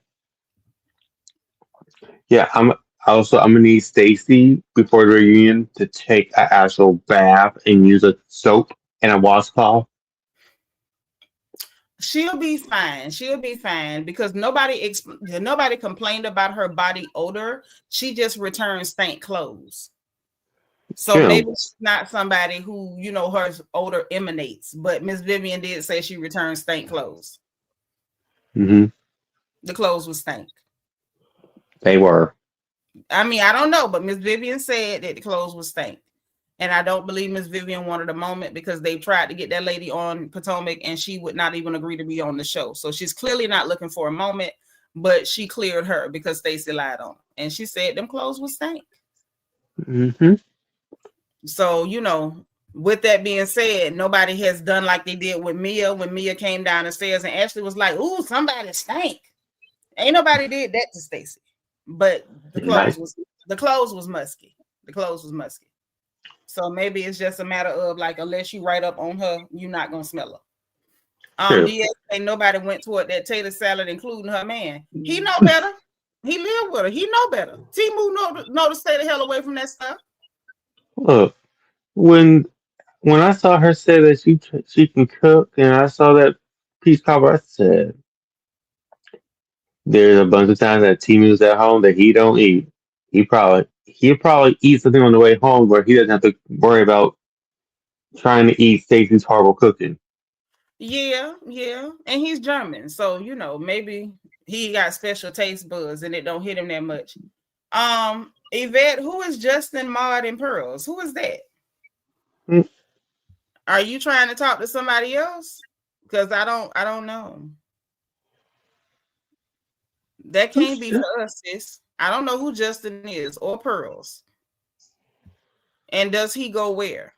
Yeah, I'm gonna need Stacy before the reunion to take an actual bath and use a soap and a washcloth. She'll be fine. She'll be fine because nobody complained about her body odor. She just returned stank clothes. So True. maybe she's not somebody who, her odor emanates. But Miss Vivian did say she returned stank clothes. Hmm. The clothes were stank. They were. I mean, I don't know, but Miss Vivian said that the clothes were stank. And I don't believe Miss Vivian wanted a moment because they tried to get that lady on Potomac and she would not even agree to be on the show. So she's clearly not looking for a moment, but she cleared her because Stacy lied on her. And she said them clothes were stank. Hmm. So, with that being said, nobody has done like they did with Mia when Mia came down the stairs and Ashley was like, ooh, somebody stank. Ain't nobody did that to Stacy. But the clothes was musky. The clothes was musky. So maybe it's just a matter of like, unless you write up on her, you're not gonna smell her. DS ain't nobody went toward that tater salad, including her man. He know better. He lived with her. He know better. Timu know to stay the hell away from that stuff. Look, when I saw her say that she can cook, and I saw that piece cover, I said, "There's a bunch of times that Timu's at home that he don't eat. He'll probably eat something on the way home where he doesn't have to worry about trying to eat Stacey's horrible cooking." Yeah. And he's German. So, maybe he got special taste buds and it don't hit him that much. Yvette, who is Justin, Maud, and Pearls? Who is that? Mm. Are you trying to talk to somebody else? Because I don't know. That can't be for us, sis. I don't know who Justin is or Pearls. And does he go where?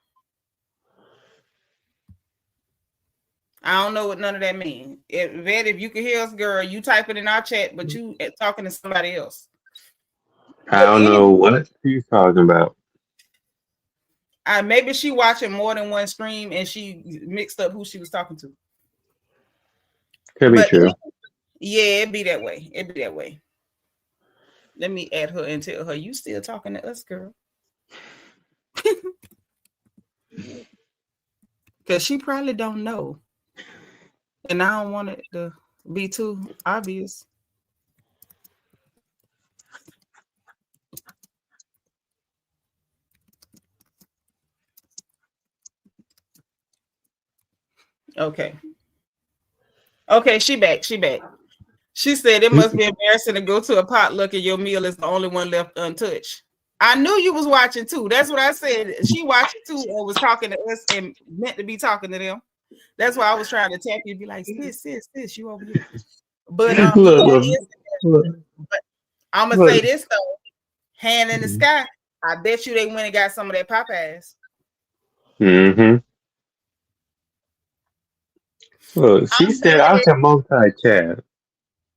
I don't know what none of that means. If you can hear us, girl, you type it in our chat, but you talking to somebody else. I But don't know what she's talking about. Maybe she watching more than one stream and she mixed up who she was talking to. Could be true. Yeah, it'd be that way. Let me add her and tell her you still talking to us, girl. Because she probably don't know. And I don't want it to be too obvious. Okay. Okay, she back. She back. She said it must be embarrassing to go to a potluck and your meal is the only one left untouched. I knew you was watching too. That's what I said. She watching too and was talking to us and meant to be talking to them. That's why I was trying to tap you and be like, sis, you over here. But yeah, Look, it is. look, But I'm gonna say look. this though, hand in the sky. I bet you they went and got some of that Popeyes. Mm-hmm. Look, she I'm said I mad. can multitask.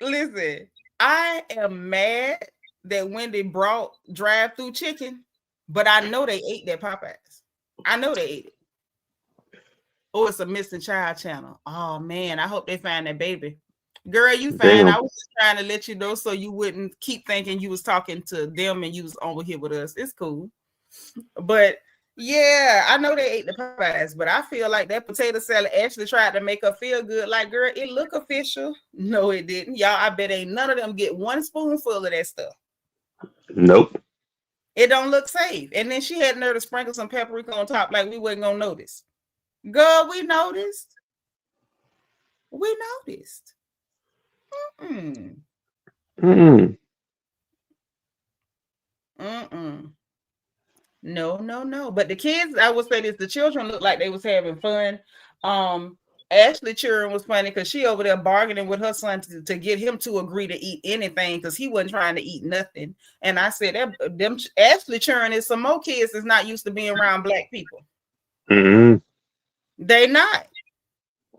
Listen, I am mad that Wendy brought drive-through chicken, but I know they ate that Popeyes. I know they ate it. Oh, it's a missing child channel. Oh man, I hope they find that baby. Girl, you fine. I Damn. was just trying to let you know so you wouldn't keep thinking you was talking to them and you was over here with us. It's cool. But yeah, I know they ate the Popeyes, but I feel like that potato salad actually tried to make her feel good. Like, girl, it look official. No, it didn't. Y'all, I bet ain't none of them get one spoonful of that stuff. Nope. It don't look safe. And then she had nerve to sprinkle some paprika on top like we wasn't gonna notice. Girl, we noticed. We noticed. Mm-mm. Mm-mm. Mm-mm. No. But the kids, I would say this, the children looked like they was having fun. Ashley Churin was funny because she over there bargaining with her son to get him to agree to eat anything because he wasn't trying to eat nothing. And I said, them Ashley Churin is some more kids that's not used to being around black people. Mm-mm. They not.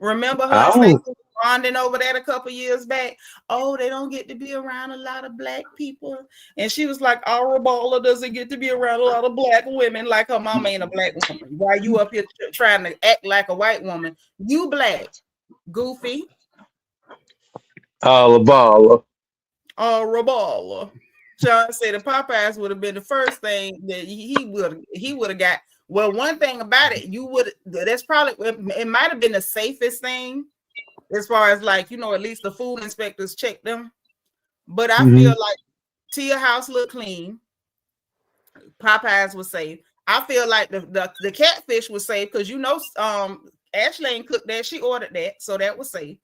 Remember her and Stacey Oh, bonding over that a couple years back? Oh, they don't get to be around a lot of black people. And she was like, our baller doesn't get to be around a lot of black women like her mama ain't a black woman. Why you up here trying to act like a white woman? You black, goofy. Alabama. Baller. John said the Popeyes would have been the first thing that he would have got. Well, one thing about it, that's probably, it might have been the safest thing as far as like, at least the food inspectors check them. But I feel Mm-hmm. like Tia house looked clean. Popeyes was safe. I feel like the catfish was safe because Ashley ain't cooked that. She ordered that, so that was safe.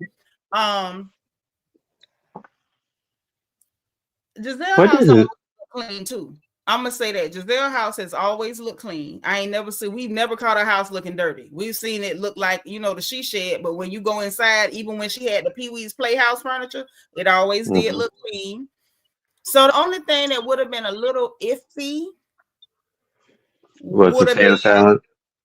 Gizelle What house is always it? looked clean too. I'm gonna say that Gizelle house has always looked clean. We've never caught her house looking dirty. We've seen it look like the she shed, but when you go inside, even when she had the Pee Wee's Playhouse furniture, it always did Mm-hmm. look clean. So the only thing that would have been a little iffy What would have been potato salad?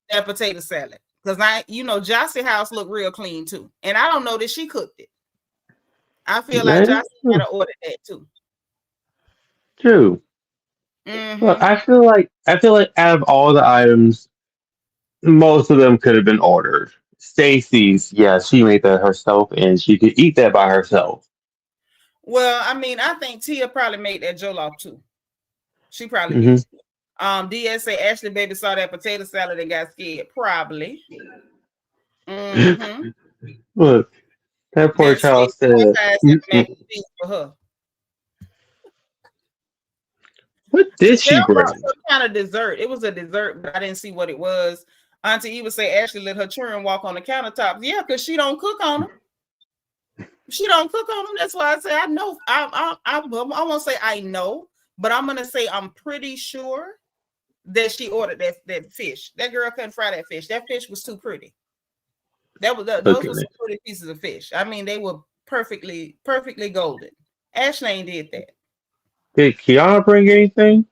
that potato salad. Because Jassi house looked real clean too. And I don't know that she cooked it. I feel like That Jassi is might true. have ordered that too. True. Look, Mm-hmm. I feel like out of all the items, most of them could have been ordered. Stacy's, yeah, she made that herself, and she could eat that by herself. Well, I think Tia probably made that jollof too. She probably Hmm. did. DS say Ashley baby saw that potato salad and got scared. Probably. Mm-hmm. Look, that poor Then child Stacey said, Popeyes had mac "Mm-mm." and cheese for her. "What did she Giselle brought bring?" some kind of dessert. It was a dessert, but I didn't see what it was. Auntie Eva say Ashley let her children walk on the countertops. Yeah, because she don't cook on them. She don't cook on them. That's why I say I know. I won't say I know, but I'm gonna say I'm pretty sure that she ordered that fish. That girl couldn't fry that fish. That fish was too pretty. Look Those at were some it. pretty pieces of fish. They were perfectly golden. Ashley did that. Did Kiana bring anything?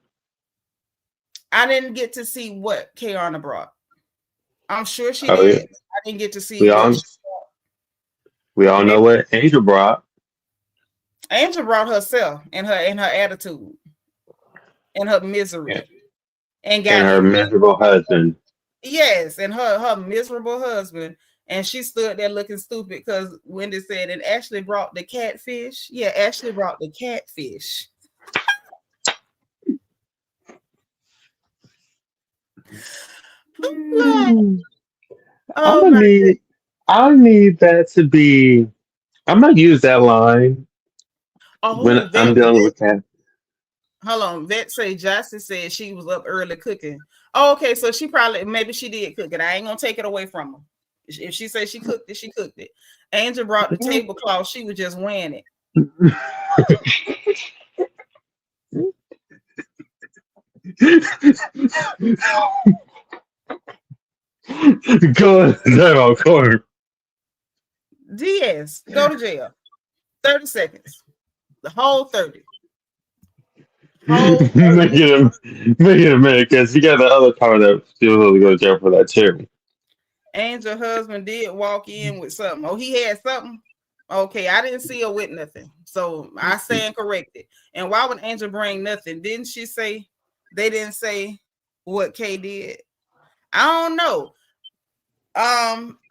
I didn't get to see what Kiana brought. I'm sure she Oh yeah, did. I didn't get to see we what all she we all know maybe what Angel brought, Angel brought herself and her attitude and her and, misery and and got her miserable husband. yes, and her miserable husband. And she stood there looking stupid because Wendy said, and Ashley brought the catfish. Yeah, Ashley brought the catfish. Like, Mm. I'm oh gonna my god. need. I need that to be. I'm gonna use that line when Oh, I'm dealing with that. hold on. Vet say Jassi said she was up early cooking. Oh, okay, so maybe she did cook it. I ain't gonna take it away from her. If she said she cooked it, she cooked it. Angel brought the tablecloth. She was just wearing it. Go ahead, go. DS, go to jail. 30 seconds. The whole 30. Whole 30. Make it a minute, because you got the other part that still supposed to go to jail for that too. Angel husband did walk in with something. Oh, he had something. Okay, I didn't see her with nothing. So I stand corrected. And why would Angel bring nothing? Didn't she say they didn't say what Kay did? I don't know.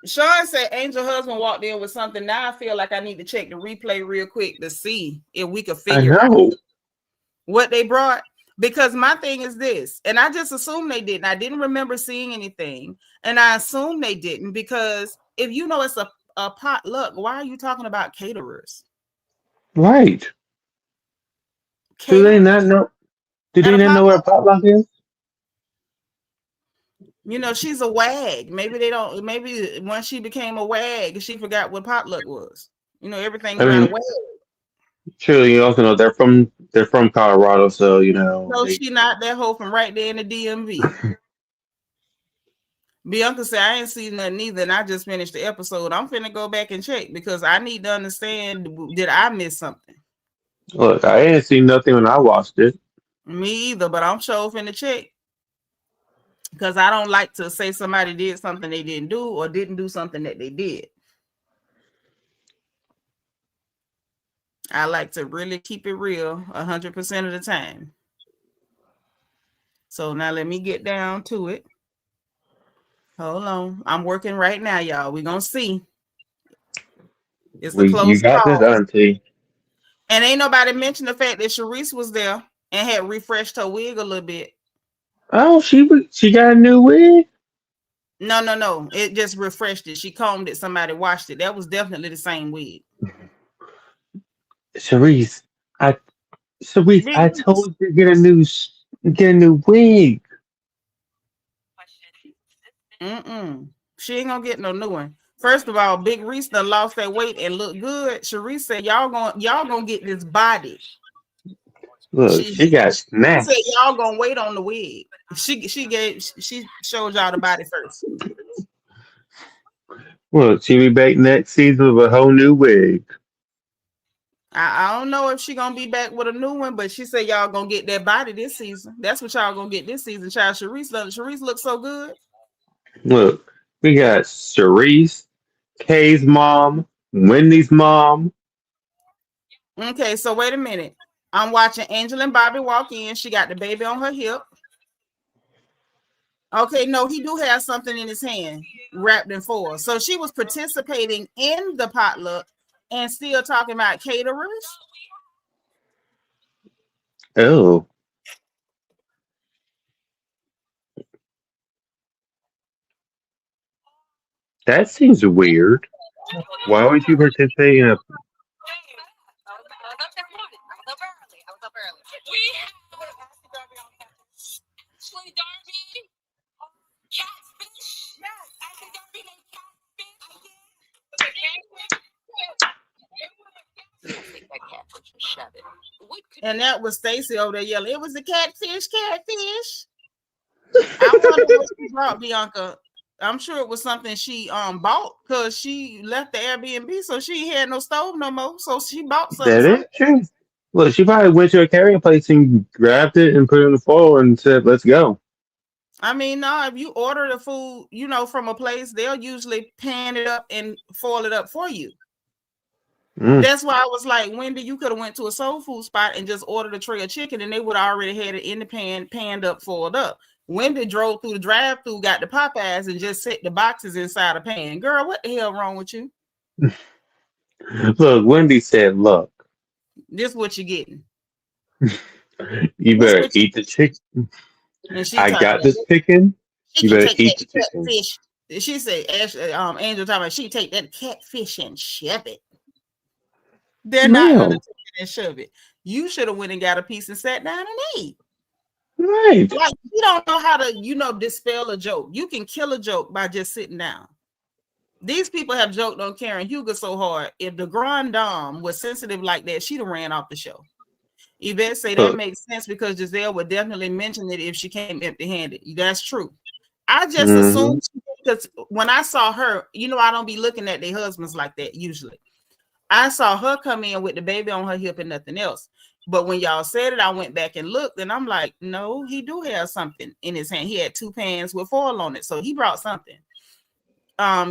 Sean said Angel husband walked in with something. Now I feel like I need to check the replay real quick to see if we could I figure out know. what they brought. Because my thing is this, and I just assumed they didn't. I didn't remember seeing anything, and I assumed they didn't, because if you know it's a potluck, why are you talking about caterers? Right. Do they Caterers not know? Do at they a not know what a potluck? potluck is? You know, she's a wag. Maybe they don't. Maybe once she became a wag, she forgot what potluck was. You know, everything's I about a mean, wag. surely you also know they're from Colorado, so you know No, they. she not that hoe from right there in the DMV. Bianca said, I ain't seen nothing either, and I just finished the episode. I'm finna go back and check because I need to understand, did I miss something? Look, I didn't see nothing when I watched it. Me either, but I'm sure finna check because I don't like to say somebody did something they didn't do or didn't do something that they did. I like to really keep it real 100% of the time. So now let me get down to it. Hold on. I'm working right now, y'all. We're going to see. It's a You close got this, call. Auntie. And ain't nobody mentioned the fact that Sharice was there and had refreshed her wig a little bit. Oh, she got a new wig. No. It just refreshed it. She combed it. Somebody washed it. That was definitely the same wig. Cerise, I Cerise, Big I Reese. told you to get a new wig. She ain't gonna get no new one. First of all, Big Reese done lost that weight and look good. Sharice said, y'all gonna get this body. Look, She she got said snatched. y'all gonna wait on the wig. She showed y'all the body first. Look, she be back next season with a whole new wig. I don't know if she gonna be back with a new one, but she said y'all gonna get that body this season. That's what y'all gonna get this season. Child, Sharice looks so good. Look, we got Cerise, Kay's mom, Wendy's mom. Okay, so wait a minute. I'm watching Angel and Bobby walk in. She got the baby on her hip. Okay, no, he do have something in his hand wrapped in foil. So she was participating in the potluck and still talking about caterers. Oh, that seems weird. Why would you participate in a? And that was Stacy over there yelling, it was the catfish. I wonder what she brought, Bianca. I'm sure it was something she bought because she left the Airbnb, so she had no stove no more. So she bought something. That is true. Look, she probably went to a carrying place and grabbed it and put it in the foil and said, "Let's go." I mean, no, if you order the food, from a place, they'll usually pan it up and foil it up for you. Mm. That's why I was like, Wendy, you could have went to a soul food spot and just ordered a tray of chicken and they would have already had it in the pan, panned up, foiled up. Wendy drove through the drive-through, got the Popeyes and just set the boxes inside a pan. Girl, what the hell wrong with you? Look, Wendy said, "Look, This what you getting. you This better what you eat the chicken. and she I talking got about this chicken. she You can better take that eat the chicken." catfish. She said, Angel talking about she take that catfish and shove it. They're not gonna No, take it and shove it. You should have went and got a piece and sat down and ate. right. Like you don't know how to, dispel a joke. You can kill a joke by just sitting down. These people have joked on Karen Huger so hard. If the Grand Dame was sensitive like that, she'd have ran off the show. Yvette say that Look. makes sense because Gizelle would definitely mention it if she came empty-handed. That's true. I just Hmm. assumed because when I saw her, I don't be looking at their husbands like that usually. I saw her come in with the baby on her hip and nothing else. But when y'all said it, I went back and looked, and I'm like, no, he do have something in his hand. He had 2 pans with foil on it, so he brought something.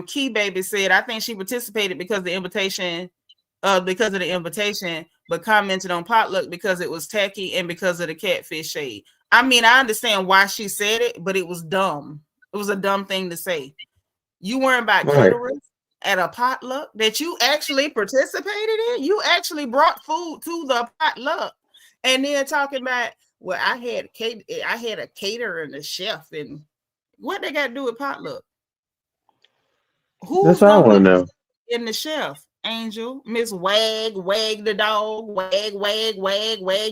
Key Baby said, I think she participated because of the invitation, but commented on potluck because it was tacky and because of the catfish shade. I mean, I understand why she said it, but it was dumb. It was a dumb thing to say. You weren't about Right. caterers at a potluck that you actually participated in. You actually brought food to the potluck, and then talking about, well, I had a caterer and a chef, and what they got to do with potluck? That's Who's what I gonna want to be know. in the chef? Angel, Miss Wag the dog, wag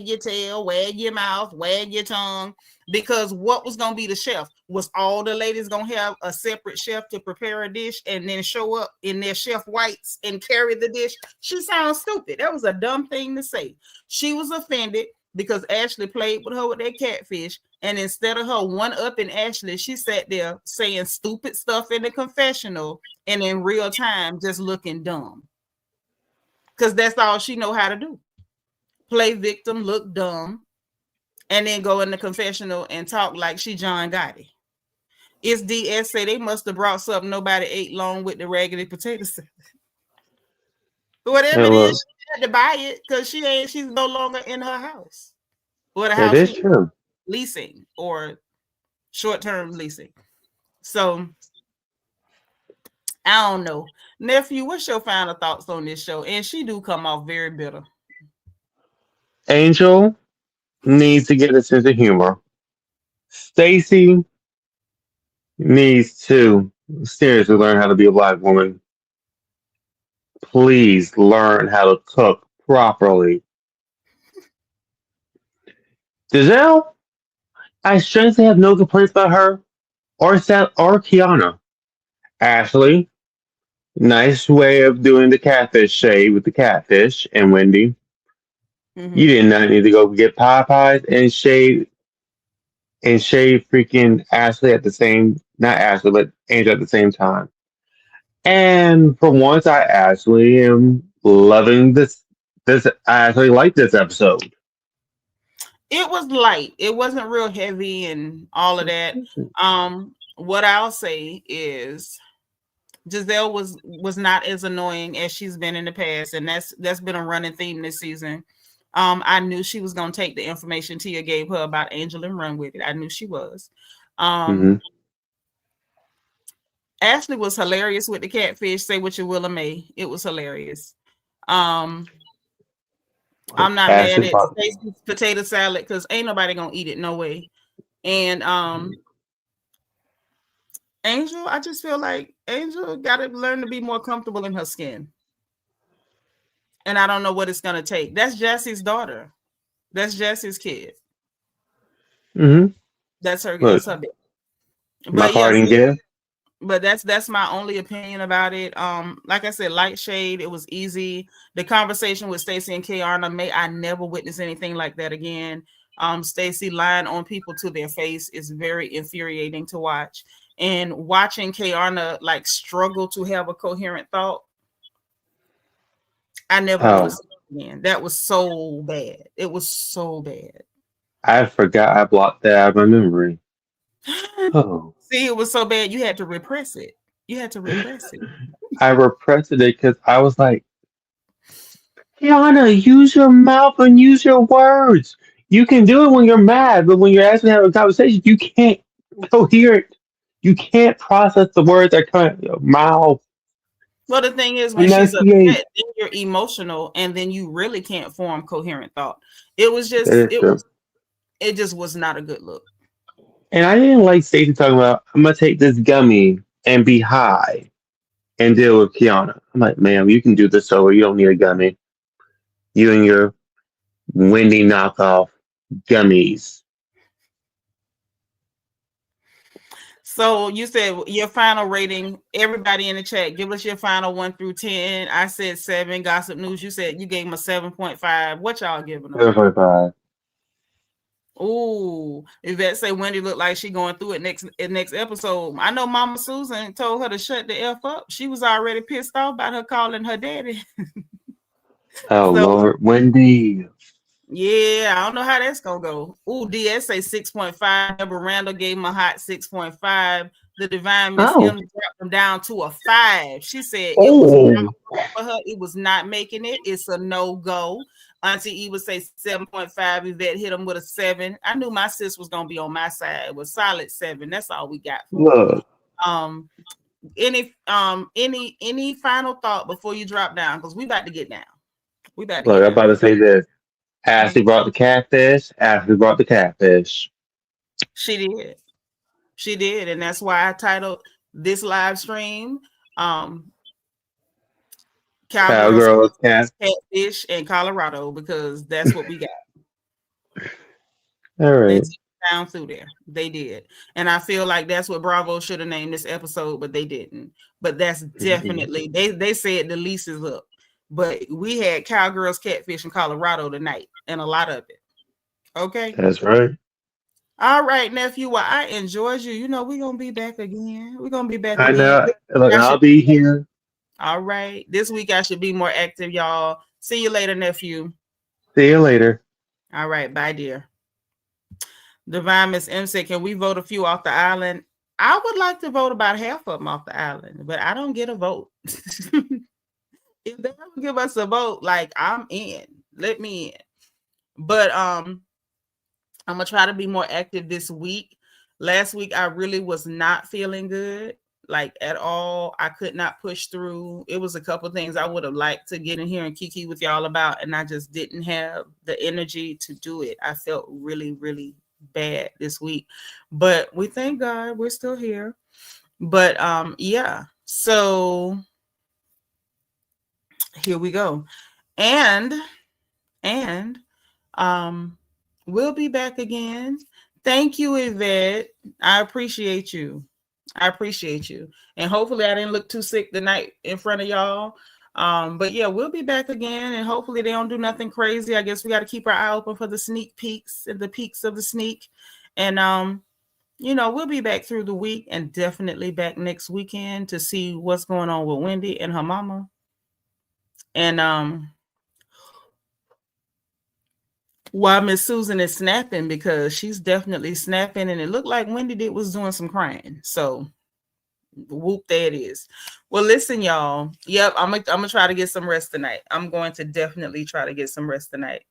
your tail, wag your mouth, wag your tongue. Because what was gonna be the chef? Was all the ladies gonna have a separate chef to prepare a dish and then show up in their chef whites and carry the dish? She sounds stupid. That was a dumb thing to say. She was offended because Ashley played with her with that catfish. And instead of her one up in Ashley, she sat there saying stupid stuff in the confessional and in real time just looking dumb. Because that's all she know how to do. Play victim, look dumb, and then go in the confessional and talk like she John Gotti. It's DS say they must have brought something nobody ate long with the raggedy potato salad. Whatever it And look, is, she had to buy it because she's no longer in her house. Or the it house is she true. leasing or short-term leasing. So I don't know. Nephew, what's your final thoughts on this show? And she do come off very bitter. Angel needs to get a sense of humor. Stacy needs to seriously learn how to be a black woman. Please learn how to cook properly. Giselle, I strangely have no complaints about her or Kiana. Ashley, nice way of doing the catfish shade with the catfish. And Wendy, you Mm-hmm. did not need to go get Popeyes and shade freaking Ashley at the same, not Ashley, but Angel at the same time. And for once, I actually am loving this. I actually like this episode. It was light. It wasn't real heavy and all of that. What I'll say is Giselle was not as annoying as she's been in the past, and that's been a running theme this season. I knew she was gonna take the information Tia gave her about Angel and run with it. I knew she was. Hmm. Um, Ashley was hilarious with the catfish. Say what you will of May. It was hilarious. Um, I'm not mad Ashley at Pop. Stacey's potato salad because ain't nobody gonna eat it, no way. And Angel, I just feel like Angel gotta learn to be more comfortable in her skin. And I don't know what it's gonna take. That's Jassie's daughter. That's Jassie's kid. Hmm. That's her. Look, That's her. Baby. my But yes, parting gift. but that's my only opinion about it. Like I said, light shade. It was easy. The conversation with Stacy and Kiana, may I never witness anything like that again. Stacy lying on people to their face is very infuriating to watch. And watching Kiana like struggle to have a coherent thought, I never want to Oh, see it again. That was so bad. It was so bad. I forgot I blocked that out of my memory. Oh, See, it was so bad you had to repress it. You had to repress it. I repressed it because I was like, Kiana, use your mouth and use your words. You can do it when you're mad, but when you're actually having a conversation, you can't cohere it. You can't process the words that come out of your mouth. Well, the thing is, when she's Enunciate. upset, then you're emotional, and then you really can't form coherent thought. It was That just, is true. it just was not a good look. And I didn't like Stacey talking about, I'm gonna take this gummy and be high and deal with Kiana. I'm like, ma'am, you can do this solo. You don't need a gummy. You and your windy knockoff gummies. So you said your final rating. Everybody in the chat, give us your final 1 through 10. I said 7. Gossip News, you said you gave them a 7.5. What y'all giving them? 7.5. Ooh, Yvette say Wendy looked like she going through it next episode. I know Mama Susan told her to shut the F up. She was already pissed off about her calling her daddy. Oh So Lord, Wendy. yeah, I don't know how that's gonna go. Ooh, DS say 6.5. Deborah Randall gave him a hot 6.5. The Divine Miss Oh, M dropped him down to a 5. She said it was oh, for her, it was not making it. It's a no-go. Auntie E would say 7.5. Yvette hit him with a 7. I knew my sis was gonna be on my side. It was solid 7. That's all we got for her. look, Um, any final thought before you drop down? Because we about to get down. We about to look. get I'm down. about to say this. Mhm. Ashley brought the catfish. Ashley brought the catfish. She did. She did, and that's why I titled this live stream Cowgirls, Cowgirls, cat. Catfish, and Colorado, because that's what we got. All They right. took it down through there. They did. And I feel like that's what Bravo should have named this episode, but they didn't. But that's Mhm. definitely they said the lease is up. But we had Cowgirls, Catfish, in Colorado tonight, and a lot of it. Okay. That's right. All right, nephew. Well, I enjoyed you. You know, we're gonna be back again. We're gonna be back I again. know. Look, I I'll should be here. All right. This week I should be more active, y'all. See you later, nephew. See you later. All right. Bye, dear. Divine Miss M said, can we vote a few off the island? I would like to vote about half of them off the island, but I don't get a vote. If they ever give us a vote, like I'm in. Let me in. But I'm gonna try to be more active this week. Last week I really was not feeling good, like at all. I could not push through. It was a couple things I would have liked to get in here and kiki with y'all about, and I just didn't have the energy to do it. I felt really, really bad this week. But we thank God we're still here. But yeah. So here we go. And um we'll be back again. Thank you, Yvette. I appreciate you. I appreciate you. And hopefully I didn't look too sick tonight in front of y'all. But yeah, we'll be back again, and hopefully they don't do nothing crazy. I guess we got to keep our eye open for the sneak peeks and the peaks of the sneak. And we'll be back through the week, and definitely back next weekend to see what's going on with Wendy and her mama. And while Miss Susan is snapping, because she's definitely snapping, and it looked like Wendy was doing some crying. So whoop, there it is. Well, listen, y'all. Yep, I'm gonna try to get some rest tonight. I'm going to definitely try to get some rest tonight.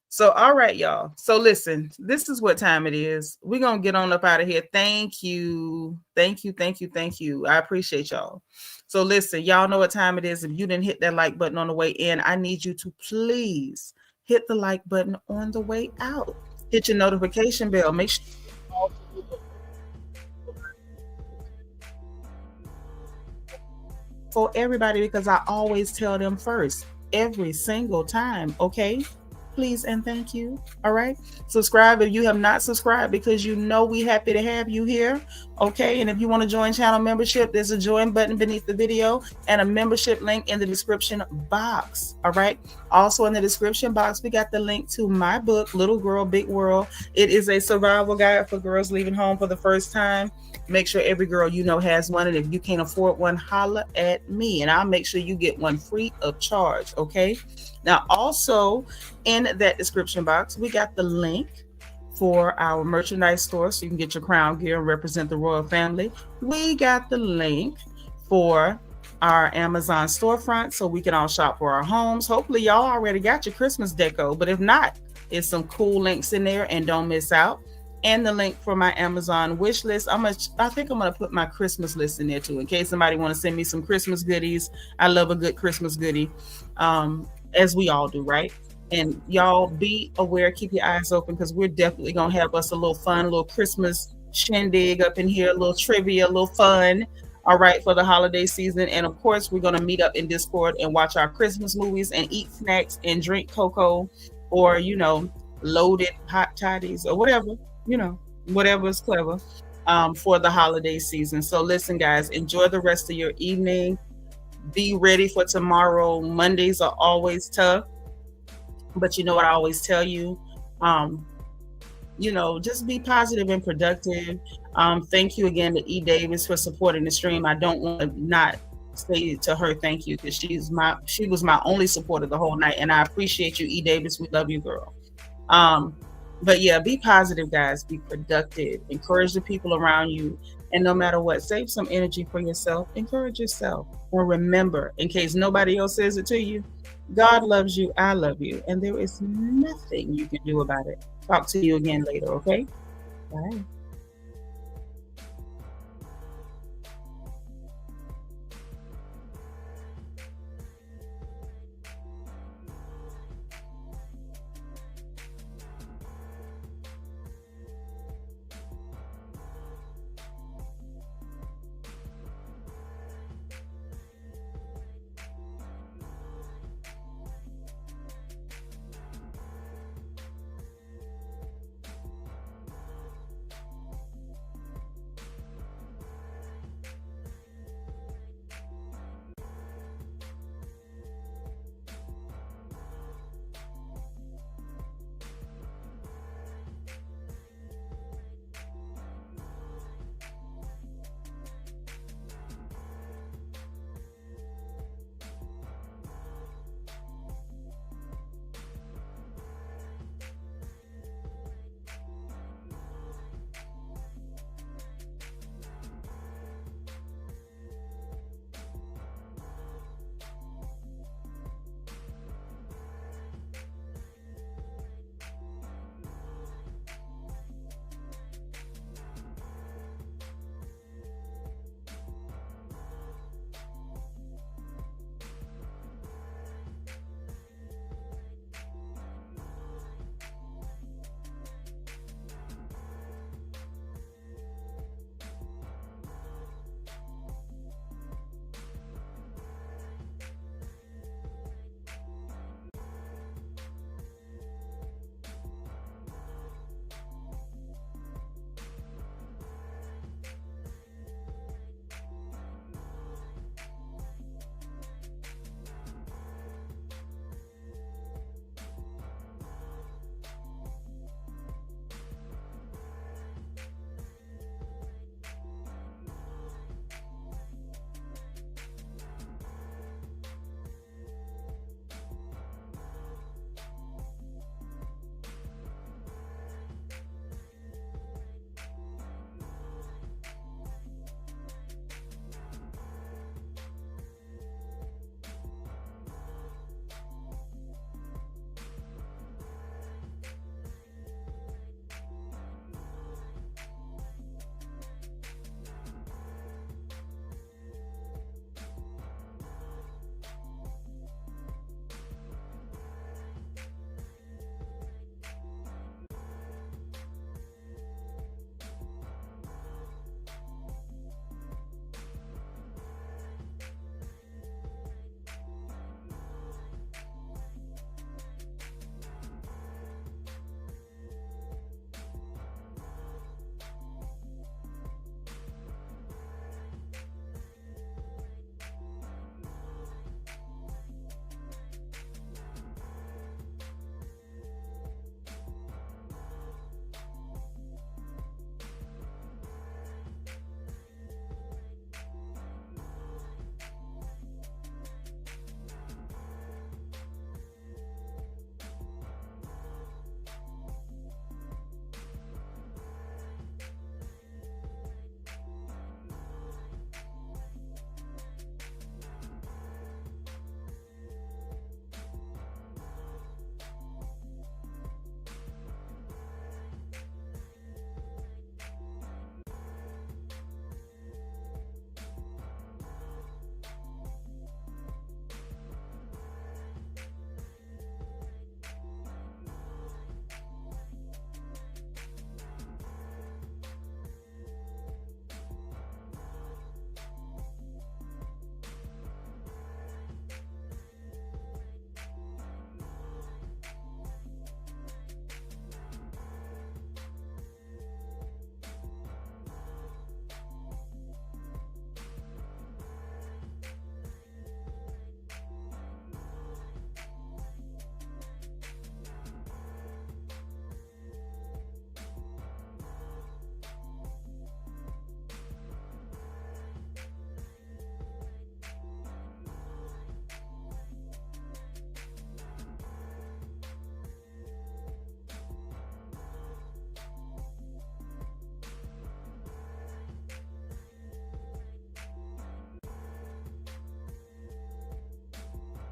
So, all right, y'all. So listen, this is what time it is. We're gonna get on up out of here. Thank you. Thank you. Thank you. Thank you. I appreciate y'all. So listen, y'all know what time it is. If you didn't hit that like button on the way in, I need you to please hit the like button on the way out. Hit your notification bell. Make sure for everybody, because I always tell them first every single time. Okay. Please and thank you. All right. Subscribe if you have not subscribed, because you know we happy to have you here. Okay. And if you want to join channel membership, there's a join button beneath the video and a membership link in the description box. All right. Also in the description box, we got the link to my book, Little Girl, Big World. It is a survival guide for girls leaving home for the first time. Make sure every girl you know has one. And if you can't afford one, holla at me and I'll make sure you get one free of charge. Okay. Now, also in that description box, we got the link for our merchandise store so you can get your crown gear and represent the royal family. We got the link for our Amazon storefront so we can all shop for our homes. Hopefully y'all already got your Christmas deco, but if not, it's some cool links in there, and don't miss out. And the link for my Amazon wish list. I think I'm gonna put my Christmas list in there too, in case somebody want to send me some Christmas goodies. I love a good Christmas goodie, as we all do, right? And y'all be aware, keep your eyes open, because we're definitely gonna have us a little fun, a little Christmas shindig up in here, a little trivia, a little fun. All right, for the holiday season. And of course, we're gonna meet up in Discord and watch our Christmas movies and eat snacks and drink cocoa, or loaded hot toddies or whatever. Whatever is clever. for the holiday season. So listen, guys, enjoy the rest of your evening. Be ready for tomorrow. Mondays are always tough, but you know what I always tell you? Um, just be positive and productive. Thank you again to E. Davis for supporting the stream. I don't want to not say to her thank you because she was my only supporter the whole night, and I appreciate you, E. Davis. We love you, girl. Um, but yeah, be positive, guys. Be productive. Encourage the people around you, and no matter what, save some energy for yourself. Encourage yourself, or remember, in case nobody else says it to you, God loves you. I love you, and there is nothing you can do about it. Talk to you again later. Okay. Bye.